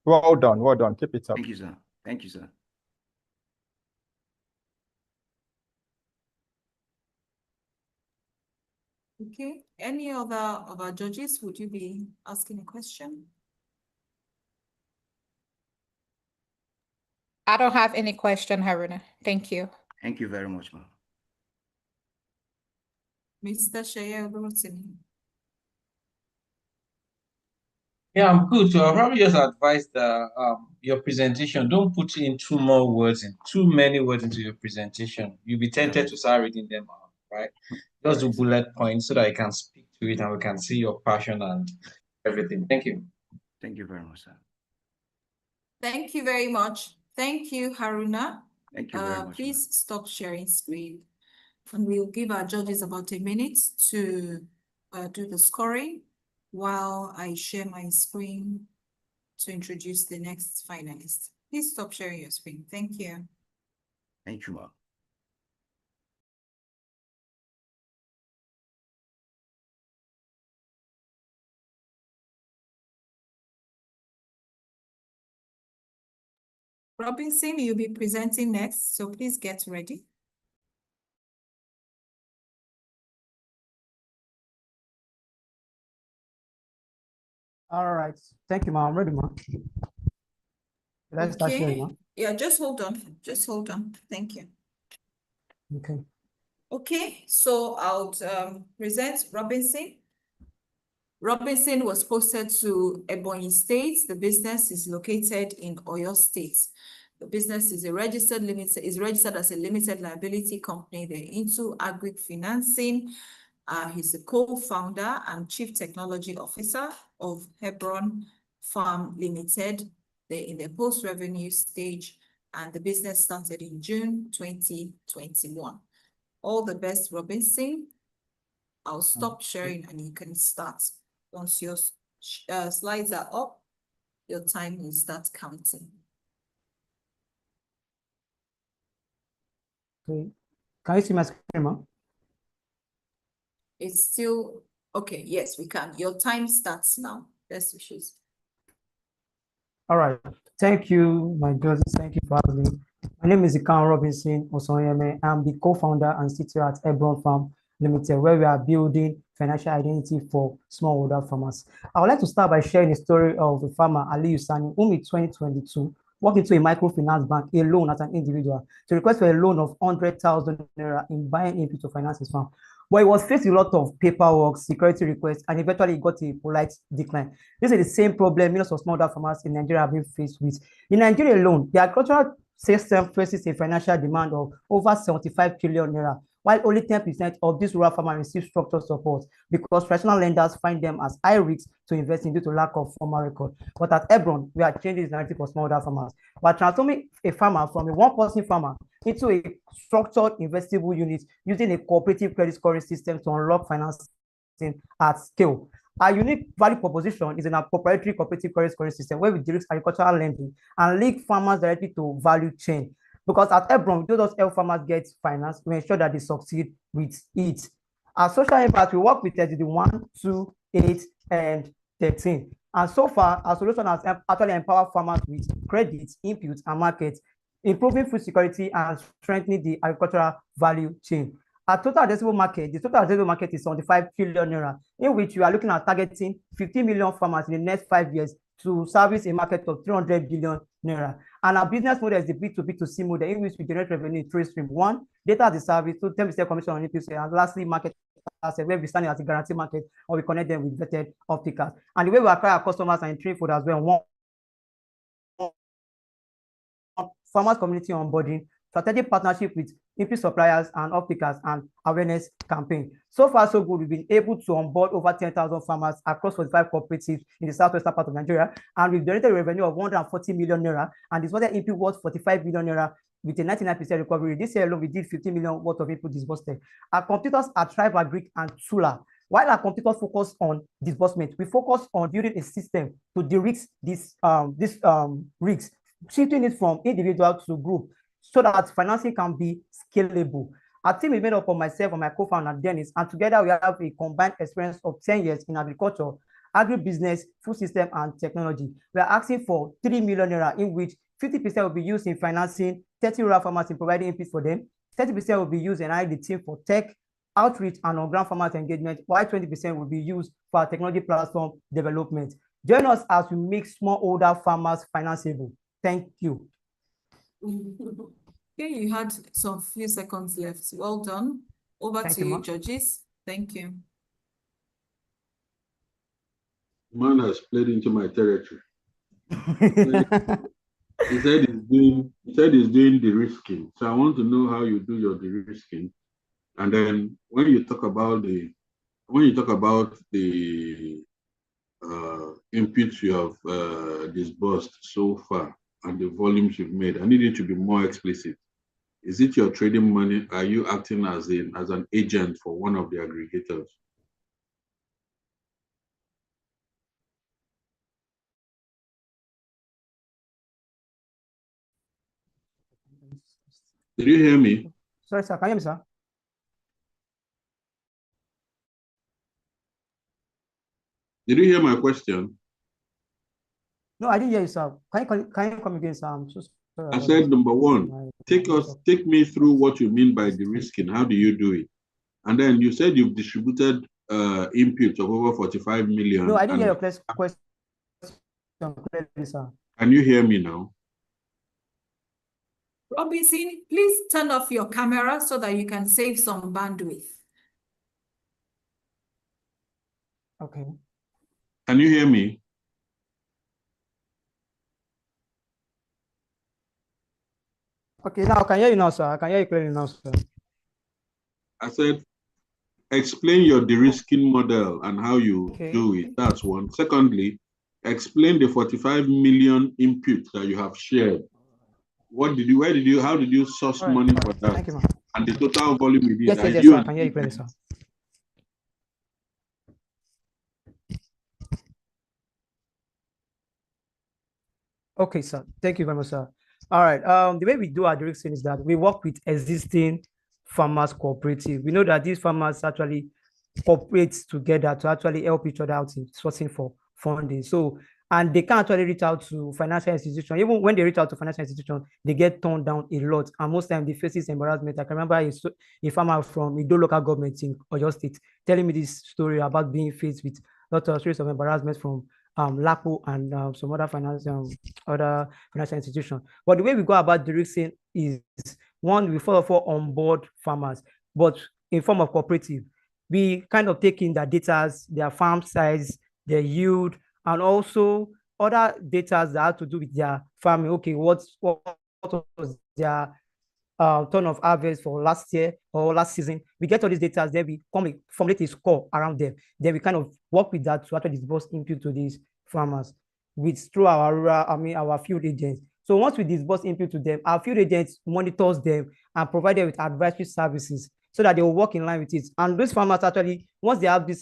Well done. Well done. Keep it up. Thank you, sir. Thank you, sir. Okay. Any other of our judges, would you be asking a question? I don't have any question, Haruna. Thank you. Thank you very much, ma'am. Mr. Sheye Oborotimi. Yeah, I'm good. So I'll probably just advise that your presentation, don't put in too many words into your presentation. You'll be tempted to start reading them out, right? Just do bullet points so that I can speak to it and we can see your passion and everything. Thank you. Thank you very much, sir. Thank you very much. Thank you, Haruna. Thank you very much. Please stop sharing screen. And we'll give our judges about a minute to do the scoring while I share my screen to introduce the next finalist. Please stop sharing your screen. Thank you. Thank you, ma'am. Robinson, you'll be presenting next, so please get ready. All right. Thank you, ma'am. I'm ready, ma'am. Let's start sharing, ma'am. Yeah, just hold on. Just hold on. Thank you. Okay. Okay, so I'll present Robinson. Robinson was posted to Ebonyi State. The business is located in Oyo State. The business is registered as a limited liability company. They're into agri financing. He's the co-founder and chief technology officer of Hebron Farm Limited. They're in the post-revenue stage, and the business started in June 2021. All the best, Robinson. I'll stop sharing and you can start. Once your slides are up, your time will start counting. Okay. Can you see my screen, ma'am? It's still, okay, yes, we can. Your time starts now. Best wishes. All right. Thank you, my judges. Thank you for having me. My name is Ikan Robinson Osonyeme. I'm the co-founder and CTO at Hebron Farm Limited, where we are building financial identity for smallholder farmers. I would like to start by sharing the story of the farmer Ali Usani, whom in 2022 walked into a microfinance bank alone as an individual to request for a loan of 100,000 naira in buying input to finance his farm. But he was faced with a lot of paperwork, security requests, and eventually got a polite decline. This is the same problem millions of smallholder farmers in Nigeria have been faced with. In Nigeria alone, the agricultural system faces a financial demand of over 75 trillion naira, while only 10% of these rural farmers receive structural support because traditional lenders find them as high risk to invest in due to lack of formal record. But at Hebron, we are changing this narrative for smallholder farmers. We are transforming a farmer from a one-person farmer into a structured investable unit using a cooperative credit scoring system to unlock financing at scale. Our unique value proposition is in our proprietary cooperative credit scoring system where we direct agricultural lending and link farmers directly to value chain. Because at Ebron, we don't just help farmers get finance, we ensure that they succeed with it. Our social impact, we work with 1, 2, 8, and 13. And so far, our solution has actually empowered farmers with credit, inputs, and markets, improving food security and strengthening the agricultural value chain. Our total addressable market, the total addressable market is 75 trillion naira, in which we are looking at targeting 50 million farmers in the next 5 years to service a market of 300 billion naira. And our business model is the B2B2C model, in which we generate revenue in 3 streams. 1, data as a service, 2, 10% commission on inputs, and lastly, market asset, where we stand as a guarantee market, or we connect them with vetted opticals. And the way we acquire our customers and train for as well, 1, farmers community onboarding, strategic partnership with input suppliers and opticals, and awareness campaign. So far, so good. We've been able to onboard over 10,000 farmers across 45 cooperatives in the southwestern part of Nigeria, and we've generated a revenue of 140 million naira, and this water input worth 45 billion naira with a 99% recovery. This year alone, we did 50 million worth of input disbursement. Our competitors are Tribe Agric and Tula. While our competitors focus on disbursement, we focus on building a system to de-risk these risks, shifting it from individual to group, so that financing can be scalable. Our team is made up of myself and my co-founder, Dennis, and together we have a combined experience of 10 years in agriculture, agribusiness, food system, and technology. We are asking for 3 million naira, in which 50% will be used in financing 30 rural farmers in providing inputs for them, 30% will be used in the team for tech, outreach, and on-ground farmers engagement, while 20% will be used for our technology platform development. Join us as we make smallholder farmers financeable. Thank you. Okay, you had some few seconds left. Well done. Over Thank to you, you, ma'am. judges. Thank you. Man has played into my territory. He said he's doing the risking. So I want to know how you do your de-risking. And then when you talk about the inputs you have disbursed so far and the volumes you've made, I need you to be more explicit. Is it your trading money? Are you acting as an agent for one of the aggregators? Did you hear me? Sorry, sir. Can you hear me, sir? Did you hear my question? No, I didn't hear you, sir. Can you come again, sir? I'm so sorry. I said, number one, take me through what you mean by de-risking. How do you do it? And then you said you've distributed inputs of over 45 million. No, I didn't hear your question clearly, sir. Can you hear me now? Robinson, please turn off your camera so that you can save some bandwidth. Okay. Can you hear me? Okay, now I can hear you now, sir. I can hear you clearly now, sir. I said, explain your de-risking model and how you Okay. do it. That's one. Secondly, explain the 45 million inputs that you have shared. How did you source money for that? Thank you, ma'am. And the total volume you did. Yes, sir. I can hear you clearly, sir. Okay, sir. Thank you very much, sir. All right. The way we do our de-risking is that we work with existing farmers cooperative. We know that these farmers actually cooperate together to actually help each other out in sourcing for funding. So, and they can actually reach out to financial institutions. Even when they reach out to financial institutions, they get turned down a lot. And most times they face this embarrassment. I can remember a farmer from Ido local government in Oyo State telling me this story about being faced with lots of series of embarrassment from LAPO and some other financial institutions. But the way we go about de-risking is, one, we first of all onboard farmers, but in form of cooperative. We kind of take in their data, their farm size, their yield, and also other data that have to do with their farming. Okay, what was their ton of harvest for last year or last season? We get all these data, then we formulate a score around them. Then we kind of work with that to actually disburse input to these farmers through our field agents. So once we disburse input to them, our field agents monitors them and provide them with advisory services so that they will work in line with it. And those farmers actually, once they have this,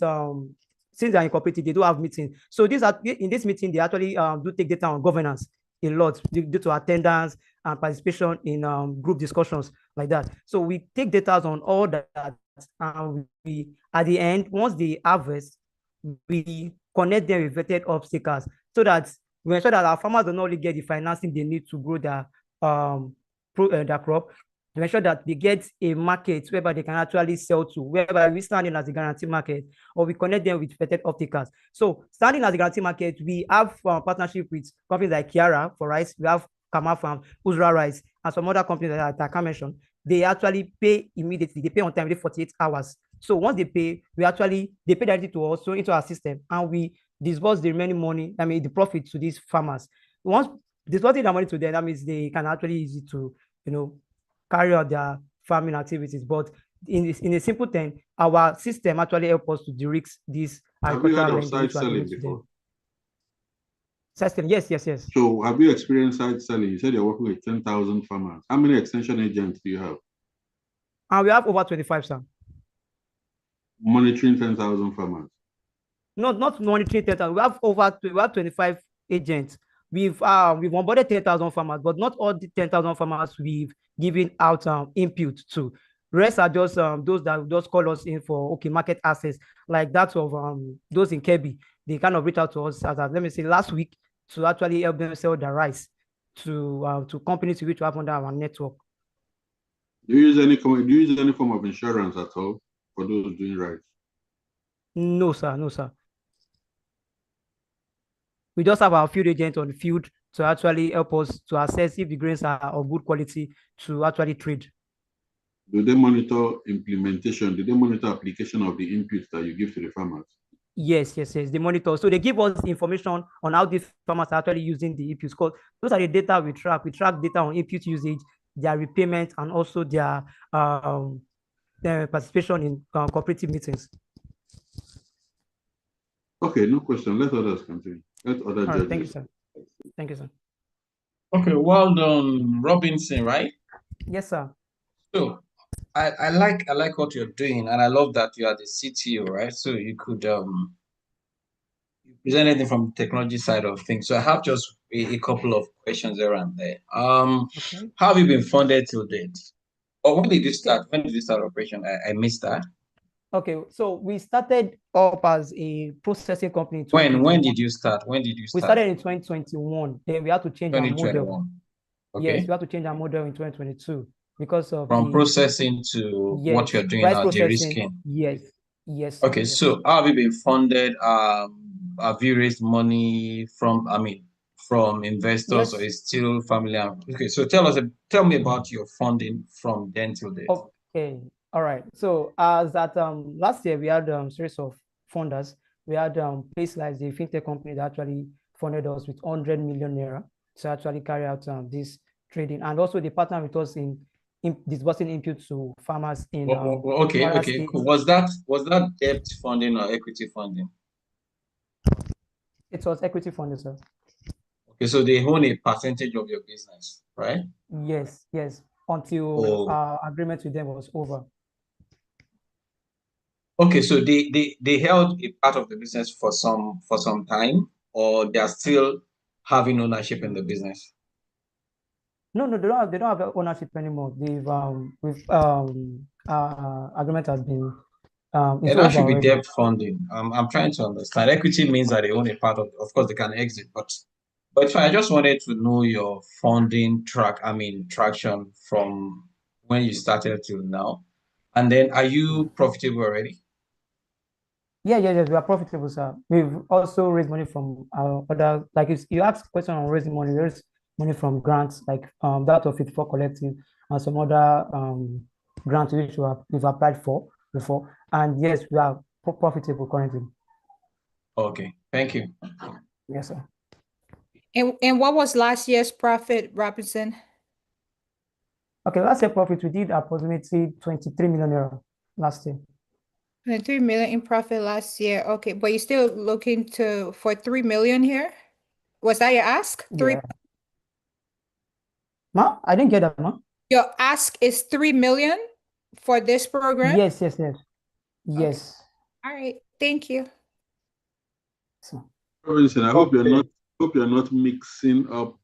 since they are incorporated, they do have meetings. So in this meeting, they actually do take data on governance. a lot due to attendance and participation in group discussions like that. So we take data on all that, and we, at the end, once they harvest, we connect them with vetted obstacles so that we ensure that our farmers do not only get the financing they need to grow their crop, to ensure that they get a market whereby they can actually sell to, whereby we stand in as a guarantee market, or we connect them with vetted opticals. So standing as a guarantee market, we have partnership with companies like Kiara for rice, we have Kama Farm, Uzra Rice, and some other companies that I can mention. They actually pay immediately. They pay on time within 48 hours. So once they pay, they pay directly to us, so into our system, and we disburse the remaining money, the profit to these farmers. Once disbursing the money to them, that means they can actually use it to, carry out their farming activities. But in a simple term, our system actually helps us to de-risk this agricultural lending. Side selling before? System, yes. So have you experienced side selling? You said you're working with 10,000 farmers. How many extension agents do you have? And we have over 25, sir. Monitoring 10,000 farmers? Not monitoring 10,000. We have 25 agents. We've onboarded 10,000 farmers, but not all the 10,000 farmers we've given out input to. Rest are just those that just call us in for market access, like that of those in Kebbi. They kind of reach out to us let me say last week to actually help them sell their rice to companies which we have under our network. Do you use any form of insurance at all for those doing rice? No, sir. We just have our field agent on the field to actually help us to assess if the grains are of good quality to actually trade. Do they monitor implementation? Do they monitor application of the inputs that you give to the farmers? Yes. They monitor. So they give us information on how these farmers are actually using the inputs. Because those are the data we track. We track data on input usage, their repayment, and also their participation in cooperative meetings. Okay, no question. Let others continue. Let other judges. Thank you, sir. Okay, well done, Robinson, right? Yes, sir. So I like what you're doing, and I love that you are the CTO, right? So you could present anything from the technology side of things. So I have just a couple of questions around there. How have you been funded till date? Or when did you start? When did you start operation? I missed that. Okay, so we started up as a processing company. When did you start? We started in 2021. Then we had to change our model. Okay. Yes, we had to change our model in 2022 because of from processing to what you're doing now, de-risking. Yes. Okay, so how have you been funded? Have you raised money from investors, or is still family? Okay, so tell me about your funding from then till date. Okay, all right. So as at last year we had series of funders. We had places like the fintech company that actually funded us with 100 million naira to actually carry out this trading, and also they partner with us in disbursing input to farmers in okay, cool. Was that debt funding or equity funding? It was equity funding, sir. Okay, so they own a percentage of your business, right? Yes, until our agreement with them was over. Okay, so they held a part of the business for some time, or they are still having ownership in the business? No, they don't have ownership anymore. They've agreement has been that should be debt funding. I'm trying to understand. Equity means that they own a part of course they can exit, but I just wanted to know your funding traction from when you started till now. And then are you profitable already? Yeah, we are profitable, sir. We've also raised money from other, like if you ask a question on raising money, there's money from grants like that of Fit4 Collective and some other grants which we've applied for before. And yes, we are profitable currently. Okay, thank you. Yes, sir. And what was last year's profit, Robinson? Okay, last year profit, we did approximately 23 million euro last year. 23 million in profit last year. Okay, but you're still looking for 3 million here? Was that your ask? Yeah. Ma, I didn't get that, ma. Your ask is 3 million for this program? Yes. Okay. All right, thank you. Robinson, I hope you're not mixing up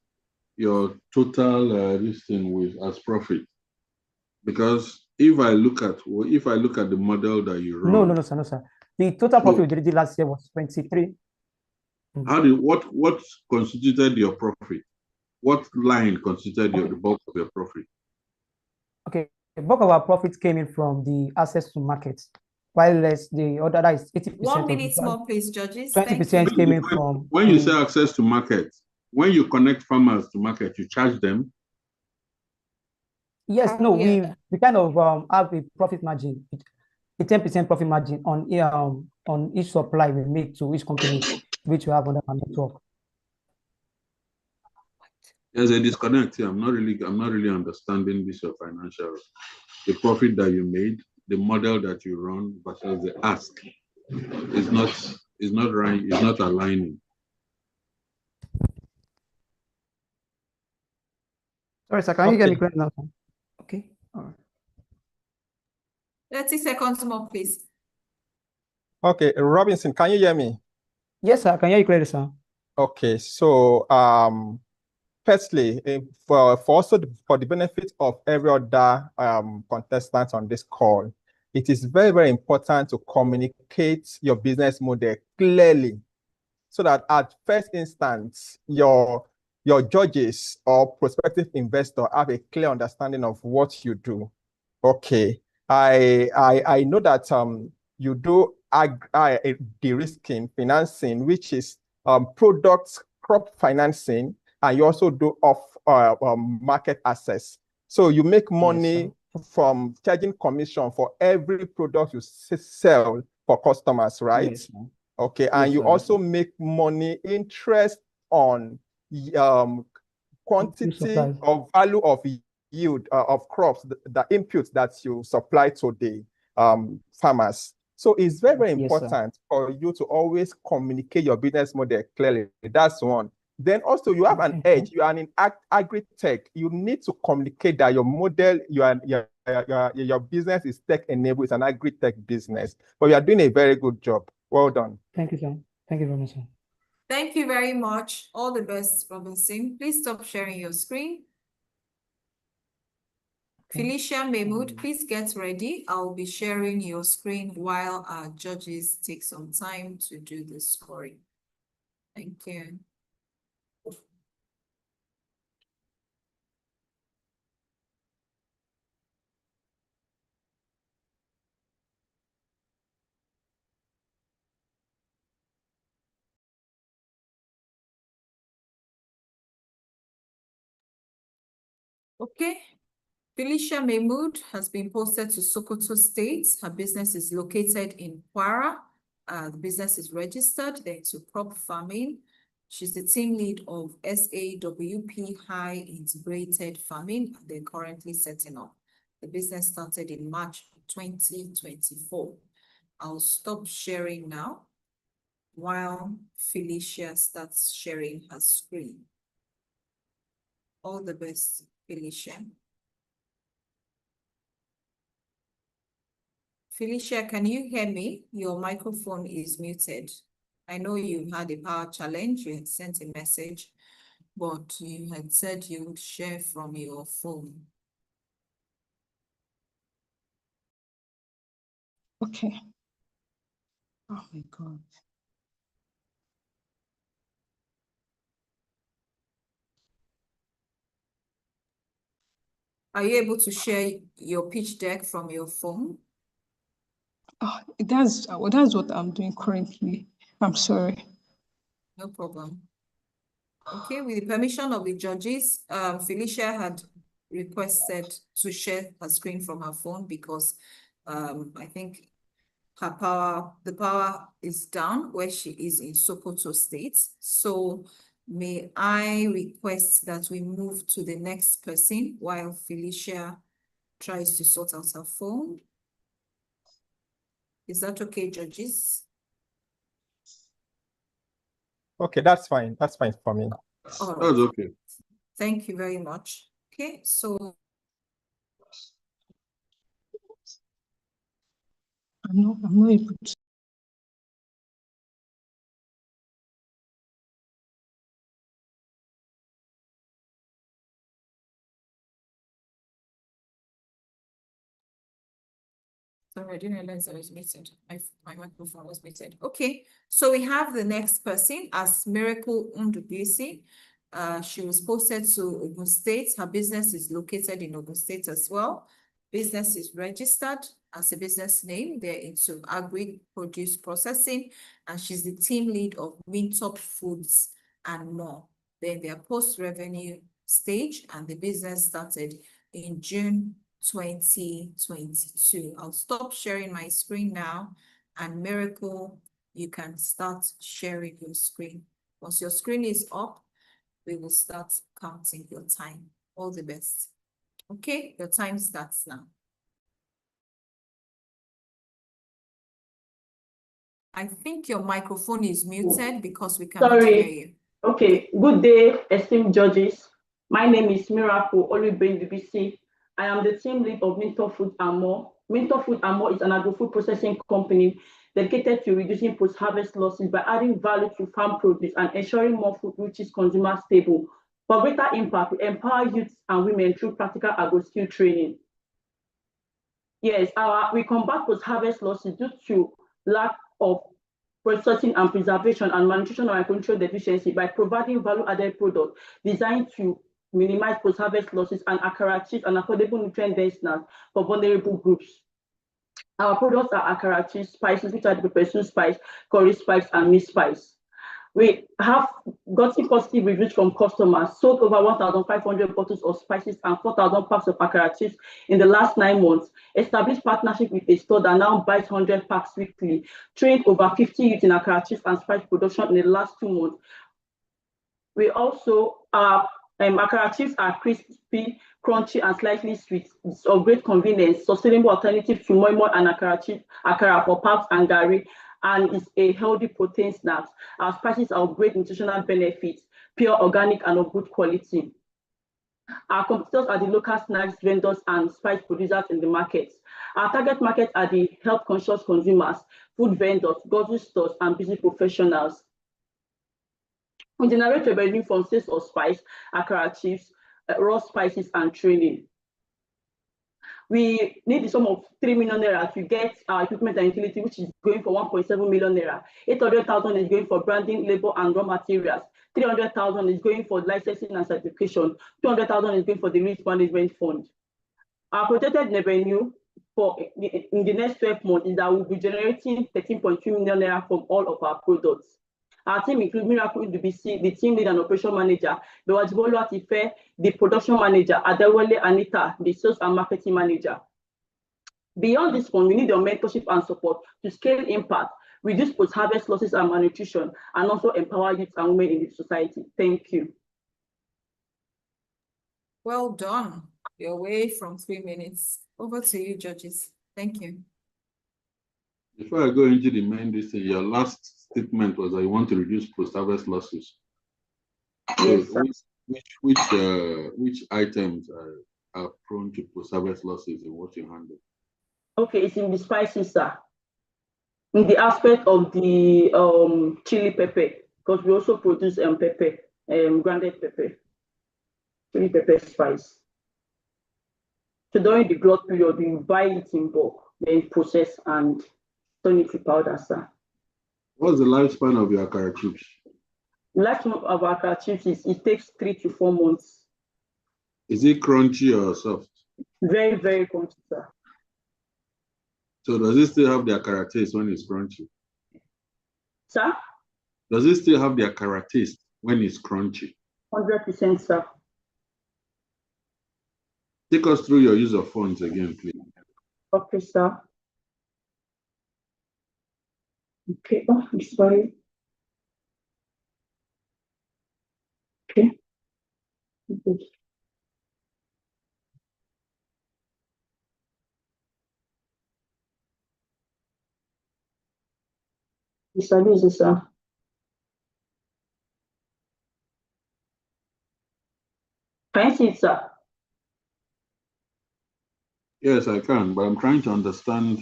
your total this thing with as profit? Because if I look at the model that you run, No, sir, no, sir. The total profit we did last year was 23. What constituted your profit? What line constituted the bulk of your profit? Okay, the bulk of our profits came in from the access to markets, while less the other that is 80%. 1 minute more, please, judges. 20% came in from. When you say access to market, when you connect farmers to market, you charge them? Yes, no, we kind of have a profit margin, a 10% profit margin on each supply we make to each company which we have on our network. There's a disconnect here. I'm not really understanding this your financial. The profit that you made, the model that you run versus the ask is not right, it's not aligning. Sorry, sir, can you get me clear now? Okay. All right. 30 seconds more, please. Okay, Robinson, can you hear me? Yes, sir, I can hear you clearly, sir. Okay, so firstly, for the benefit of every other contestant on this call, it is very, very important to communicate your business model clearly, so that at first instance, your judges or prospective investor have a clear understanding of what you do. Okay, I know that you do de-risking financing, which is product crop financing, and you also do market access. So you make money from charging commission for every product you sell for customers, right? Yes, okay, and you also make money interest on quantity or value of yield of crops, the inputs that you supply to the farmers. So it's very, very important for you to always communicate your business model clearly. That's one. Then also you have an edge. You are in agri-tech. You need to communicate that your model, your business is tech-enabled. It's an agri-tech business. But you are doing a very good job. Well done. Thank you, sir. Thank you very much, sir. Thank you very much. All the best, Robinson. Please stop sharing your screen. Felicia Mahmood, please get ready. I'll be sharing your screen while our judges take some time to do the scoring. Thank you. Okay. Felicia Mahmood has been posted to Sokoto State. Her business is located in Kwara. The business is registered. They're into crop farming. She's the team lead of SAWP High Integrated Farming. They're currently setting up. The business started in March 2024. I'll stop sharing now while Felicia starts sharing her screen. All the best, Felicia. Felicia, can you hear me? Your microphone is muted. I know you had a power challenge. You had sent a message, but you had said you would share from your phone. Okay. Oh my God. Are you able to share your pitch deck from your phone? Oh, that's what I'm doing currently. I'm sorry. No problem. Okay, with the permission of the judges, Felicia had requested to share her screen from her phone because I think the power is down where she is in Sokoto State. So may I request that we move to the next person while Felicia tries to sort out her phone? Is that okay, judges? Okay, that's fine. That's fine for me. All right. That's okay. Thank you very much. Okay, so I'm not able to. Sorry, I didn't realize I was muted. My microphone was muted. Okay, so we have the next person as Miracle Undubisi. She was posted to Ogun State. Her business is located in Ogun State as well. Business is registered as a business name. They're into agri-produce processing, and she's the team lead of Wintop Foods and more. Then their post-revenue stage, and the business started in June 2022. I'll stop sharing my screen now, and Miracle, you can start sharing your screen. Once your screen is up, we will start counting your time. All the best. Okay, your time starts now. I think your microphone is muted because we cannot hear you. Okay, good day, esteemed judges. My name is Miracle Olubendubuisi. I am the team lead of Wintop Food and More. Wintop Food and More is an agri-food processing company dedicated to reducing post-harvest losses by adding value to farm produce and ensuring more food reaches consumers' table. For greater impact, we empower youth and women through practical agro-skill training. Yes, we combat post-harvest losses due to lack of processing and preservation and malnutrition and control deficiency by providing value-added products designed to minimize post-harvest losses and akara chips and affordable nutrient-dense snacks for vulnerable groups. Our products are akara chips, spices, which are the pepper soup spice, curry spice, and meat spice. We have gotten positive reviews from customers, sold over 1,500 bottles of spices and 4,000 packs of akara chips in the last 9 months, established partnership with a store that now buys 100 packs weekly, trained over 50 youth in akara chips and spice production in the last 2 months. We also akara chips are crispy, crunchy, and slightly sweet. It's of great convenience, sustainable alternative to moi moi and akara for paps and gari, and it's a healthy protein snack. Our spices are of great nutritional benefits, pure, organic, and of good quality. Our competitors are the local snacks vendors and spice producers in the market. Our target market are the health-conscious consumers, food vendors, grocery stores, and busy professionals. We generate revenue from sales of spice, akara chips, raw spices, and training. We need the sum of 3 million naira to get our equipment and utility, which is going for 1.7 million naira. 800,000 is going for branding, labor, and raw materials. 300,000 is going for licensing and certification. 200,000 is going for the risk management fund. Our projected revenue in the next 12 months is that we'll be generating 13.2 million naira from all of our products. Our team includes Miracle Undubisi, the team lead and operation manager, Bewajibolu Atife, the production manager, Adewale Anita, the sales and marketing manager. Beyond this one, we need your mentorship and support to scale impact, reduce post-harvest losses and malnutrition, and also empower youth and women in the society. Thank you. Well done. You're away from 3 minutes. Over to you, judges. Thank you. Before I go into the main thing, your last statement was that you want to reduce post-harvest losses. Yes, so which items are prone to post-harvest losses in what you handle? Okay, it's in the spices, sir. In the aspect of the chili pepper, because we also produce pepper, grounded pepper, chili pepper spice. So during the glut period, we buy it in bulk, then process and turn it to powder, sir. What's the lifespan of your akara chips? The lifespan of our akara chips is it takes 3 to 4 months. Is it crunchy or soft? Very, very crunchy, sir. So does it still have the akara taste when it's crunchy? Sir? Does it still have the akara taste when it's crunchy? 100%, sir. Take us through your use of funds again, please. Okay, sir. Okay, oh, I'm sorry. Okay. Good. This sir. Can you see it, sir? Yes, I can, but I'm trying to understand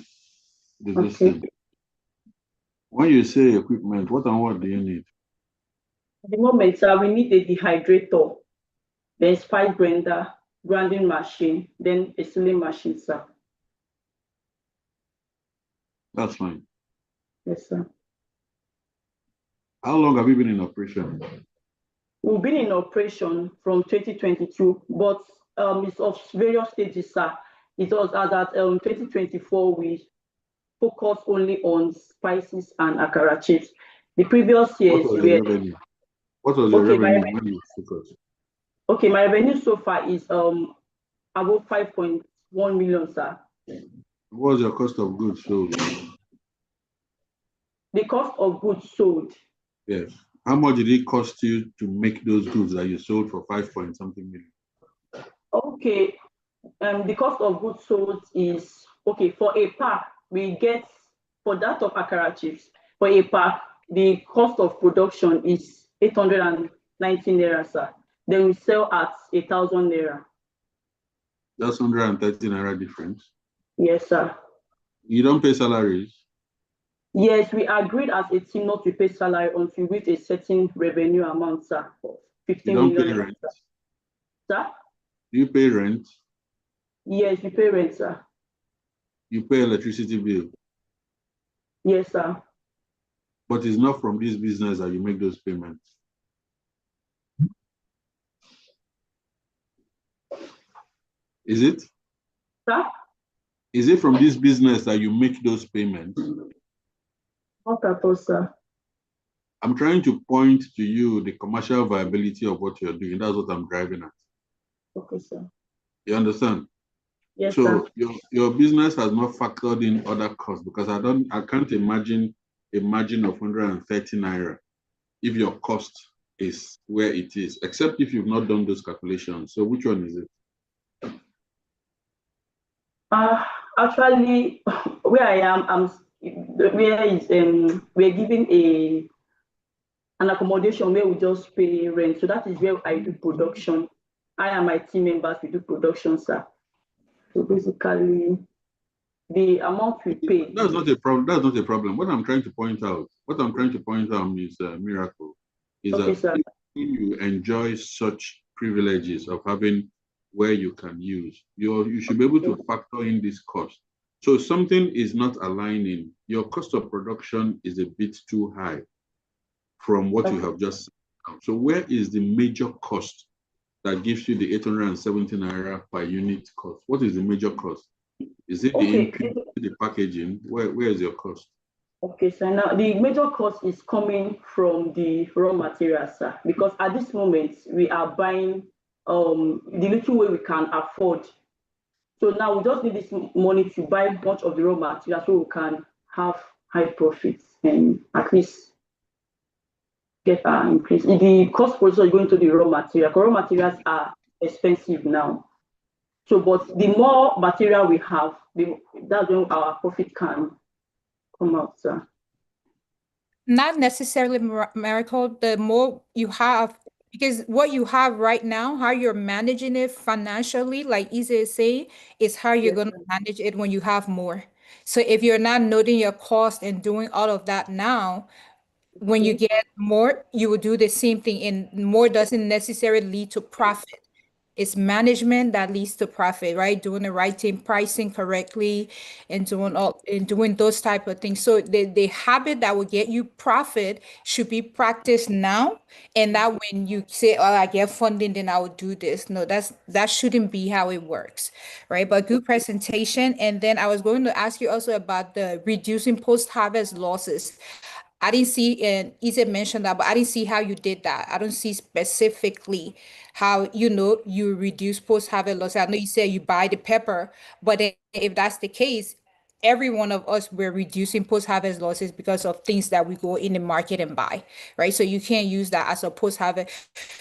the distance. When you say equipment, what and what do you need? At the moment, sir, we need a dehydrator, then spice blender, grinding machine, then a sealing machine, sir. That's fine. Yes, sir. How long have you been in operation? We've been in operation from 2022, but it's of various stages, sir. It was as at 2024 we focused only on spices and akara chips. The previous What years was we your were revenue? What was your okay. revenue when you focused? Okay, my revenue so far is about 5.1 million, sir. What was your cost of goods sold? The cost of goods sold. Yes. How much did it cost you to make those goods that you sold for 5 point something million? Okay, the cost of goods sold is okay for a pack. We get for that of akara chips for a pack. The cost of production is 819 naira, sir. Then we sell at 1,000 naira. That's 130 naira difference. Yes, sir. You don't pay salaries. Yes, we agreed as a team not to pay salary until we reach a certain revenue amount, sir, of You 15 don't million. pay rent. Sir? Do you pay rent? Yes, we pay rent, sir. You pay electricity bill. Yes, sir. But it's not from this business that you make those payments. Is it? Sir? Is it from this business that you make those payments? Not at all, sir. I'm trying to point to you the commercial viability of what you're doing. That's what I'm driving at. Okay, sir. You understand? Yes, So sir. your business has not factored in other costs, because I can't imagine a margin of 130 naira if your cost is where it is, except if you've not done those calculations. So which one is it? Actually, where I am, we're giving an accommodation where we just pay rent. So that is where I do production. I and my team members, we do production, sir. So basically, the amount we pay. That's not a problem. That's not a problem. What I'm trying to point out is Miracle, is Okay, that sir. if you enjoy such privileges of having where you can use, you should be able to factor in this cost. So if something is not aligning, your cost of production is a bit too high from what you have just said. So where is the major cost that gives you the 870 naira per unit cost? What is the major cost? Is it the input, the packaging? Where is your cost? Okay, so now the major cost is coming from the raw materials, sir, because at this moment we are buying the little way we can afford. So now we just need this money to buy much of the raw material so we can have high profits and at least get our increase. The cost producer is going to the raw material. Raw materials are expensive now. So, but the more material we have, that's when our profit can come out, sir. Not necessarily miracle. The more you have, because what you have right now, how you're managing it financially, like Isa is saying, is how you're going to manage it when you have more. So if you're not noting your cost and doing all of that now, when you get more, you will do the same thing, and more doesn't necessarily lead to profit. It's management that leads to profit, right? Doing the right thing, pricing correctly, and doing those type of things. So the habit that will get you profit should be practiced now, and that when you say, "Oh, I get funding, then I will do this." No, that shouldn't be how it works, right? But good presentation. And then I was going to ask you also about the reducing post-harvest losses. I didn't see, and Isa mentioned that, but I didn't see how you did that. I don't see specifically how, you reduce post-harvest loss. I know you said you buy the pepper, but if that's the case, every one of us, we're reducing post-harvest losses because of things that we go in the market and buy, right? So you can't use that as a post-harvest.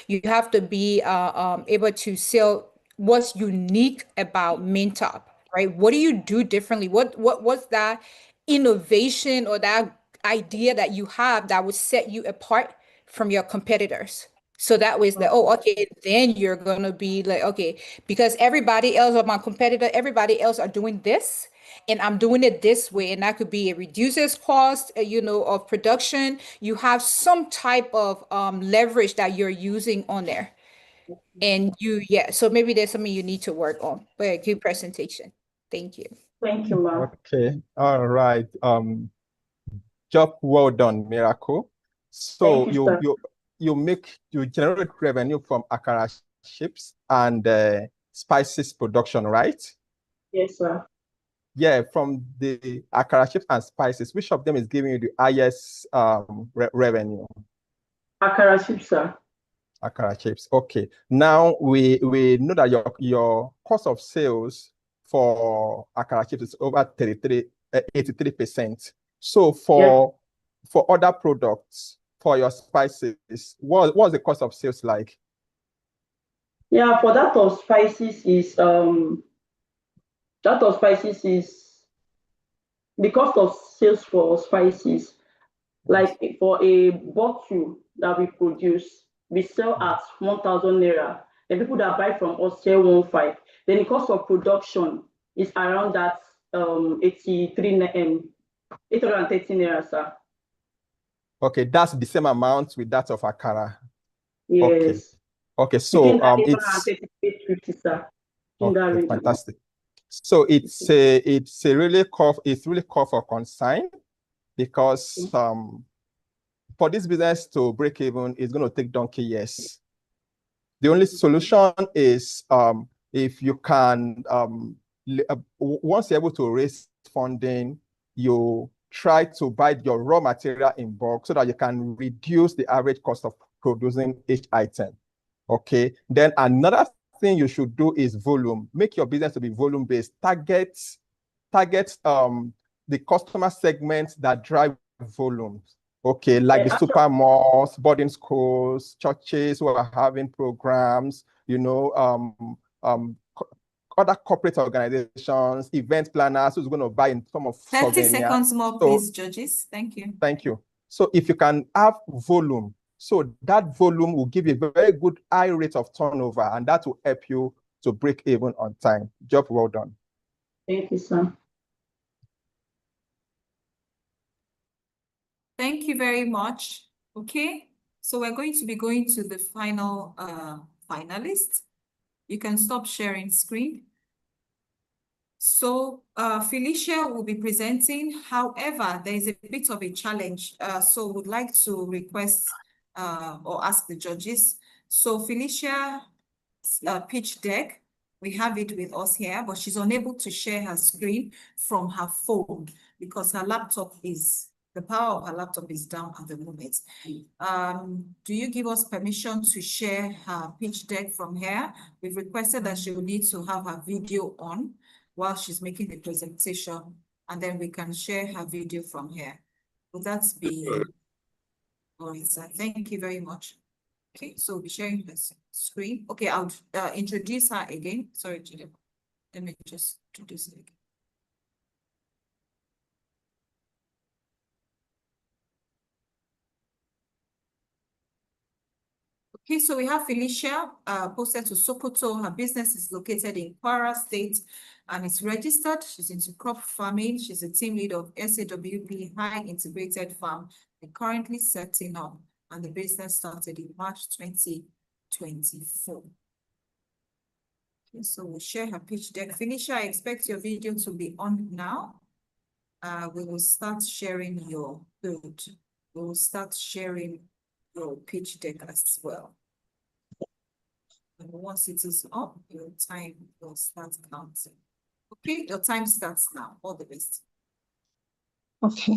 You have to be able to sell what's unique about Mintop, right? What do you do differently? What's that innovation or that idea that you have that would set you apart from your competitors? So that was okay, then you're gonna be like, okay, because everybody else of my competitor, everybody else are doing this, and I'm doing it this way, and that could be it reduces cost, of production. You have some type of leverage that you're using on there, and so maybe there's something you need to work on. But good presentation. Thank you. Thank you, ma'am. Okay, all right. Job well done, Miracle. So Thank you, sir. you generate revenue from akara chips and spices production, right? Yes, sir. Yeah, from the akara chips and spices, which of them is giving you the highest revenue? Akara chips, sir. Akara chips. Okay. Now we know that your cost of sales for akara chips is over 83%. So for other products, for your spices, what's the cost of sales like? Yeah, for that of spices is the cost of sales for spices, like for a bottle that we produce, we sell at 1,000 naira. The people that buy from us sell 1,500. Then the cost of production is around that 830 naira, sir. Okay, that's the same amount with that of akara. Yes. Okay, so Between that it's 830, sir. In that okay, region. fantastic. So it's really call for concern, because for this business to break even, it's going to take donkey years. The only solution is if you can once you're able to raise funding, you try to buy your raw material in bulk so that you can reduce the average cost of producing each item. Okay. Then another thing you should do is volume. Make your business to be volume based. Target the customer segments that drive volumes. Okay, like the super malls, boarding schools, churches who are having programs, other corporate organizations, event planners who's going to buy in form of 30 souvenir. seconds more, please, judges. Thank you. Thank you. So if you can have volume, so that volume will give you a very good high rate of turnover, and that will help you to break even on time. Job well done. Thank you, sir. Thank you very much. Okay, so we're going to be going to the final finalists. You can stop sharing screen. So Felicia will be presenting. However, there is a bit of a challenge. So would like to request or ask the judges. So Felicia's pitch deck, we have it with us here, but she's unable to share her screen from her phone because her laptop is, the power of her laptop is down at the moment. Do you give us permission to share her pitch deck from here? We've requested that she will need to have her video on while she's making the presentation, and then we can share her video from here. Would that be all right, sir? Thank you very much. Okay, so we'll be sharing the screen. Okay, I'll introduce her again. Sorry, Julia. Let me just introduce her again. Okay, so we have Felicia posted to Sokoto. Her business is located in Kwara State and it's registered. She's into crop farming. She's a team lead of SAWP High Integrated Farm. They're currently setting up, and the business started in March 2024. Okay, so we'll share her pitch deck. Felicia, I expect your video to be on now. We will start sharing your code. We will start sharing your pitch deck as well. And once it is up, your time will start counting. Okay, your time starts now. All the best. Okay.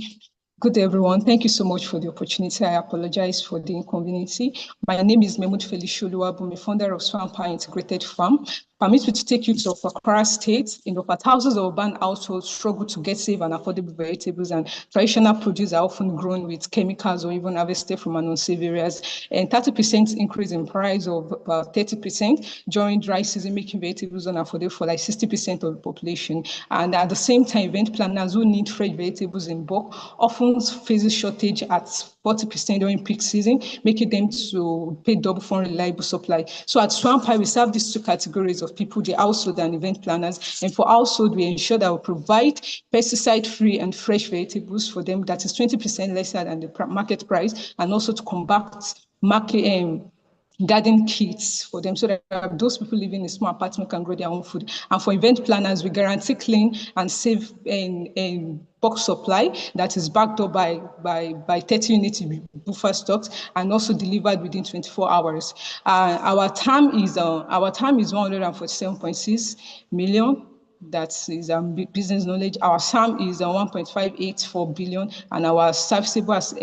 Good day, everyone. Thank you so much for the opportunity. I apologize for the inconvenience. My name is Memut Felicia Oluwabumi, founder of Swamp Integrated Farm. Permit me to take you to Kwara State. But thousands of urban households struggle to get safe and affordable vegetables, and traditional produce are often grown with chemicals or even harvested from unsafe areas. And 30% increase in price of 30% during dry season, making vegetables unaffordable for like 60% of the population. And at the same time, event planners who need fresh vegetables in bulk often faces shortage at 40% during peak season, making them to pay double for unreliable supply. So at Swamp, we serve these two categories of people, the household and event planners. And for household, we ensure that we provide pesticide-free and fresh vegetables for them that is 20% lesser than the market price, and also to combat garden kits for them so that those people living in small apartment can grow their own food. And for event planners, we guarantee clean and safe and box supply that is backed up by 30 units buffer stocks and also delivered within 24 hours. Our TAM is 147.6 million. That is business knowledge. Our SAM is 1.584 billion, and our serviceable as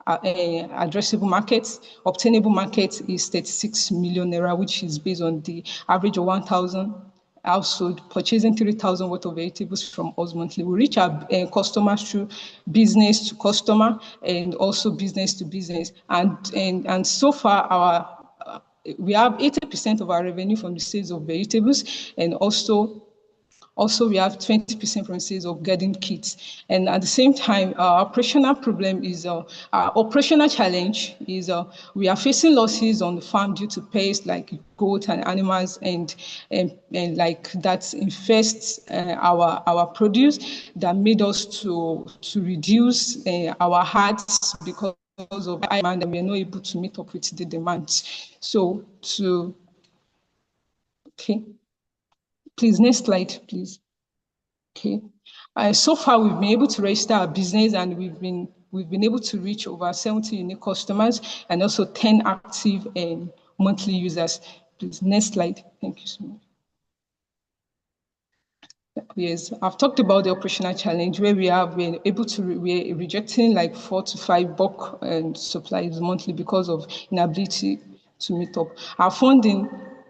addressable market, obtainable market is 36 million naira, which is based on the average of 1,000 household purchasing 3,000 worth of vegetables from us monthly. We reach our customers through business to customer and also business to business. And so far, we have 80% of our revenue from the sales of vegetables, and also we have 20% from sales of garden kits. And at the same time, our operational problem is, our operational challenge is we are facing losses on the farm due to pests like goat and animals and like that infests our produce that made us to reduce our herds because of demand, and we are not able to meet up with the demand. So okay. Please, next slide, please. Okay. So far, we've been able to register our business, and we've been able to reach over 70 unique customers and also 10 active monthly users. Please, next slide. Thank you so much. Yes, I've talked about the operational challenge where we're rejecting like 4 to 5 bulk supplies monthly because of inability to meet up.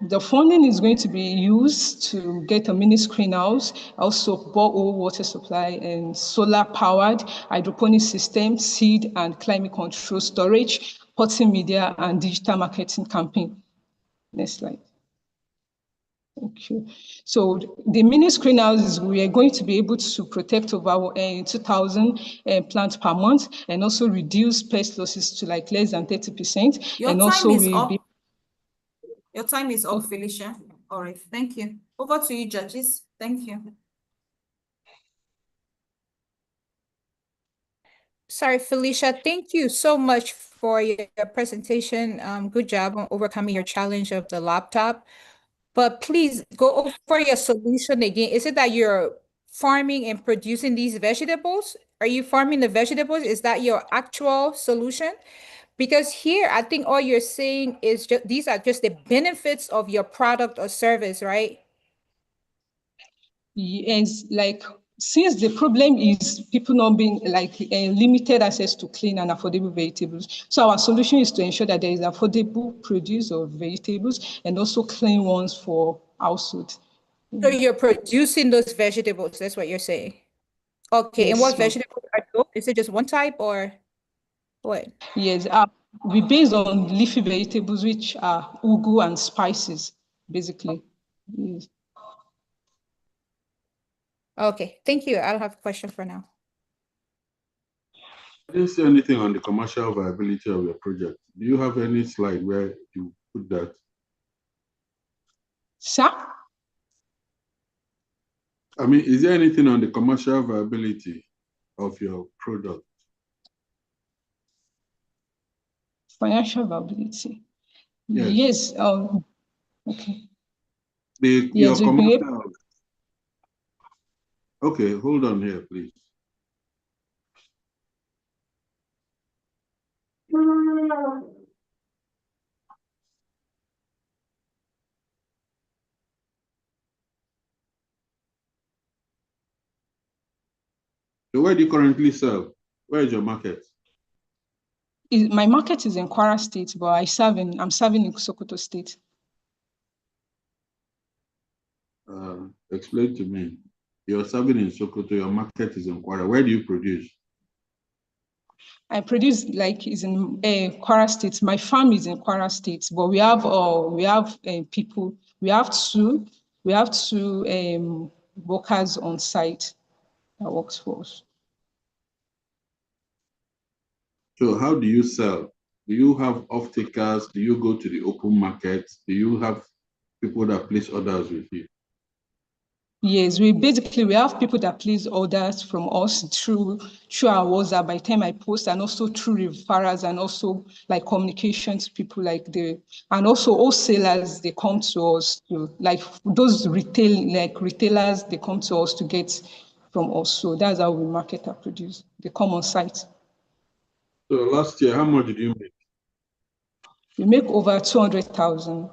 The funding is going to be used to get a mini greenhouse, also borehole water supply and solar powered hydroponic system, seed and climate control storage, potting media and digital marketing campaign. Next slide. Thank you. So the mini greenhouses, we are going to be able to protect over 2,000 plants per month and also reduce pest losses to like less than 30%. Your and time also is we'll up. be Your time is up, Felicia. All right, thank you. Over to you, judges. Thank you. Sorry, Felicia, thank you so much for your presentation. Good job on overcoming your challenge of the laptop. But please go over your solution again. Is it that you're farming and producing these vegetables? Are you farming the vegetables? Is that your actual solution? Because here, I think all you're saying is just these are just the benefits of your product or service, right? Yes, like since the problem is people not being like limited access to clean and affordable vegetables. So our solution is to ensure that there is affordable produce of vegetables and also clean ones for household. So you're producing those vegetables, that's what you're saying. Okay, and Yes, what ma'am. vegetables are those? Is it just one type or what? Yes, we based on leafy vegetables, which are ugu and spices, basically. Yes. Okay, thank you. I don't have a question for now. I didn't see anything on the commercial viability of your project. Do you have any slide where you put that? Sir? I mean, is there anything on the commercial viability of your product? Financial viability. Yes. Yes. Okay. Your commercial. Okay, hold on here, please. So where do you currently sell? Where is your market? My market is in Kwara State, but I'm serving in Sokoto State. Explain to me. You're serving in Sokoto, your market is in Kwara. Where do you produce? I produce is in Kwara State. My farm is in Kwara State, but we have people. We have two workers on site that works for us. So how do you sell? Do you have off-takers? Do you go to the open market? Do you have people that place orders with you? Yes, we have people that place orders from us through our WhatsApp by the time I post, and also through referrals, and also like communication to people and also wholesalers, they come to us to like those retailers, they come to us to get from us. So that's how we market our produce. They come on site. So last year, how much did you make? We make over 200,000.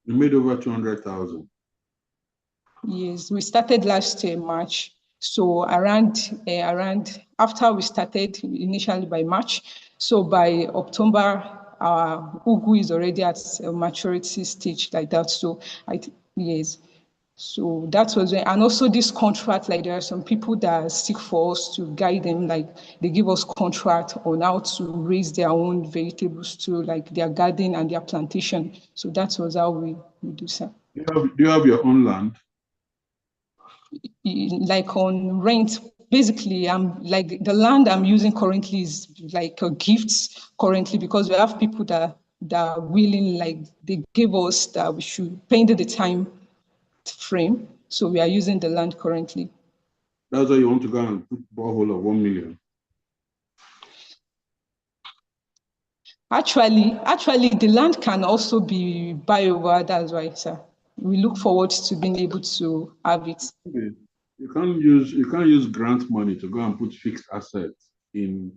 You made over 200,000. Yes, we started last year March. So around after we started initially by March, so by October, our Ugu is already at a maturity stage like that. So yes. So that was when, and also this contract, like there are some people that seek for us to guide them, like they give us contract on how to raise their own vegetables to like their garden and their plantation. So that was how we do so. Do you have your own land? Like on rent, basically, I'm like the land I'm using currently is like a gift currently, because we have people that are willing, like they give us that we should pay the time frame. So we are using the land currently. That's why you want to go and put borehole of 1 million. Actually, the land can also be buy over. That's why, sir. We look forward to being able to have it. Okay. You can't use grant money to go and put fixed assets in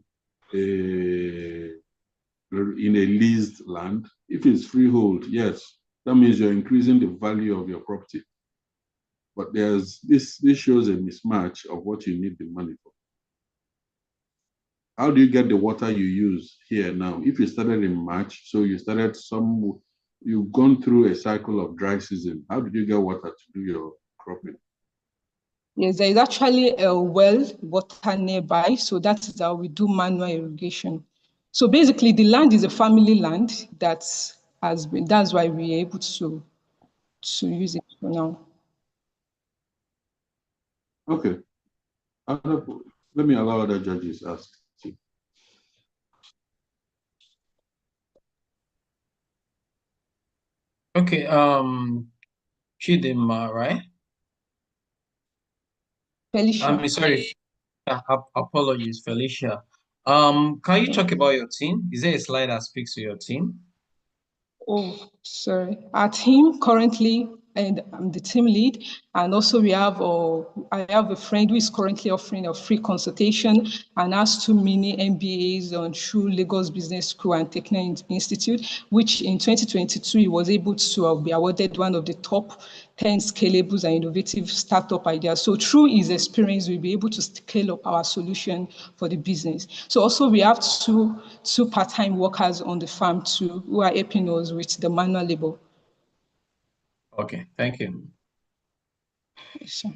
a leased land. If it's freehold, yes, that means you're increasing the value of your property. But this shows a mismatch of what you need the money for. How do you get the water you use here now? If you started in March, so you've gone through a cycle of dry season. How did you get water to do your cropping? Yes, there is actually a well water nearby, so that is how we do manual irrigation. So basically, the land is a family land that's why we're able to use it for now. Okay. Let me allow other judges ask. Okay, Chidinma, right? Felicia. Sorry. Apologies, Felicia. Can you talk about your team? Is there a slide that speaks to your team? Oh, sorry. Our team currently, and I'm the team lead, and also I have a friend who is currently offering a free consultation and has 2 mini MBAs on through Lagos Business School and Technical Institute, which in 2022 he was able to be awarded one of the top 10 scalables and innovative startup ideas. So through his experience, we'll be able to scale up our solution for the business. So also we have two part-time workers on the farm too, who are helping us with the manual labor. Okay, thank you. Sure.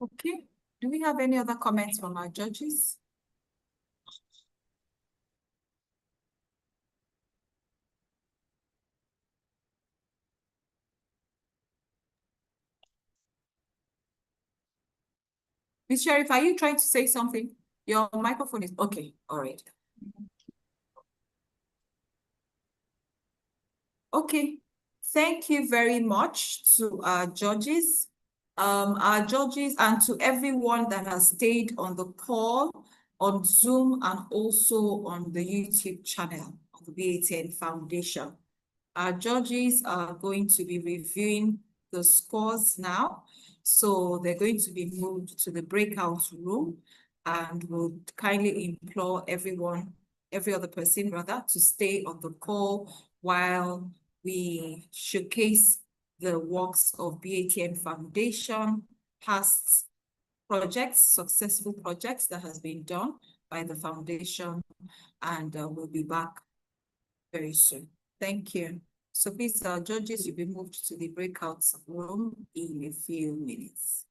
Okay. Do we have any other comments from our judges? Ms. Sheriff, are you trying to say something? Your microphone is okay. All right. Okay. Thank you very much to our judges. And to everyone that has stayed on the call, on Zoom, and also on the YouTube channel of the BATN Foundation. Our judges are going to be reviewing the scores now. So they're going to be moved to the breakout room, and we'll kindly implore every other person rather, to stay on the call while we showcase the works of BATN Foundation, past projects, successful projects that has been done by the foundation, and we'll be back very soon. Thank you. So please, judges, you'll be moved to the breakout room in a few minutes.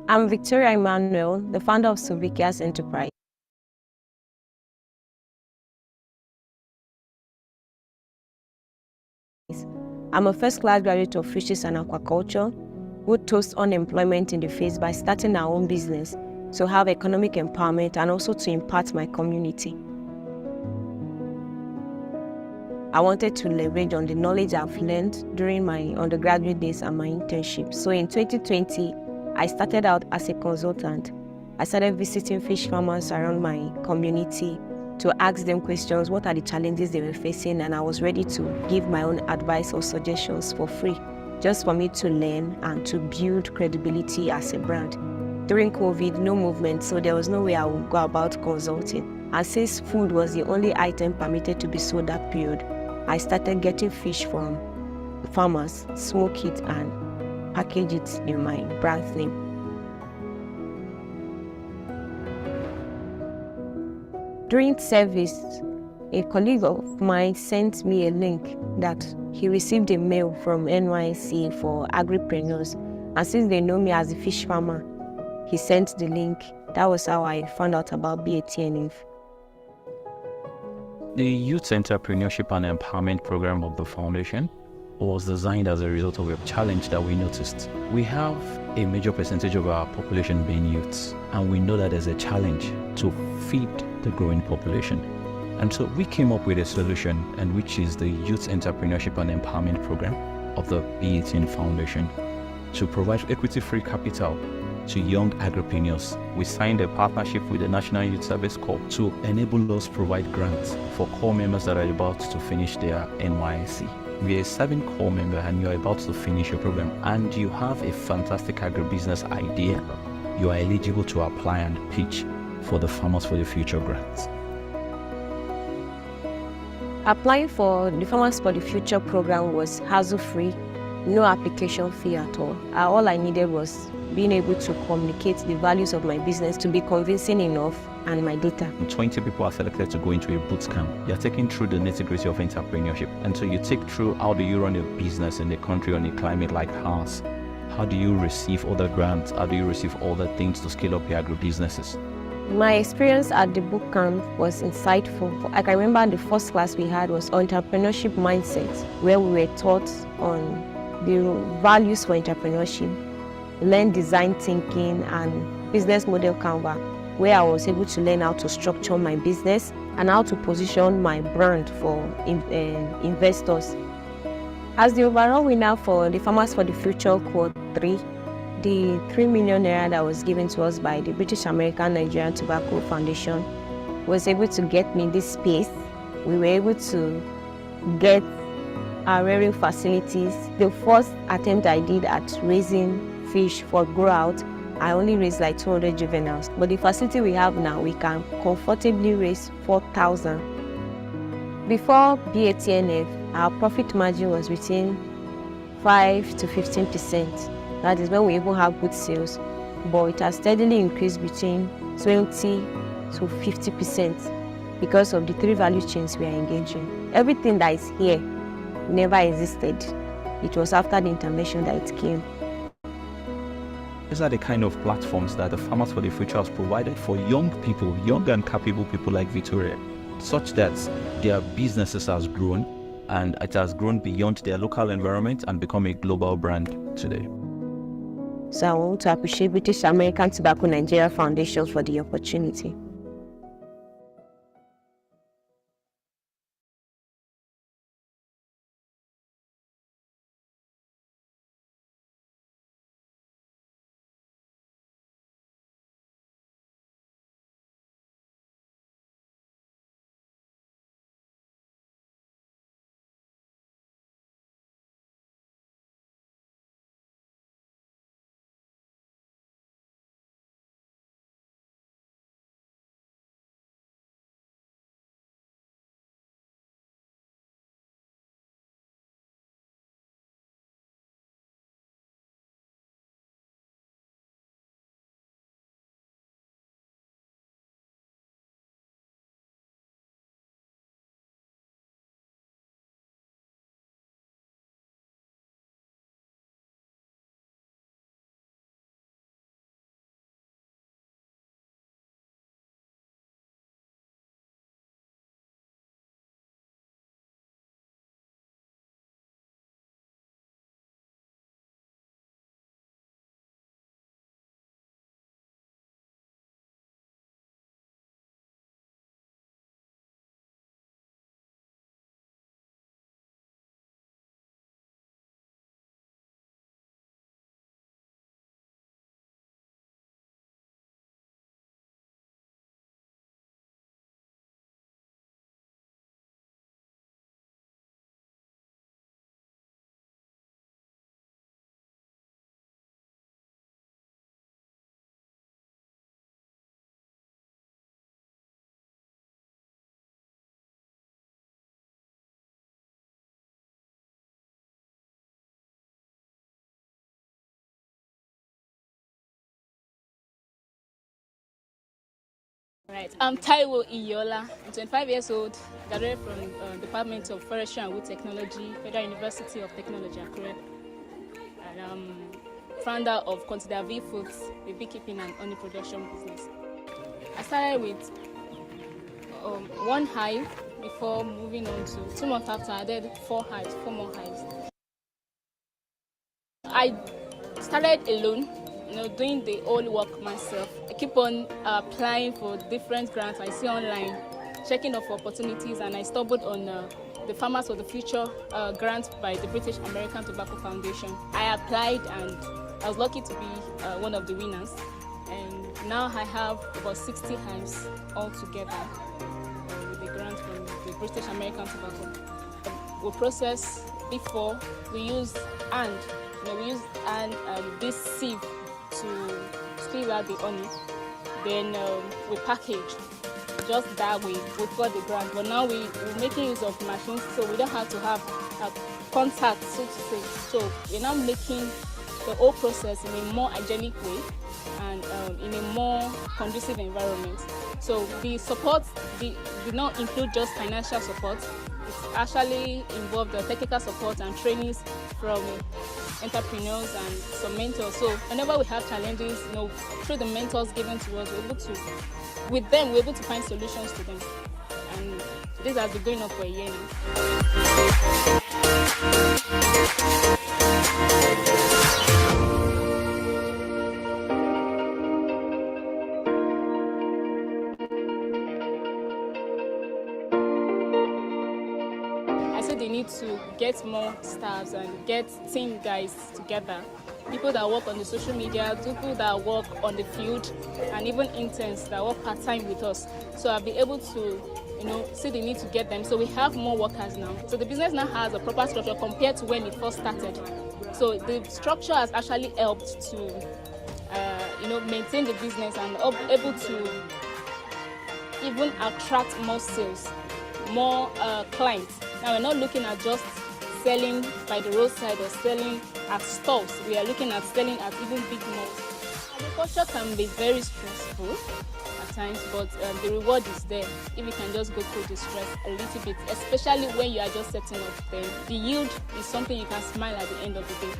I'm Victoria Emmanuel, the founder of Subikia's Enterprise. I'm a first-class graduate of fishes and aquaculture who toast unemployment in the face by starting our own business to have economic empowerment and also to impact my community. I wanted to leverage on the knowledge I've learned during my undergraduate days and my internship. So in 2020, I started out as a consultant. I started visiting fish farmers around my community to ask them questions, what are the challenges they were facing, and I was ready to give my own advice or suggestions for free, just for me to learn and to build credibility as a brand. During COVID, no movement, so there was no way I would go about consulting. And since food was the only item permitted to be sold that period, I started getting fish from farmers, smoke it and package it in my brand name. During service, a colleague of mine sent me a link that he received a mail from NYC for agripreneurs. And since they know me as a fish farmer, he sent the link. That was how I found out about BATN. The Youth Entrepreneurship and Empowerment Program of the Foundation was designed as a result of a challenge that we noticed. We have a major percentage of our population being youths, and we know that there's a challenge to feed the growing population. And so we came up with a solution, and which is the Youth Entrepreneurship and Empowerment Program of the BATN Foundation to provide equity-free capital to young agripreneurs. We signed a partnership with the National Youth Service Corps to enable us provide grants for corps members that are about to finish their NYSC. We are a serving corps member and you are about to finish your program and you have a fantastic agribusiness idea, you are eligible to apply and pitch for the Farmers for the Future grants. Applying for the Farmers for the Future program was hassle-free, no application fee at all. All I needed was being able to communicate the values of my business to be convincing enough and my data. 20 people are selected to go into a boot camp. You're taken through the nitty-gritty of entrepreneurship. And so you take through how do you run a business in a country on a climate like ours? How do you receive other grants? How do you receive other things to scale up your agribusinesses? My experience at the boot camp was insightful. I can remember the first class we had was entrepreneurship mindset, where we were taught on the values for entrepreneurship, learn design thinking and business model Canva, where I was able to learn how to structure my business and how to position my brand for investors. As the overall winner for the Farmers for the Future Quad 3, the 3 million naira that was given to us by the British American Nigerian Tobacco Foundation was able to get me this space. We were able to get our rearing facilities. The first attempt I did at raising fish for grow out, I only raised like 200 juveniles. But the facility we have now, we can comfortably raise 4,000. Before BATNF, our profit margin was between 5 to 15%. That is when we even have good sales. But it has steadily increased between 20 to 50% because of the 3 value chains we are engaging. Everything that is here never existed. It was after the intervention that it came. These are the kind of platforms that the Farmers for the Future has provided for young people, young and capable people like Victoria, such that their businesses has grown and it has grown beyond their local environment and become a global brand today. So I want to appreciate British American Tobacco Nigeria Foundation for the opportunity. Right. I'm Taiwo Iyola. I'm 25 years old, graduated from Department of Forestry and Wood Technology, Federal University of Technology, Accra. And I'm founder of Consider V Foods, a beekeeping and honey production business. I started with one hive before moving on to 2 months after I did 4 more hives. I started alone, doing the whole work myself. I keep on applying for different grants I see online, checking up for opportunities, and I stumbled on the Farmers for the Future grant by the British American Tobacco Foundation. I applied and I was lucky to be one of the winners. And now I have about 60 hives altogether with the grant from the British American Tobacco. We process before we use this sieve to squeeze out the honey. Then we package just that way before the grant. But now we're making use of machines, so we don't have to have contact, so to say. So we're now making the whole process in a more hygienic way and in a more conducive environment. So the support did not include just financial support. It actually involved the technical support and trainings from entrepreneurs and some mentors. So whenever we have challenges, through the mentors given to us, we're able to find solutions to them. And this has been going on for a year now. I said they need to get more staffs and get team guys together. People that work on the social media, people that work on the field, and even interns that work part-time with us. So I'll be able to, see the need to get them. So we have more workers now. So the business now has a proper structure compared to when it first started. So the structure has actually helped to, maintain the business and able to even attract more sales, more clients. Now we're not looking at just selling by the roadside or selling at stores. We are looking at selling at even big malls. Agriculture can be very stressful at times, but the reward is there if you can just go through the stress a little bit, especially when you are just setting up. Then the yield is something you can smile at the end of the day.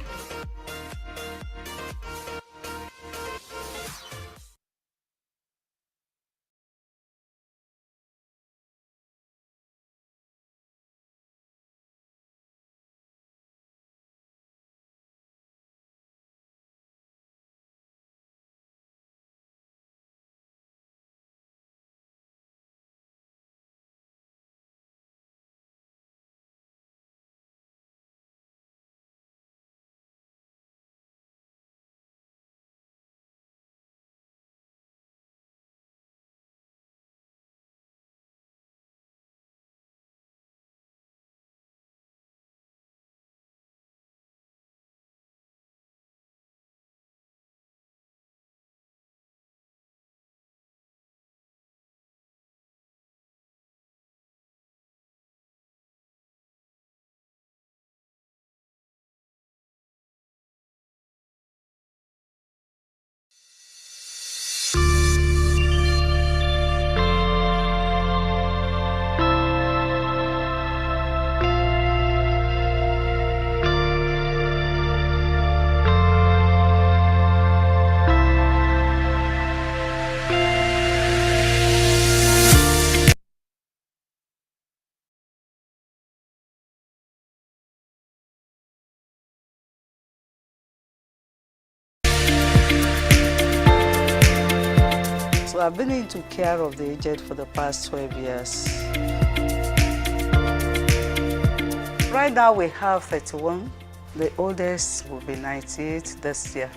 So I've been into care of the aged for the past 12 years. Right now we have 31. The oldest will be 98 this year.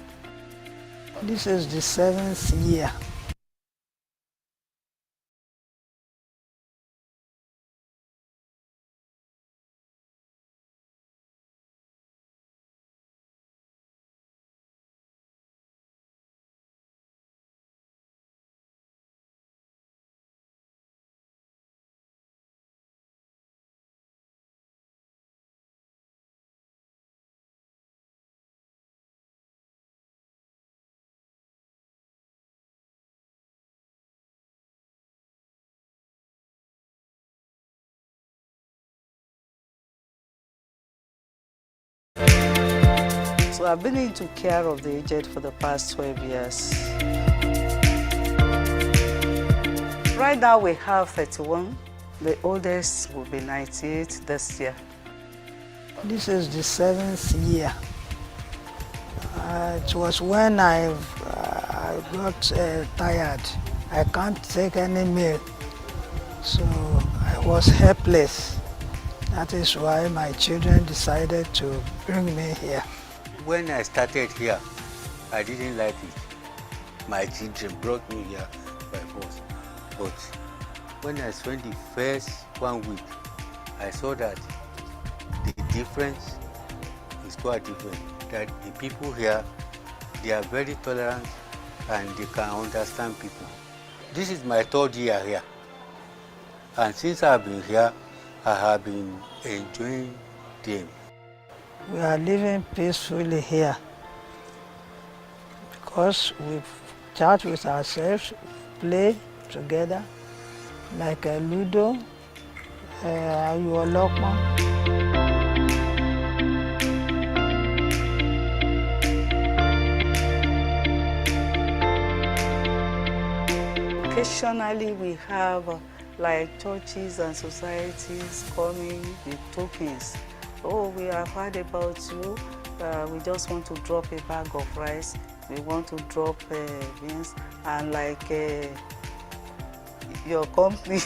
This is the 7th year. So I've been into care of the aged for the past 12 years. Right now we have 31. The oldest will be 98 this year. This is the 7th year. It was when I got tired. I can't take any meal, so I was helpless. That is why my children decided to bring me here. When I started here, I didn't like it. My children brought me here by force. But when I spent the first 1 week, I saw that the difference is quite different. That the people here, they are very tolerant and they can understand people. This is my 3rd year here. And since I've been here, I have been enjoying them. We are living peacefully here because we chat with ourselves, play together like a Ludo, Ayolokma. Occasionally we have like churches and societies coming with tokens. Oh, we have heard about you. We just want to drop a bag of rice. We want to drop beans and like your company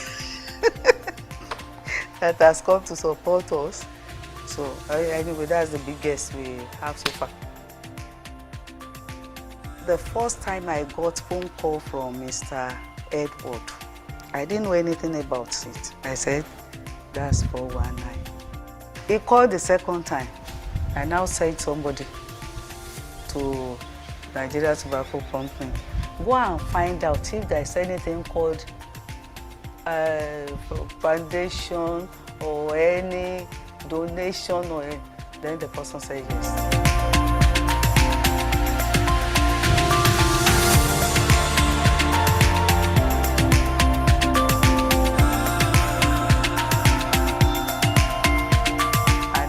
that has come to support us. So anyway, that's the biggest we have so far. The first time I got phone call from Mr. Edward, I didn't know anything about it. I said, that's 419. He called the second time. I now sent somebody to Nigeria Tobacco Company. Go and find out if there's anything called foundation or any donation or any. Then the person said yes.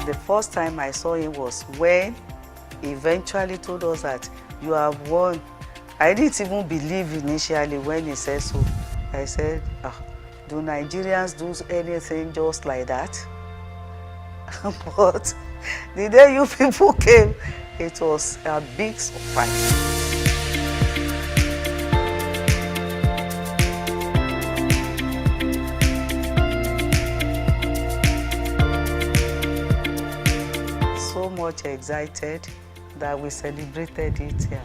The first time I saw him was when he eventually told us that you have won. I didn't even believe initially when he said so. I said, do Nigerians do anything just like that? But the day you people came, it was a big surprise. So much excited that we celebrated it here.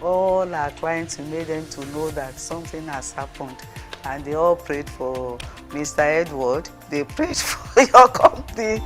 All our clients, we made them to know that something has happened, and they all prayed for Mr. Edward. They prayed for your company.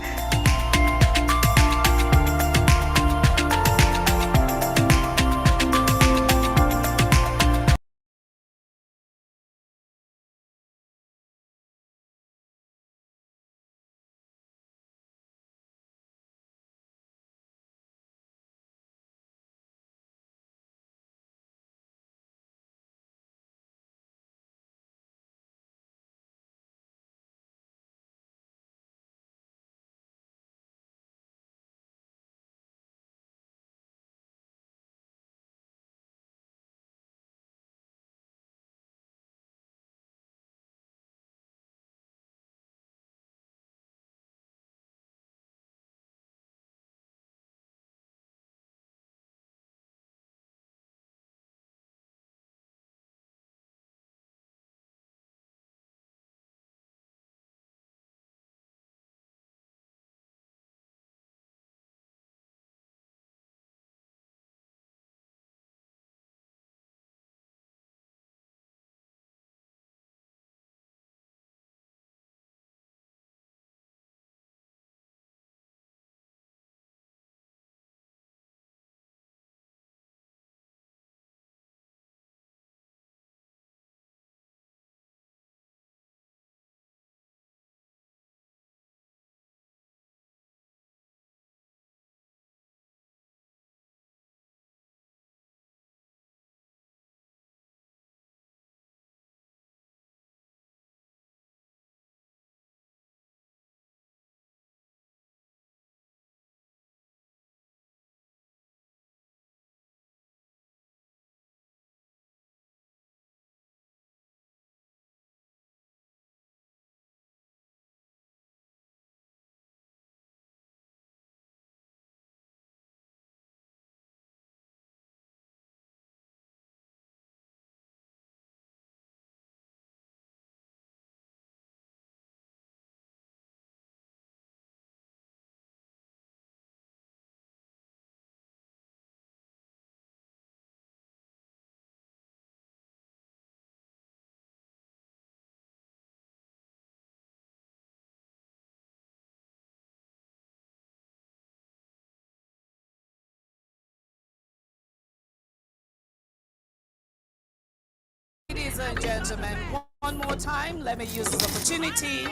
Ladies and gentlemen, one more time, let me use this opportunity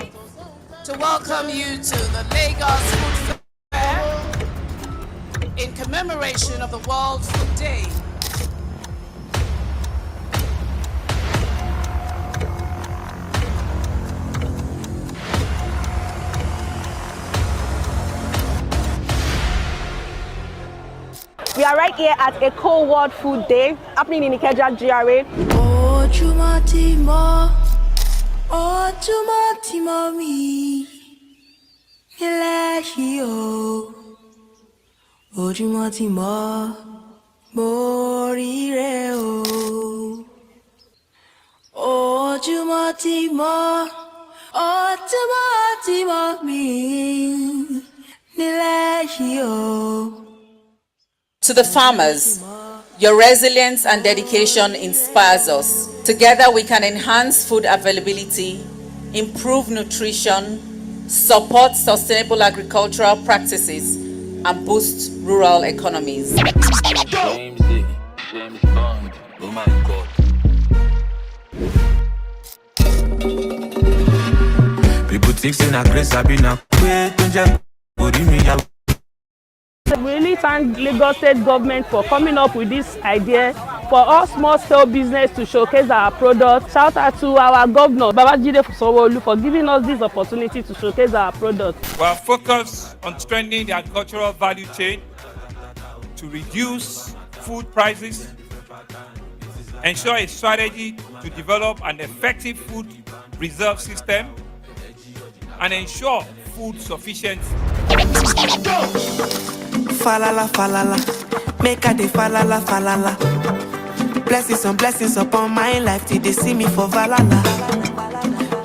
to welcome you to the Lagos Food Fair in commemoration of the World Food Day. We are right here at a Cold World Food Day happening in Ikeja GRA. To the farmers, your resilience and dedication inspires us. Together we can enhance food availability, improve nutrition, support sustainable agricultural practices, and boost rural economies. Oh my God. People think saying a grace I been a We really thank Lagos State government for coming up with this idea for all small-scale business to showcase our products. Shout out to our governor, Babajide Sanwo-Olu, for giving us this opportunity to showcase our products. We are focused on strengthening the agricultural value chain to reduce food prices, ensure a strategy to develop an effective food reserve system, and ensure food sufficiency. Falala, falala, make a de falala, falala. Blessings on blessings upon my life till they see me for valala.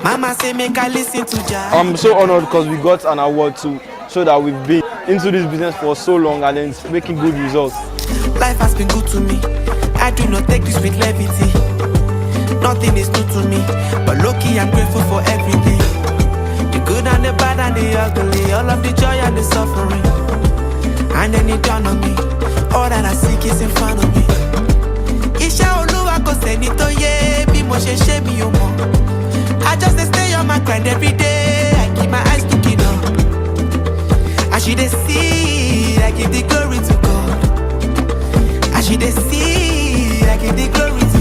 Mama say make I listen to Jah. I'm so honored because we got an award to show that we've been into this business for so long and it's making good results. Life has been good to me. I do not take this with levity. Nothing is new to me, but low-key I'm grateful for everything. The good and the bad and the ugly, all of the joy and the suffering. And then it dawned on me, all that I seek is in front of me. Isha Oluwa ko seni to ye, bi mo she she mi o mo. I just stay on my grind every day, I keep my eyes looking up. I should see, I give the glory to God. I should see, I give the glory to God.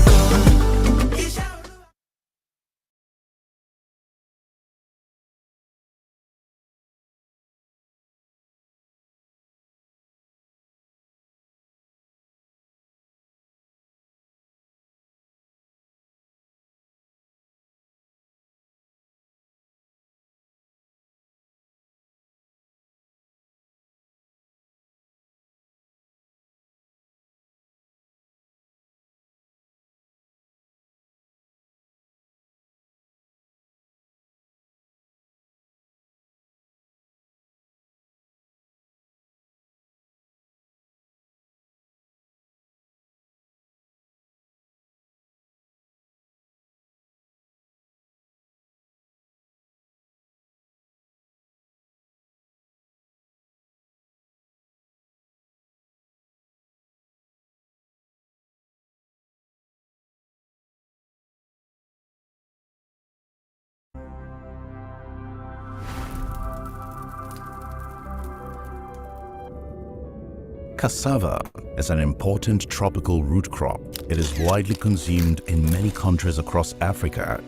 Cassava is an important tropical root crop. It is widely consumed in many countries across Africa.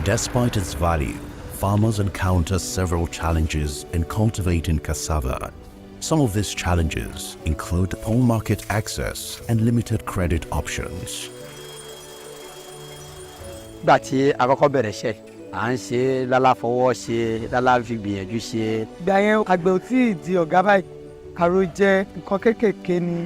Despite its value, farmers encounter several challenges in cultivating cassava. Some of these challenges include poor market access and limited credit options. Nígbà tí a kọ́kọ́ bẹ̀rẹ̀ iṣẹ́, à ń ṣe lálá fọwọ́ ṣe, lálá fi gbìyànjú ṣe. Ìgbà yẹn àgbẹ̀ ò tí ì di ọ̀gá báyìí, àrò jẹ nǹkan kéékèèké ni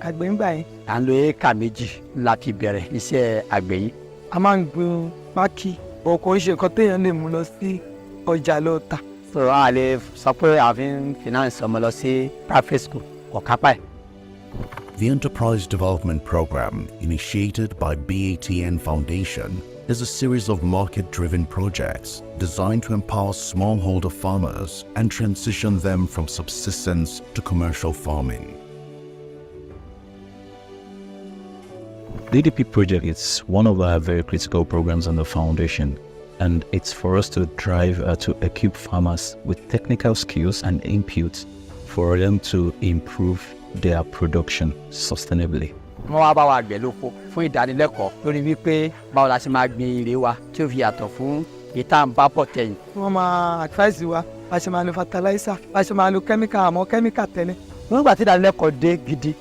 àgbẹ̀ ń gbà yẹn. À ń lo éékà méjì la fi bẹ̀rẹ̀ iṣẹ́ àgbẹ̀ yìí. A máa ń gbin pákí, kò ń ṣe nǹkan téèyàn lè mú lọ sí ọjà lọ tà. So a lè sọ pé a fi ń finance ọmọ lọ sí private school kò kápá ẹ̀. The Enterprise Development Program, initiated by BATN Foundation, is a series of market-driven projects designed to empower smallholder farmers and transition them from subsistence to commercial farming. The DDP project is one of our very critical programs on the foundation, and it's for us to drive to equip farmers with technical skills and inputs for them to improve their production sustainably. wọ́n wá bá wa gbẹ̀ lóko fún ìdánilẹ́kọ̀ọ́ lórí wípé báwo la ṣe máa gbin ire wa tí ó fi yàtọ̀ fún ìta ń bá pọ̀ tẹ̀yìn. wọ́n máa advise wa bá ṣe máa lo fertilizer bá ṣe máa lo chemical àmọ́ chemical tẹ́lẹ̀. nígbà tí ìdánilẹ́kọ̀ọ́ dé gidi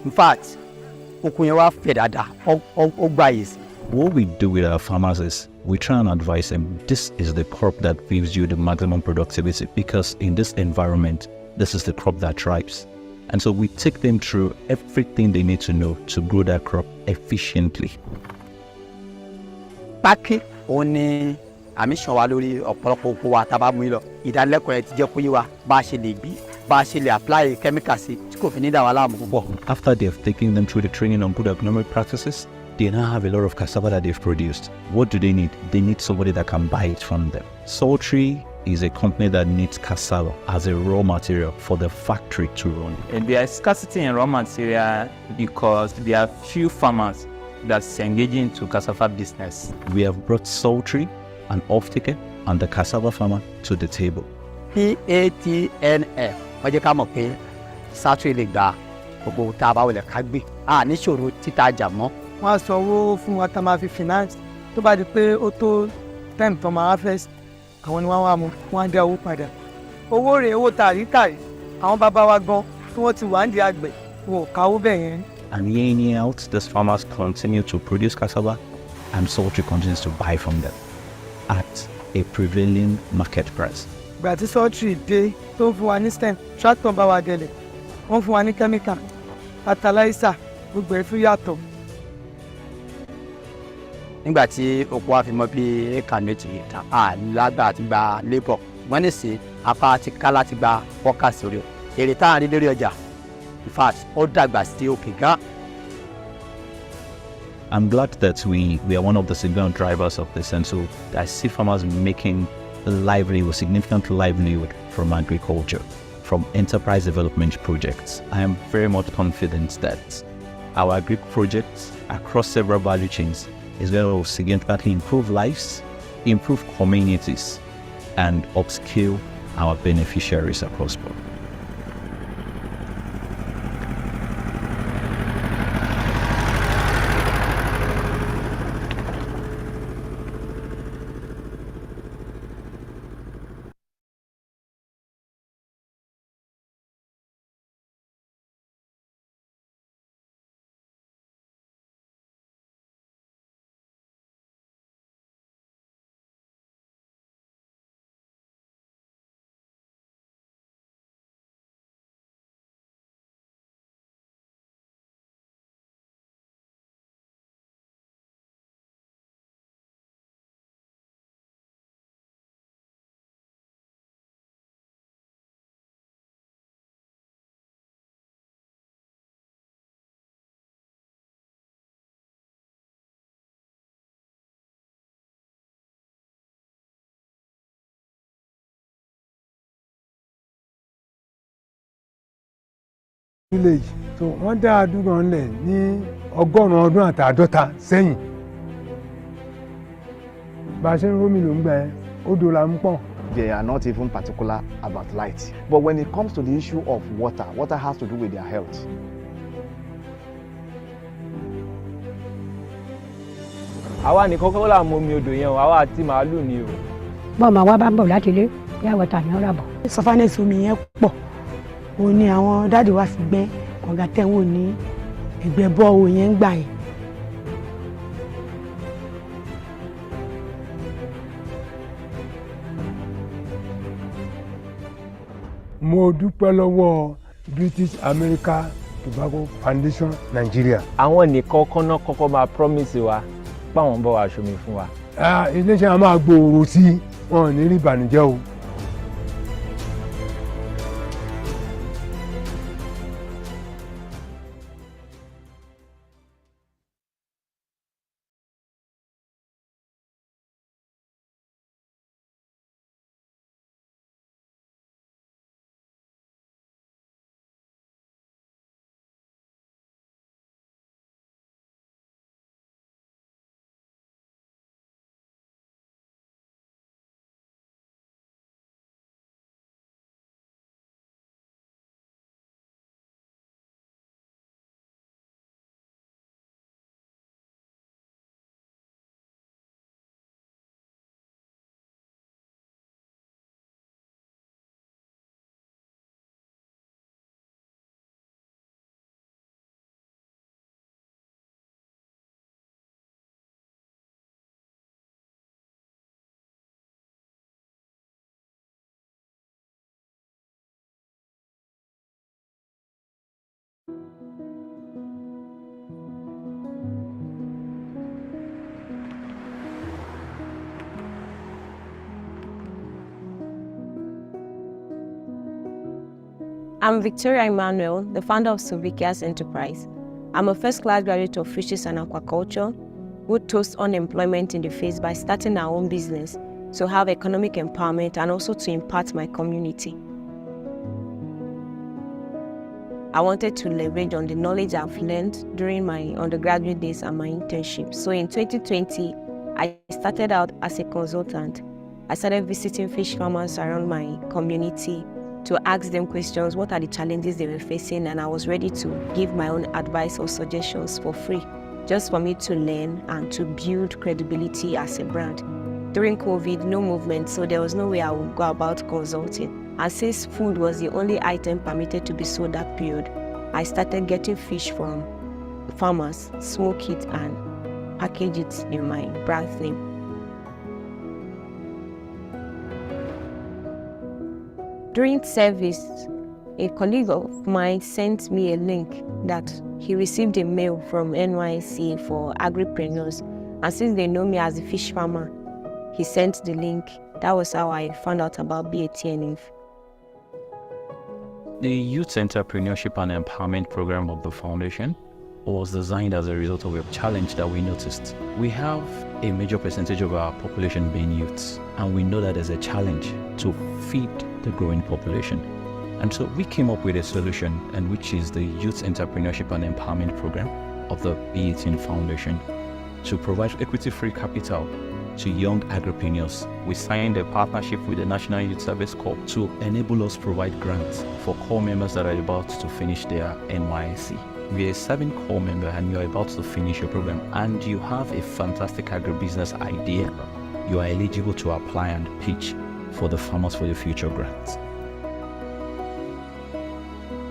in fact okun yẹn wá fẹ̀ dáadáa ó gba yìí. What we do with our farmers is we try and advise them, this is the crop that gives you the maximum productivity, because in this environment, this is the crop that thrives. And so we take them through everything they need to know to grow that crop efficiently. Pákí òun ni àmì ṣàn wá lórí ọ̀pọ̀lọpọ̀ oko wa tá a bá mú yín lọ. Ìdánilẹ́kọ̀ọ́ yẹn ti jẹ́ kó yé wa bá a ṣe lè gbí, bá a ṣe lè apply chemical sí tí kò fi ní dà wá láàmú púpọ̀. After they've taken them through the training on good agronomic practices, they now have a lot of cassava that they've produced. What do they need? They need somebody that can buy it from them. Sultry is a company that needs cassava as a raw material for the factory to run. And there is scarcity in raw material because there are few farmers that's engaging into cassava business. We have brought Sultry, an off-taker, and the cassava farmer to the table. BATN wọ́n jẹ́ ká mọ̀ pé Sultry lè gba gbogbo tá a bá wọlé ká gbé. A níṣòro títajà mọ́. wọ́n á sanwó fún wa tá a máa fi finance tó bá di pé ó tó time tó máa harvest àwọn ni wọ́n wá mú wọ́n á dá owó padà. owó rèé owó tàrí àwọn bàbá wa gan tí wọ́n ti wà ń di àgbẹ̀ wọn ò káwó bẹ́ẹ̀ yẹn. And year in, year out, these farmers continue to produce cassava, and Sultry continues to buy from them at a prevailing market price. ìgbà tí Sultry dé tó ń fún wa ní stem tractor bá wa délẹ̀ wọ́n fún wa ní chemical fertilizer gbogbo ẹ̀ fún yàtọ̀. nígbà tí oko wa fi mọ bí éka méjì ta lágbà àti gba labour wọ́n ní sí apá àti ká láti gba workers lórí èrè tá à ń rí lórí ọjà in fact ó dàgbà sí òkè gan. I'm glad that we are one of the significant drivers of this, and so I see farmers making significant livelihood from agriculture, from enterprise development projects. I am very much confident that our agri projects across several value chains is going to significantly improve lives, improve communities, and upskill our beneficiaries across board. village so wọ́n dá àdúgbò ńlẹ̀ ní ọgọ́rùn-ún ọdún àtàádọ́ta sẹ́yìn bá a ṣe ń rómi ló ń gbẹ odò là ń pọ̀n. They are not even particular about light. But when it comes to the issue of water, water has to do with their health. àwa nìkan kọ́ là ń mọ omi odò yẹn o, àwa àti màálù ni o. bọ́ọ̀ máa wá bá ń bọ̀ láti ilé yá wọ́tà ní ọ̀rọ̀ àbọ̀. sọfánẹ́sì omi yẹn pọ̀ òun ni àwọn dáàdì wa fi gbẹ́ kànga tẹ́wọ̀n ní ẹgbẹ́ bọ́ọ̀ yẹn ń gbà yẹn. mo dúpẹ́ lọ́wọ́ British America Tobacco Foundation Nigeria. àwọn nìkan kọ́nà kọ́kọ́ máa promise wa páwọn bọ̀ wá aṣomi fún wa. iléeṣẹ́ a máa gbòòrò sí wọn ò ní rí ìbànújẹ́ o. I'm Victoria Emmanuel, the founder of Sylvikia's Enterprise. I'm a first-class graduate of Fishes and Aquaculture who toast unemployment in the face by starting our own business to have economic empowerment and also to impact my community. I wanted to leverage on the knowledge I've learned during my undergraduate days and my internship. So in 2020, I started out as a consultant. I started visiting fish farmers around my community to ask them questions, what are the challenges they were facing, and I was ready to give my own advice or suggestions for free, just for me to learn and to build credibility as a brand. During COVID, no movement, so there was no way I would go about consulting. And since food was the only item permitted to be sold that period, I started getting fish from farmers, smoke it and package it in my brand name. During service, a colleague of mine sent me a link that he received a mail from NYC for agripreneurs. And since they know me as a fish farmer, he sent the link. That was how I found out about BATN. The Youth Entrepreneurship and Empowerment Program of the Foundation was designed as a result of a challenge that we noticed. We have a major percentage of our population being youths, and we know that there's a challenge to feed the growing population. And so we came up with a solution, and which is the Youth Entrepreneurship and Empowerment Program of the BATN Foundation to provide equity-free capital to young agripreneurs. We signed a partnership with the National Youth Service Corps to enable us provide grants for corps members that are about to finish their NYSC. We are a 7 corps member and you are about to finish your program and you have a fantastic agribusiness idea. You are eligible to apply and pitch for the Farmers for the Future grants.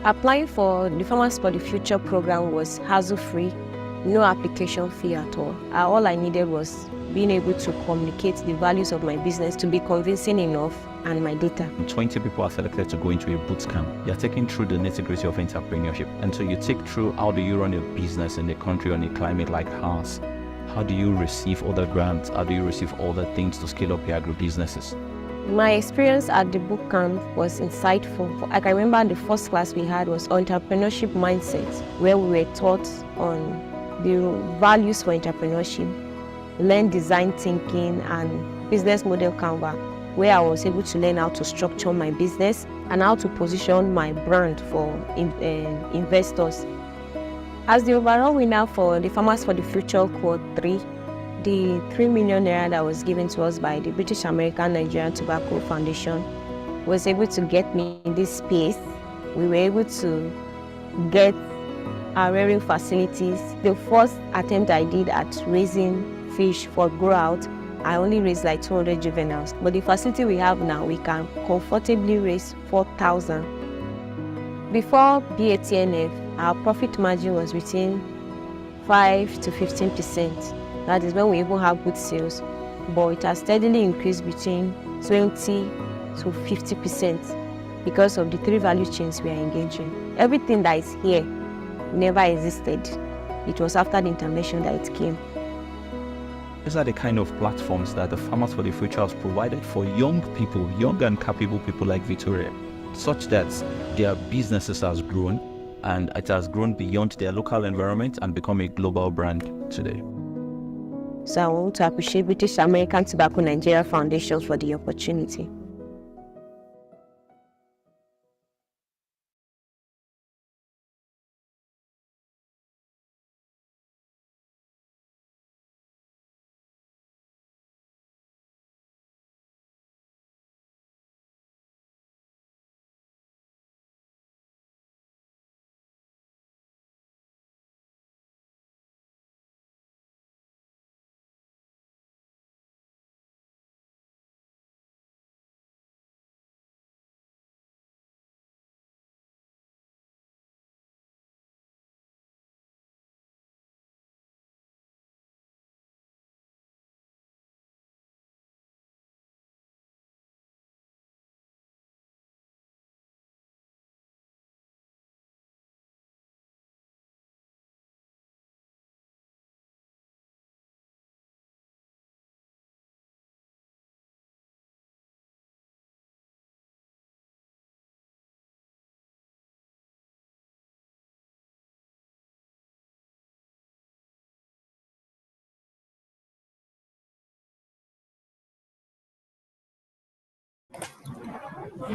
Applying for the Farmers for the Future program was hassle-free, no application fee at all. All I needed was being able to communicate the values of my business to be convincing enough and my data. 20 people are selected to go into a boot camp. You're taken through the nitty-gritty of entrepreneurship. And so you take through how do you run a business in a country on a climate like ours? How do you receive other grants? How do you receive other things to scale up your agro-businesses? My experience at the boot camp was insightful. I can remember the first class we had was entrepreneurship mindset, where we were taught on the values for entrepreneurship, learn design thinking and business model canvas, where I was able to learn how to structure my business and how to position my brand for investors. As the overall winner for the Farmers for the Future Quad 3, the 3 million naira that was given to us by the British American Nigerian Tobacco Foundation was able to get me in this space. We were able to get our rearing facilities. The first attempt I did at raising fish for grow out, I only raised like 200 juveniles. But the facility we have now, we can comfortably raise 4,000. Before BATNF, our profit margin was between 5 to 15%. That is when we even have good sales. But it has steadily increased between 20 to 50% because of the 3 value chains we are engaging. Everything that is here never existed. It was after the intervention that it came. These are the kind of platforms that the Farmers for the Future has provided for young people, young and capable people like Victoria, such that their businesses has grown and it has grown beyond their local environment and become a global brand today. So I want to appreciate British American Tobacco Nigeria Foundation for the opportunity.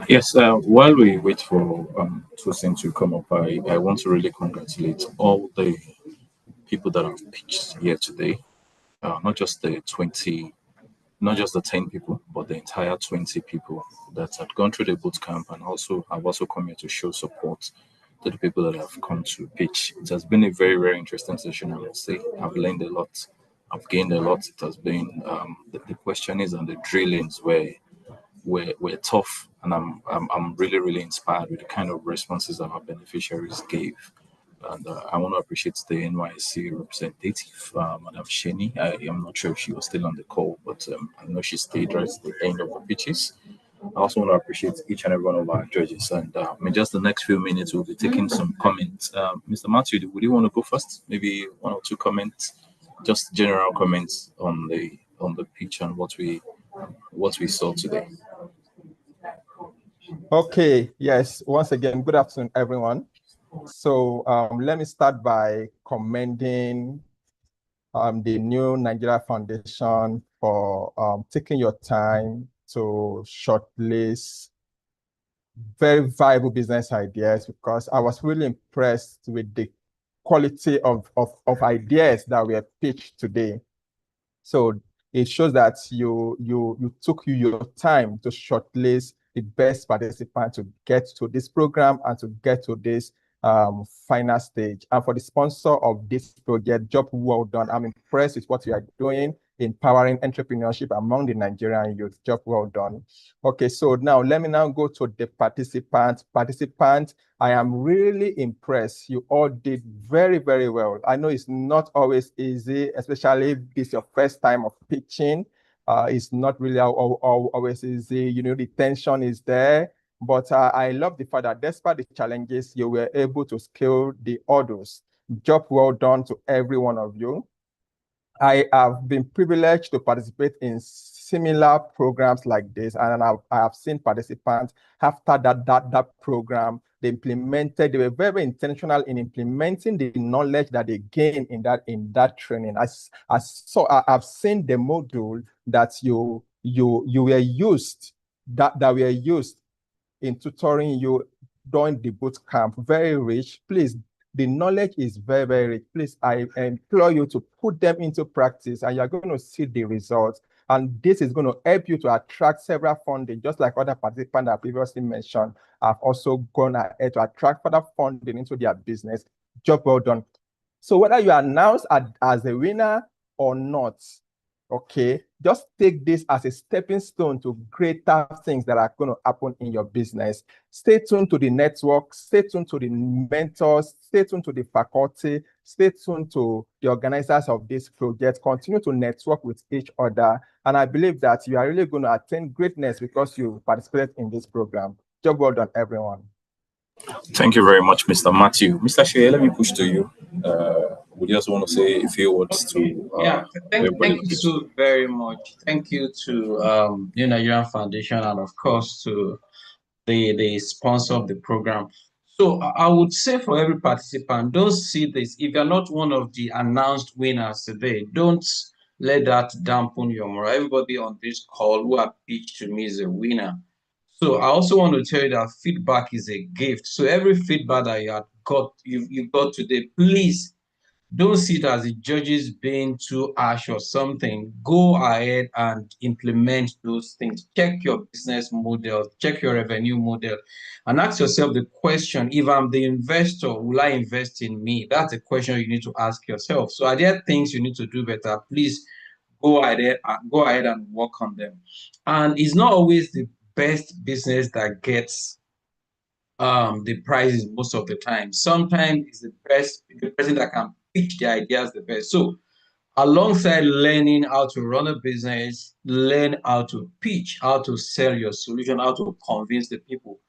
Yes, while we wait for Tosin to come up, I want to really congratulate all the people that have pitched here today. Not just the 20, not just the 10 people, but the entire 20 people that had gone through the boot camp and also have also come here to show support to the people that have come to pitch. It has been a very, very interesting session, I must say. I've learned a lot. I've gained a lot. It has been the questionings and the drillings were tough, and I'm really really inspired with the kind of responses that our beneficiaries gave. And I want to appreciate the NYC representative, Madam Sheni. I am not sure if she was still on the call, but I know she stayed right at the end of the pitches. I also want to appreciate each and every one of our judges. And in just the next few minutes, we'll be taking some comments. Mr. Matthew, would you want to go first? Maybe one or two comments, just general comments on the pitch and what we saw today. Okay, yes, once again, good afternoon, everyone. So let me start by commending the new Nigeria Foundation for taking your time to shortlist very viable business ideas, because I was really impressed with the quality of ideas that were pitched today. So it shows that you took your time to shortlist the best participants to get to this program and to get to this final stage. And for the sponsor of this project, job well done. I'm impressed with what you are doing, empowering entrepreneurship among the Nigerian youth. Job well done. Okay, so now let me now go to the participants. I am really impressed. You all did very, very well. I know it's not always easy, especially if it's your first time of pitching. It's not really always easy. You know, the tension is there. But I love the fact that despite the challenges, you were able to scale the hurdles. Job well done to every one of you. I have been privileged to participate in similar programs like this, and I have seen participants after that program, they were very intentional in implementing the knowledge that they gained in that training. I've seen the module that you were used, that were used in tutoring you during the boot camp. Very rich. Please, the knowledge is very, very rich. Please, I implore you to put them into practice, and you're going to see the results. And this is going to help you to attract several funding, just like other participants I previously mentioned have also gone ahead to attract further funding into their business. Job well done. So whether you are announced as a winner or not, okay, just take this as a stepping stone to greater things that are going to happen in your business. Stay tuned to the network, stay tuned to the mentors, stay tuned to the faculty, stay tuned to the organizers of this project. Continue to network with each other. And I believe that you are really going to attain greatness because you participated in this program. Job well done, everyone. Thank you very much, Mr. Matthew. Mr. Shea, let me push to you. Would you also want to say a few words to thank you so very much. Thank you to the Nigerian Foundation, and of course to the sponsor of the program. So I would say for every participant, don't see this. If you're not one of the announced winners today, don't let that dampen your morale. Everybody on this call who have pitched to me is a winner. So I also want to tell you that feedback is a gift. So every feedback that you got today, please don't see it as the judges being too harsh or something. Go ahead and implement those things. Check your business model, check your revenue model, and ask yourself the question, if I'm the investor, will I invest in me? That's a question you need to ask yourself. So are there things you need to do better? Please go ahead and work on them. And it's not always the best business that gets the prizes most of the time. Sometimes it's the person that can pitch the ideas the best. So alongside learning how to run a business, learn how to pitch, how to sell your solution, how to convince the people.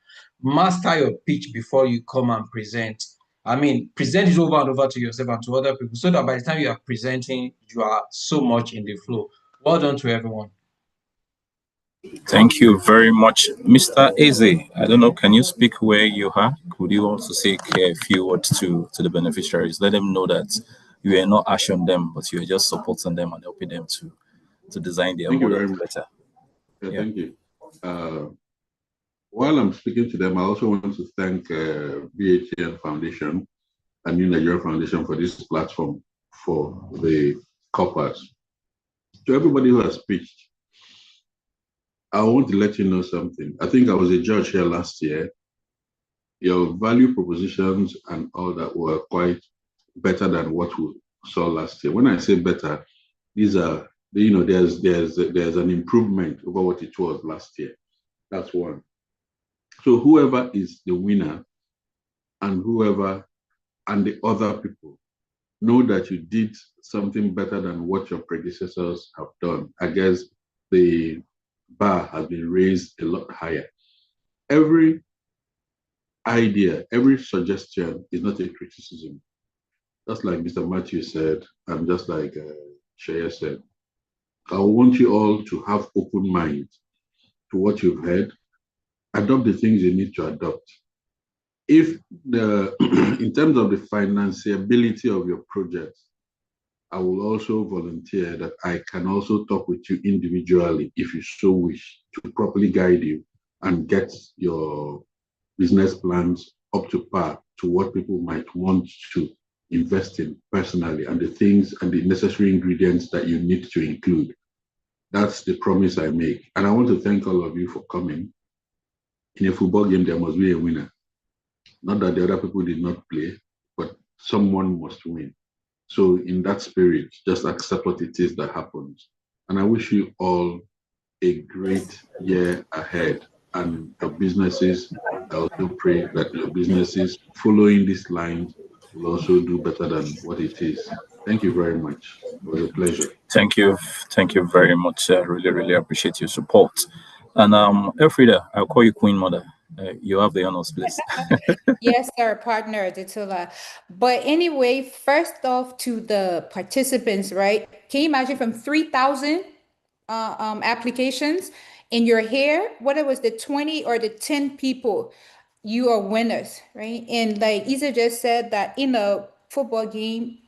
Master your pitch before you come and present. I mean, present it over and over to yourself and to other people so that by the time you are presenting, you are so much in the flow. Well done to everyone. Thank you very much, Mr. Eze. I don't know, can you speak where you are? Could you also say a few words to the beneficiaries? Let them know that you are not ash on them, but you are just supporting them and helping them to design their model better. Thank you. while I'm speaking to them, I also want to thank BATN Foundation and New Nigeria Foundation for this platform for the coppers. To everybody who has pitched, I want to let you know something. I think I was a judge here last year. Your value propositions and all that were quite better than what we saw last year. When I say better, these are, there's an improvement over what it was last year. That's one. So whoever is the winner and the other people, know that you did something better than what your predecessors have done. I guess the bar has been raised a lot higher. Every idea, every suggestion is not a criticism. Just like Mr. Matthew said, and just like Shaya said, I want you all to have open mind to what you've heard. Adopt the things you need to adopt. If in terms of the financeability of your project, I will also volunteer that I can also talk with you individually if you so wish to properly guide you and get your business plans up to par to what people might want to invest in personally and the things and the necessary ingredients that you need to include. That's the promise I make. And I want to thank all of you for coming. In a football game, there must be a winner. Not that the other people did not play, but someone must win. So in that spirit, just accept what it is that happens. And I wish you all a great year ahead. And your businesses, I also pray that your businesses following this line will also do better than what it is. Thank you very much. It was a pleasure. Thank you very much. Really appreciate your support. And Elfrida, I'll call you Queen Mother. You have the honors, please. Yes, sir, partner Aditula. But anyway, first off to the participants, right? Can you imagine from 3,000 applications in your hair, whether it was the 20 or the 10 people, you are winners, right? And like Isa just said that in a football game,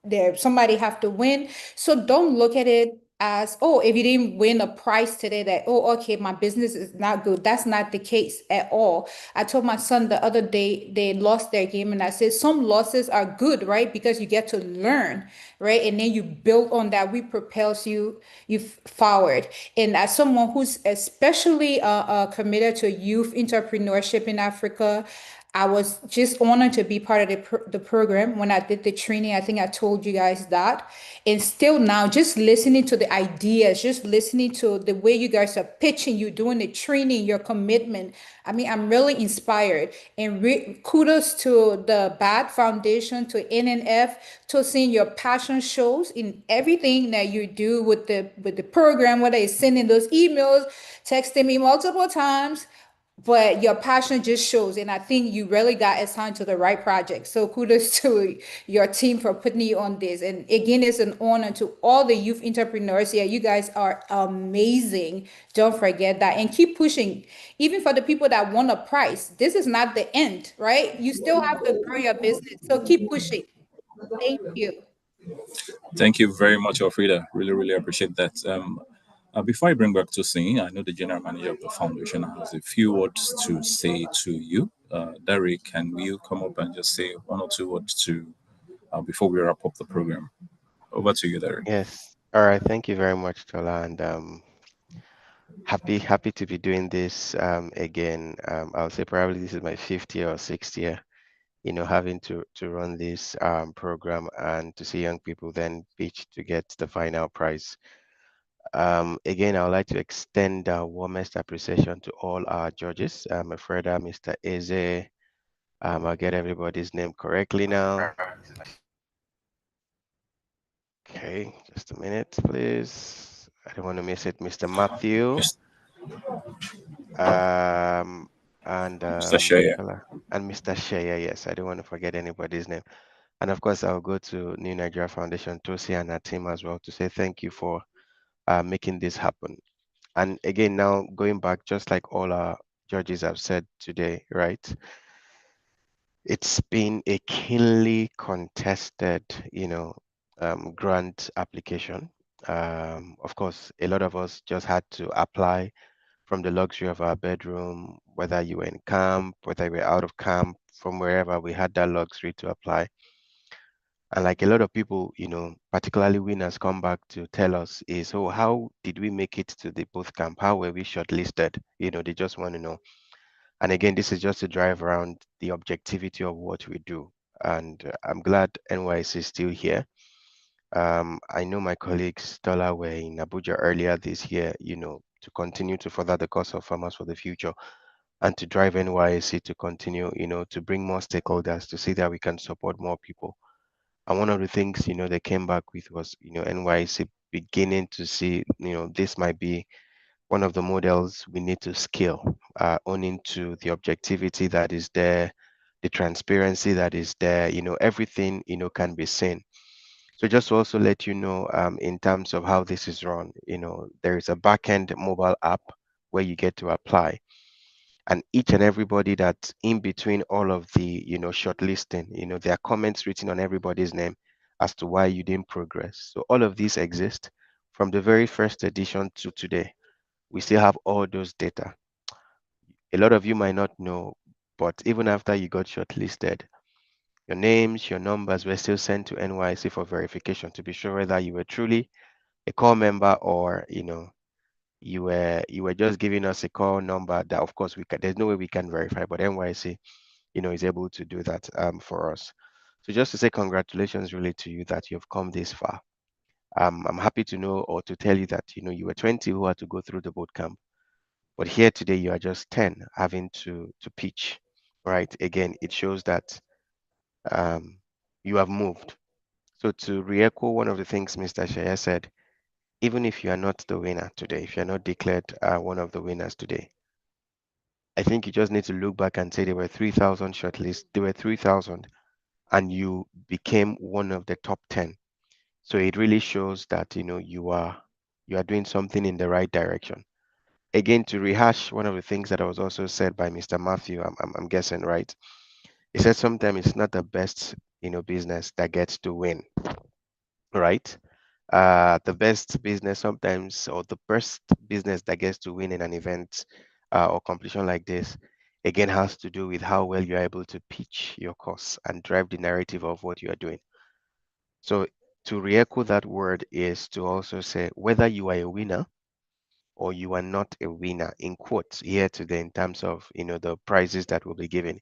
there somebody have to win. So don't look at it as, oh, if you didn't win a prize today, that, oh, okay, my business is not good. That's not the case at all. I told my son the other day they lost their game, and I said some losses are good, right? Because you get to learn, right? And then you build on that, we propels you forward. And as someone who's especially committed to youth entrepreneurship in Africa, I was just honored to be part of the program. When I did the training, I think I told you guys that. And still now, just listening to the ideas, just listening to the way you guys are pitching, you doing the training, your commitment. I mean, I'm really inspired. And kudos to the BAT Foundation, to NNF, to seeing your passion shows in everything that you do with the program, whether it's sending those emails, texting me multiple times, but your passion just shows. And I think you really got assigned to the right project. So kudos to your team for putting you on this. And again, it's an honor to all the youth entrepreneurs here. You guys are amazing. Don't forget that, and keep pushing. Even for the people that won a prize, this is not the end, right? You still have to grow your business. So keep pushing. Thank you. Thank you very much, Elfrida. Really appreciate that. Before I bring back to Singh, I know the general manager of the foundation has a few words to say to you. Derek, can you come up and just say one or two words to before we wrap up the program? Over to you, Derek. Yes. All right. Thank you very much, Tola, and happy to be doing this again. I'll say probably this is my 5th year or 6th year, having to run this program and to see young people then pitch to get the final prize. Again, I would like to extend our warmest appreciation to all our judges. I'm afraid Mr. Eze, I'll get everybody's name correctly now. Okay, just a minute, please. I don't want to miss it. Mr. Matthew. And Mr. Shaya. And Mr. Shaya, yes, I don't want to forget anybody's name. And of course, I'll go to New Nigeria Foundation, Tosi and our team as well to say thank you for making this happen. And again, now going back, just like all our judges have said today, right? It's been a keenly contested, grant application. Of course, a lot of us just had to apply from the luxury of our bedroom, whether you were in camp, whether you were out of camp, from wherever, we had that luxury to apply. And like a lot of people, particularly winners, come back to tell us is, oh, how did we make it to the boot camp? How were we shortlisted? They just want to know. And again, this is just to drive around the objectivity of what we do. And I'm glad NYC is still here. I know my colleagues, Tola, were in Abuja earlier this year, to continue to further the cause of farmers for the future and to drive NYC to continue, to bring more stakeholders to see that we can support more people. And one of the things, they came back with was, NYC beginning to see, this might be one of the models we need to scale, owning to the objectivity that is there, the transparency that is there, everything, can be seen. So just to also let you know, in terms of how this is run, there is a backend mobile app where you get to apply. And each and everybody that's in between all of the, shortlisting, there are comments written on everybody's name as to why you didn't progress. So all of these exist from the very first edition to today. We still have all those data. A lot of you might not know, but even after you got shortlisted, your names, your numbers were still sent to NYC for verification to be sure whether you were truly a core member or, you were just giving us a call number that, of course, there's no way we can verify, but NYC, is able to do that for us. So just to say congratulations really to you that you've come this far. I'm happy to know or to tell you that, you were 20 who had to go through the boot camp, but here today you are just 10 having to pitch, right? Again, it shows that you have moved. So to re-echo one of the things Mr. Shaya said, even if you are not the winner today, if you're not declared one of the winners today, I think you just need to look back and say there were 3,000 shortlists, there were 3,000, and you became one of the top 10. So it really shows that, you are doing something in the right direction. Again, to rehash one of the things that was also said by Mr. Matthew, I'm guessing, right? He said sometimes it's not the best, business that gets to win, right? The best business sometimes, or the best business that gets to win in an event or competition like this, again, has to do with how well you're able to pitch your course and drive the narrative of what you are doing. So to re-echo that word is to also say whether you are a winner or you are not a winner, in quotes here today, in terms of the prizes that will be given.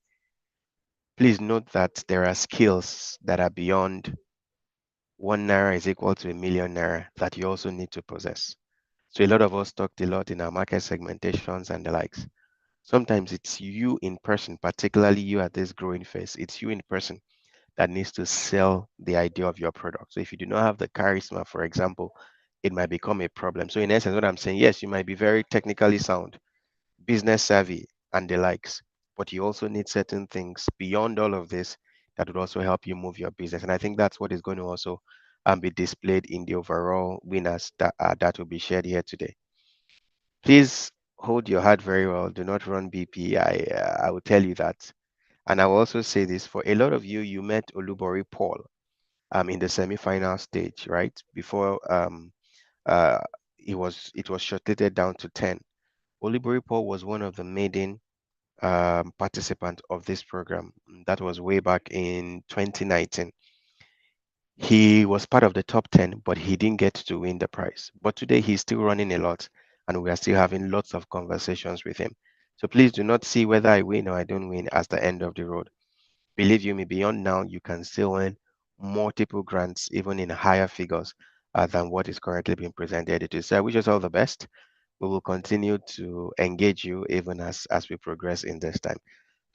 Please note that there are skills that are beyond 1 naira is equal to 1,000,000 naira that you also need to possess. So a lot of us talked a lot in our market segmentations and the likes. Sometimes it's you in person, particularly you at this growing phase, it's you in person that needs to sell the idea of your product. So if you do not have the charisma, for example, it might become a problem. So in essence, what I'm saying, yes, you might be very technically sound, business savvy, and the likes, but you also need certain things beyond all of this that would also help you move your business. And I think that's what is going to also be displayed in the overall winners that will be shared here today. Please hold your heart very well. Do not run BP. I will tell you that. And I will also say this, for a lot of you, you met Olubori Paul in the semi-final stage, right? Before it was shortlisted down to 10. Olubori Paul was one of the maiden participants of this program. That was way back in 2019. He was part of the top 10, but he didn't get to win the prize. But today he's still running a lot, and we are still having lots of conversations with him. So please do not see whether I win or I don't win as the end of the road. Believe you me, beyond now, you can still win multiple grants, even in higher figures than what is currently being presented. It is. So I wish us all the best. We will continue to engage you even as we progress in this time.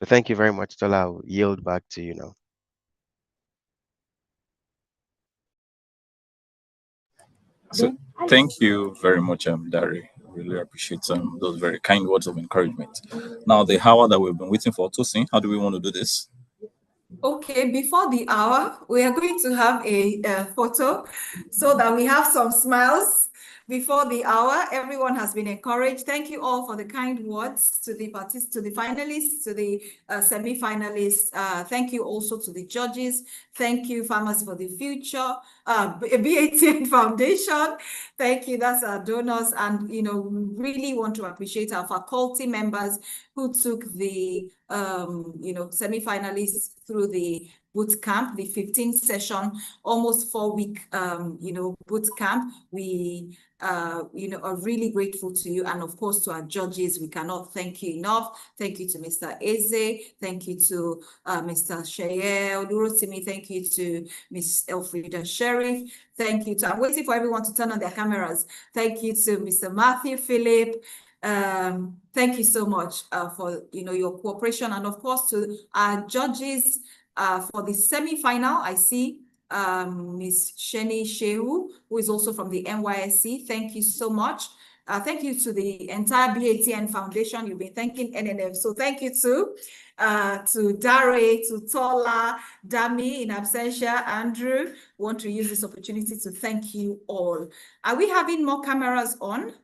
So thank you very much, Tola. I'll yield back to you now. So thank you very much, Dari. Really appreciate those very kind words of encouragement. Now, the hour that we've been waiting for, Tosin, how do we want to do this? Okay, before the hour, we are going to have a photo so that we have some smiles before the hour. Everyone has been encouraged. Thank you all for the kind words to the finalists, to the semi-finalists. Thank you also to the judges. Thank you, Farmers for the Future, BATN Foundation. Thank you. That's our donors, and we really want to appreciate our faculty members who took the semi-finalists through the boot camp, the 15th session, almost 4-week boot camp. We are really grateful to you, and of course to our judges. We cannot thank you enough. Thank you to Mr. Eze. Thank you to Mr. Sheye Olurotimi. Thank you to Ms. Elfrida Sheriff. Thank you to, I'm waiting for everyone to turn on their cameras. Thank you to Mr. Matthew Philip. Thank you so much for your cooperation, and of course to our judges for the semi-final. I see Ms. Sheni Shehu, who is also from the NYSC. Thank you so much. Thank you to the entire BATN Foundation. You've been thanking NNF, so thank you to Dare, to Tola, Dami in absentia, Andrew. Want to use this opportunity to thank you all. Are we having more cameras on?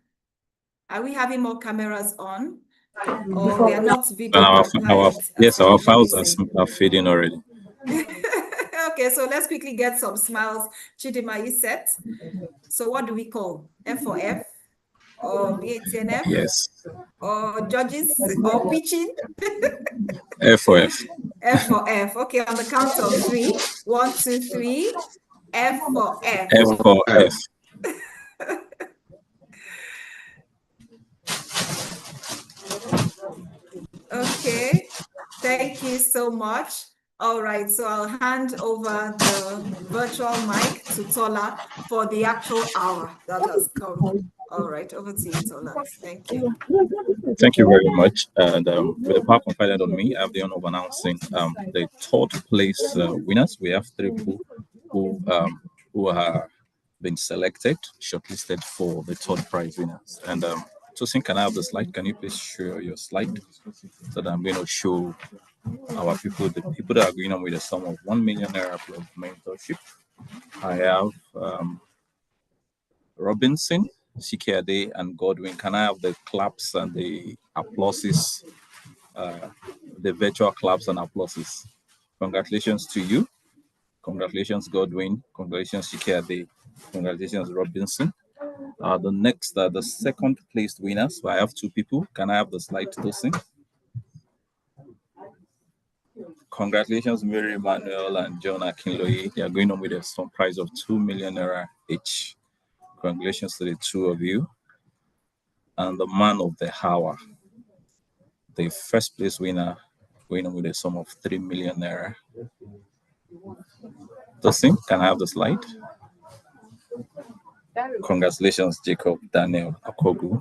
Are we having more cameras on? Or we are not video compliant? Yes, our files are fading already. Okay, so let's quickly get some smiles. Chidima, you set. So what do we call? F4F or BATNF? Yes. Or judges or pitching? F4F. F4F. Okay, on the count of 3. 1, 2, 3. F4F. F4F. Okay, thank you so much. All right, so I'll hand over the virtual mic to Tola for the actual hour that has come. All right, over to you, Tola. Thank you. Thank you very much. And with the power confided on me, I have the honor of announcing the third place winners. We have 3 people who have been selected, shortlisted for the third prize winners. And Tosin, can I have the slide? Can you please share your slide? So that I'm going to show our people, the people that are going on with a sum of 1 million naira plus mentorship. I have Robinson, Sikiade, and Godwin. Can I have the claps and the applauses, the virtual claps and applauses? Congratulations to you. Congratulations, Godwin. Congratulations, Sikiade. Congratulations, Robinson. The second placed winners. So I have 2 people. Can I have the slide, Tosin? Congratulations, Mary Emmanuel and John Akinloye. They are going on with a sum prize of 2 million naira each. Congratulations to the 2 of you. And the man of the hour, the first place winner, going on with a sum of 3 million naira. Tosin, can I have the slide? Congratulations, Jacob Daniel Akogu.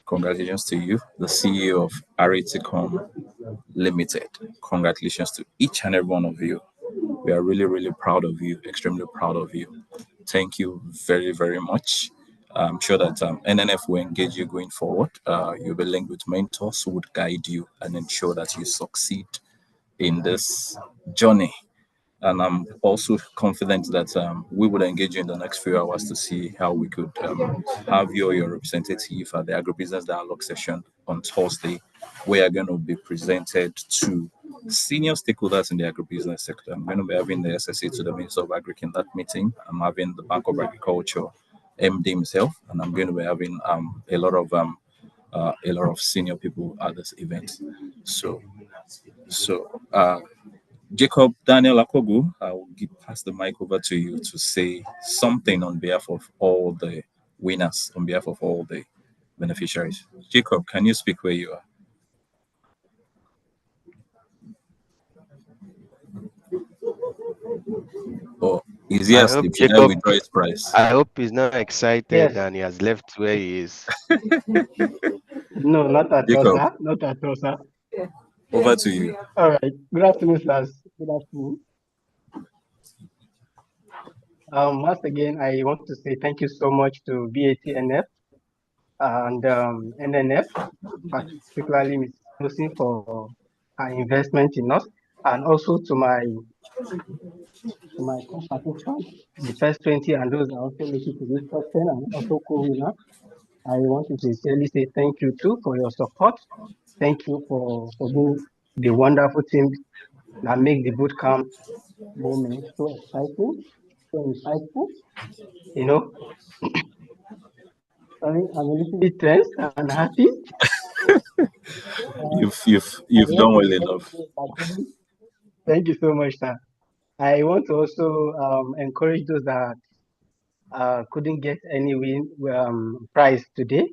Congratulations to you, the CEO of Agricbusiness Limited. Congratulations to each and every one of you. We are really, really proud of you, extremely proud of you. Thank you very, very much. I'm sure that NNF will engage you going forward. You'll be linked with mentors who would guide you and ensure that you succeed in this journey. And I'm also confident that we will engage you in the next few hours to see how we could have your representative at the Agribusiness Dialogue session on Thursday. We are going to be presented to senior stakeholders in the agribusiness sector. I'm going to be having the SSA to the Minister of Agric in that meeting. I'm having the Bank of Agriculture MD himself, and I'm going to be having a lot of senior people at this event. So Jacob Daniel Akogu, I will pass the mic over to you to say something on behalf of all the winners, on behalf of all the beneficiaries. Jacob, can you speak where you are? Oh, is he asleep? Should I withdraw his prize? I hope he's not excited Yes. and he has left where he is. No, not at all, Jacob. sir. Not at all, sir. Over to you. All right. Good afternoon, sirs. Good afternoon. Once again, I want to say thank you so much to BATNF and NNF, particularly Ms. Tosin for her investment in us, and also to my To my co-participants, the first 20 and those that also make it to this top 10 and also co-winner, I want to sincerely say thank you too for your support. Thank you for being the wonderful team that make the bootcamp moment so exciting, so insightful. You know, sorry, I'm a little bit tense and happy. You've done well enough. Thank you so much, sir. I want to also encourage those that couldn't get any prize today,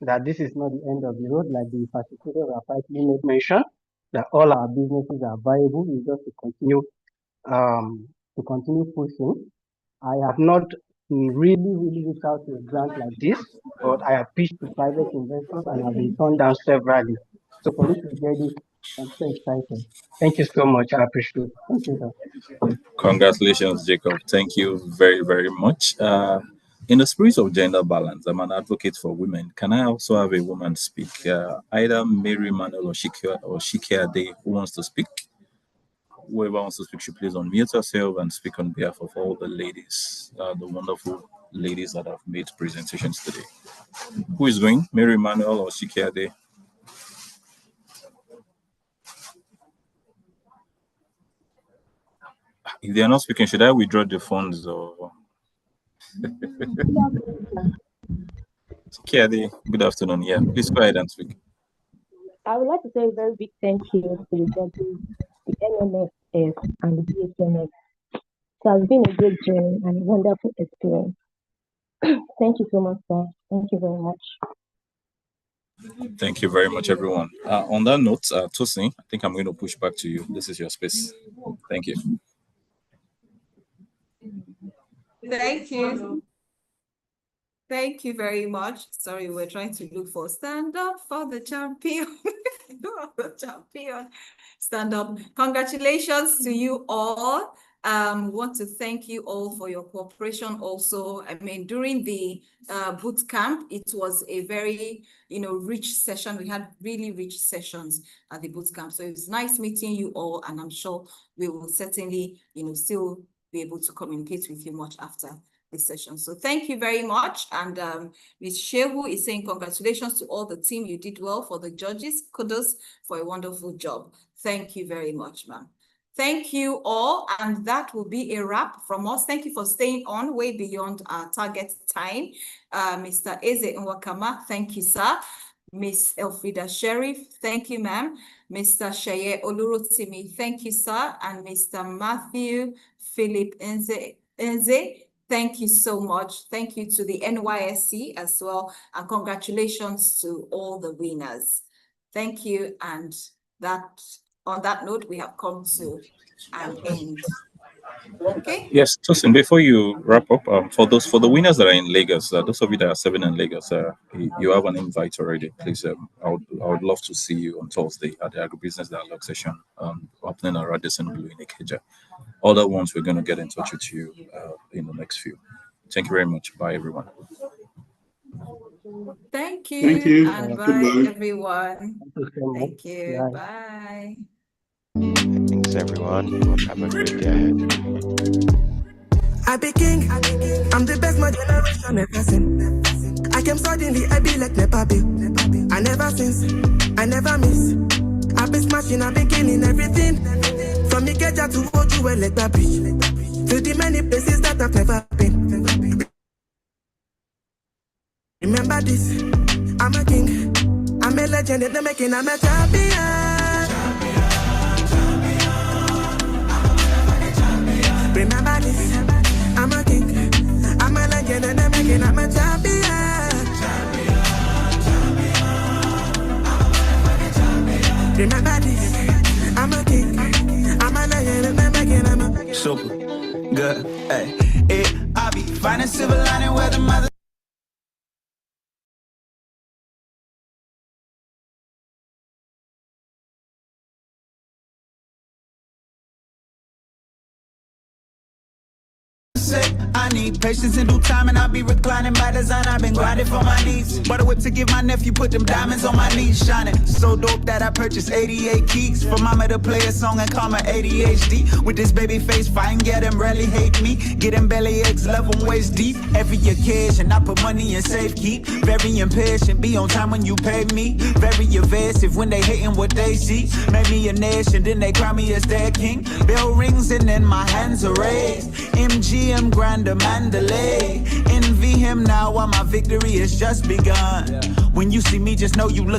that this is not the end of the road, like the facilitators have rightly made mention, that all our businesses are viable. We just to continue pushing. I have not really reached out to a grant like this, but I have pitched to private investors and have been turned down severally. So for me to get this, I'm so excited. Thank you so much. I appreciate it. Thank you, sir. Congratulations, Jacob. Thank you very, very much. In the spirit of gender balance, I'm an advocate for women. Can I also have a woman speak? Either Mary Manuel or Shikia Day, who wants to speak? Whoever wants to speak should please unmute yourself and speak on behalf of all the ladies, the wonderful ladies that have made presentations today. Who is going? Mary Manuel or Shikia Day? If they are not speaking, should I withdraw the funds or? Shikia, good afternoon. Yeah, please go ahead and speak. I would like to say a very big thank you to the judges, the NMFF, and the BATN. It has been a great journey and a wonderful experience. Thank you so much, sir. Thank you very much. Thank you very much, everyone. On that note, Tosin, I think I'm going to push back to you. This is your space. Thank you. Thank you. Thank you very much. Sorry, we're trying to look for stand up for the champion. The champion. Stand up. Congratulations to you all. Want to thank you all for your cooperation also. I mean, during the boot camp, it was a very, rich session. We had really rich sessions at the boot camp. So it was nice meeting you all, and I'm sure we will certainly, still be able to communicate with you much after this session. So thank you very much. And Ms. Shehu is saying congratulations to all the team. You did well. For the judges, kudos for a wonderful job. Thank you very much, ma'am. Thank you all. And that will be a wrap from us. Thank you for staying on way beyond our target time. Mr. Eze Nwakama, thank you, sir. Miss Elfrida Sheriff, thank you, ma'am. Mr. Shaye Olurotimi, thank you, sir. And Mr. Matthew Philip Enze, thank you so much. Thank you to the NYSC as well. And congratulations to all the winners. Thank you. And on that note, we have come to an end. Okay. Yes, Tosin, before you wrap up, for the winners that are in Lagos, those of you that are serving in Lagos, you have an invite already. Please, I would love to see you on Thursday at the Agribusiness Dialogue session happening at Radisson Blue in Ikeja. Other ones, we're going to get in touch with you in the next few. Thank you very much. Bye, everyone. Thank you. Thank you. And bye, Goodbye. everyone. Thank you. Bye. Bye. Thanks, everyone. Have a great day ahead. I be king, I'm the best my generation ever seen. I came suddenly, I be like Nepa Bill. I never since, I never miss. I be smashing, I be killing everything. From Ikeja to Ojuwe, like that bridge. To the many places that I've never been. Remember this, I'm a king. I'm a legend in the making, I'm a champion. Remember this, I'm a king. I'm a legend in the making, I'm a champion. Remember this, I'm a king. I'm a legend in the making, I'm a super good. Hey, I be finding silver lining where the mother. Say I I need patience in due time, and I'll be reclining by design. I've been grinding for my needs. Bought a whip to give my nephew, put them diamonds on my knees, shining so dope that I purchased 88 keys for mama to play a song and call my ADHD. With this baby face, fine, get them rarely hate me. Get them belly eggs, love them waist deep. Every occasion, I put money in safe keep. Very impatient, be on time when you pay me. Very evasive when they hating what they see. Made me a nation, then they crown me as their king. Bell rings and then my hands are raised. MGM Grander Mandalay. Envy him now while my victory has just begun. When you see me, just know you looking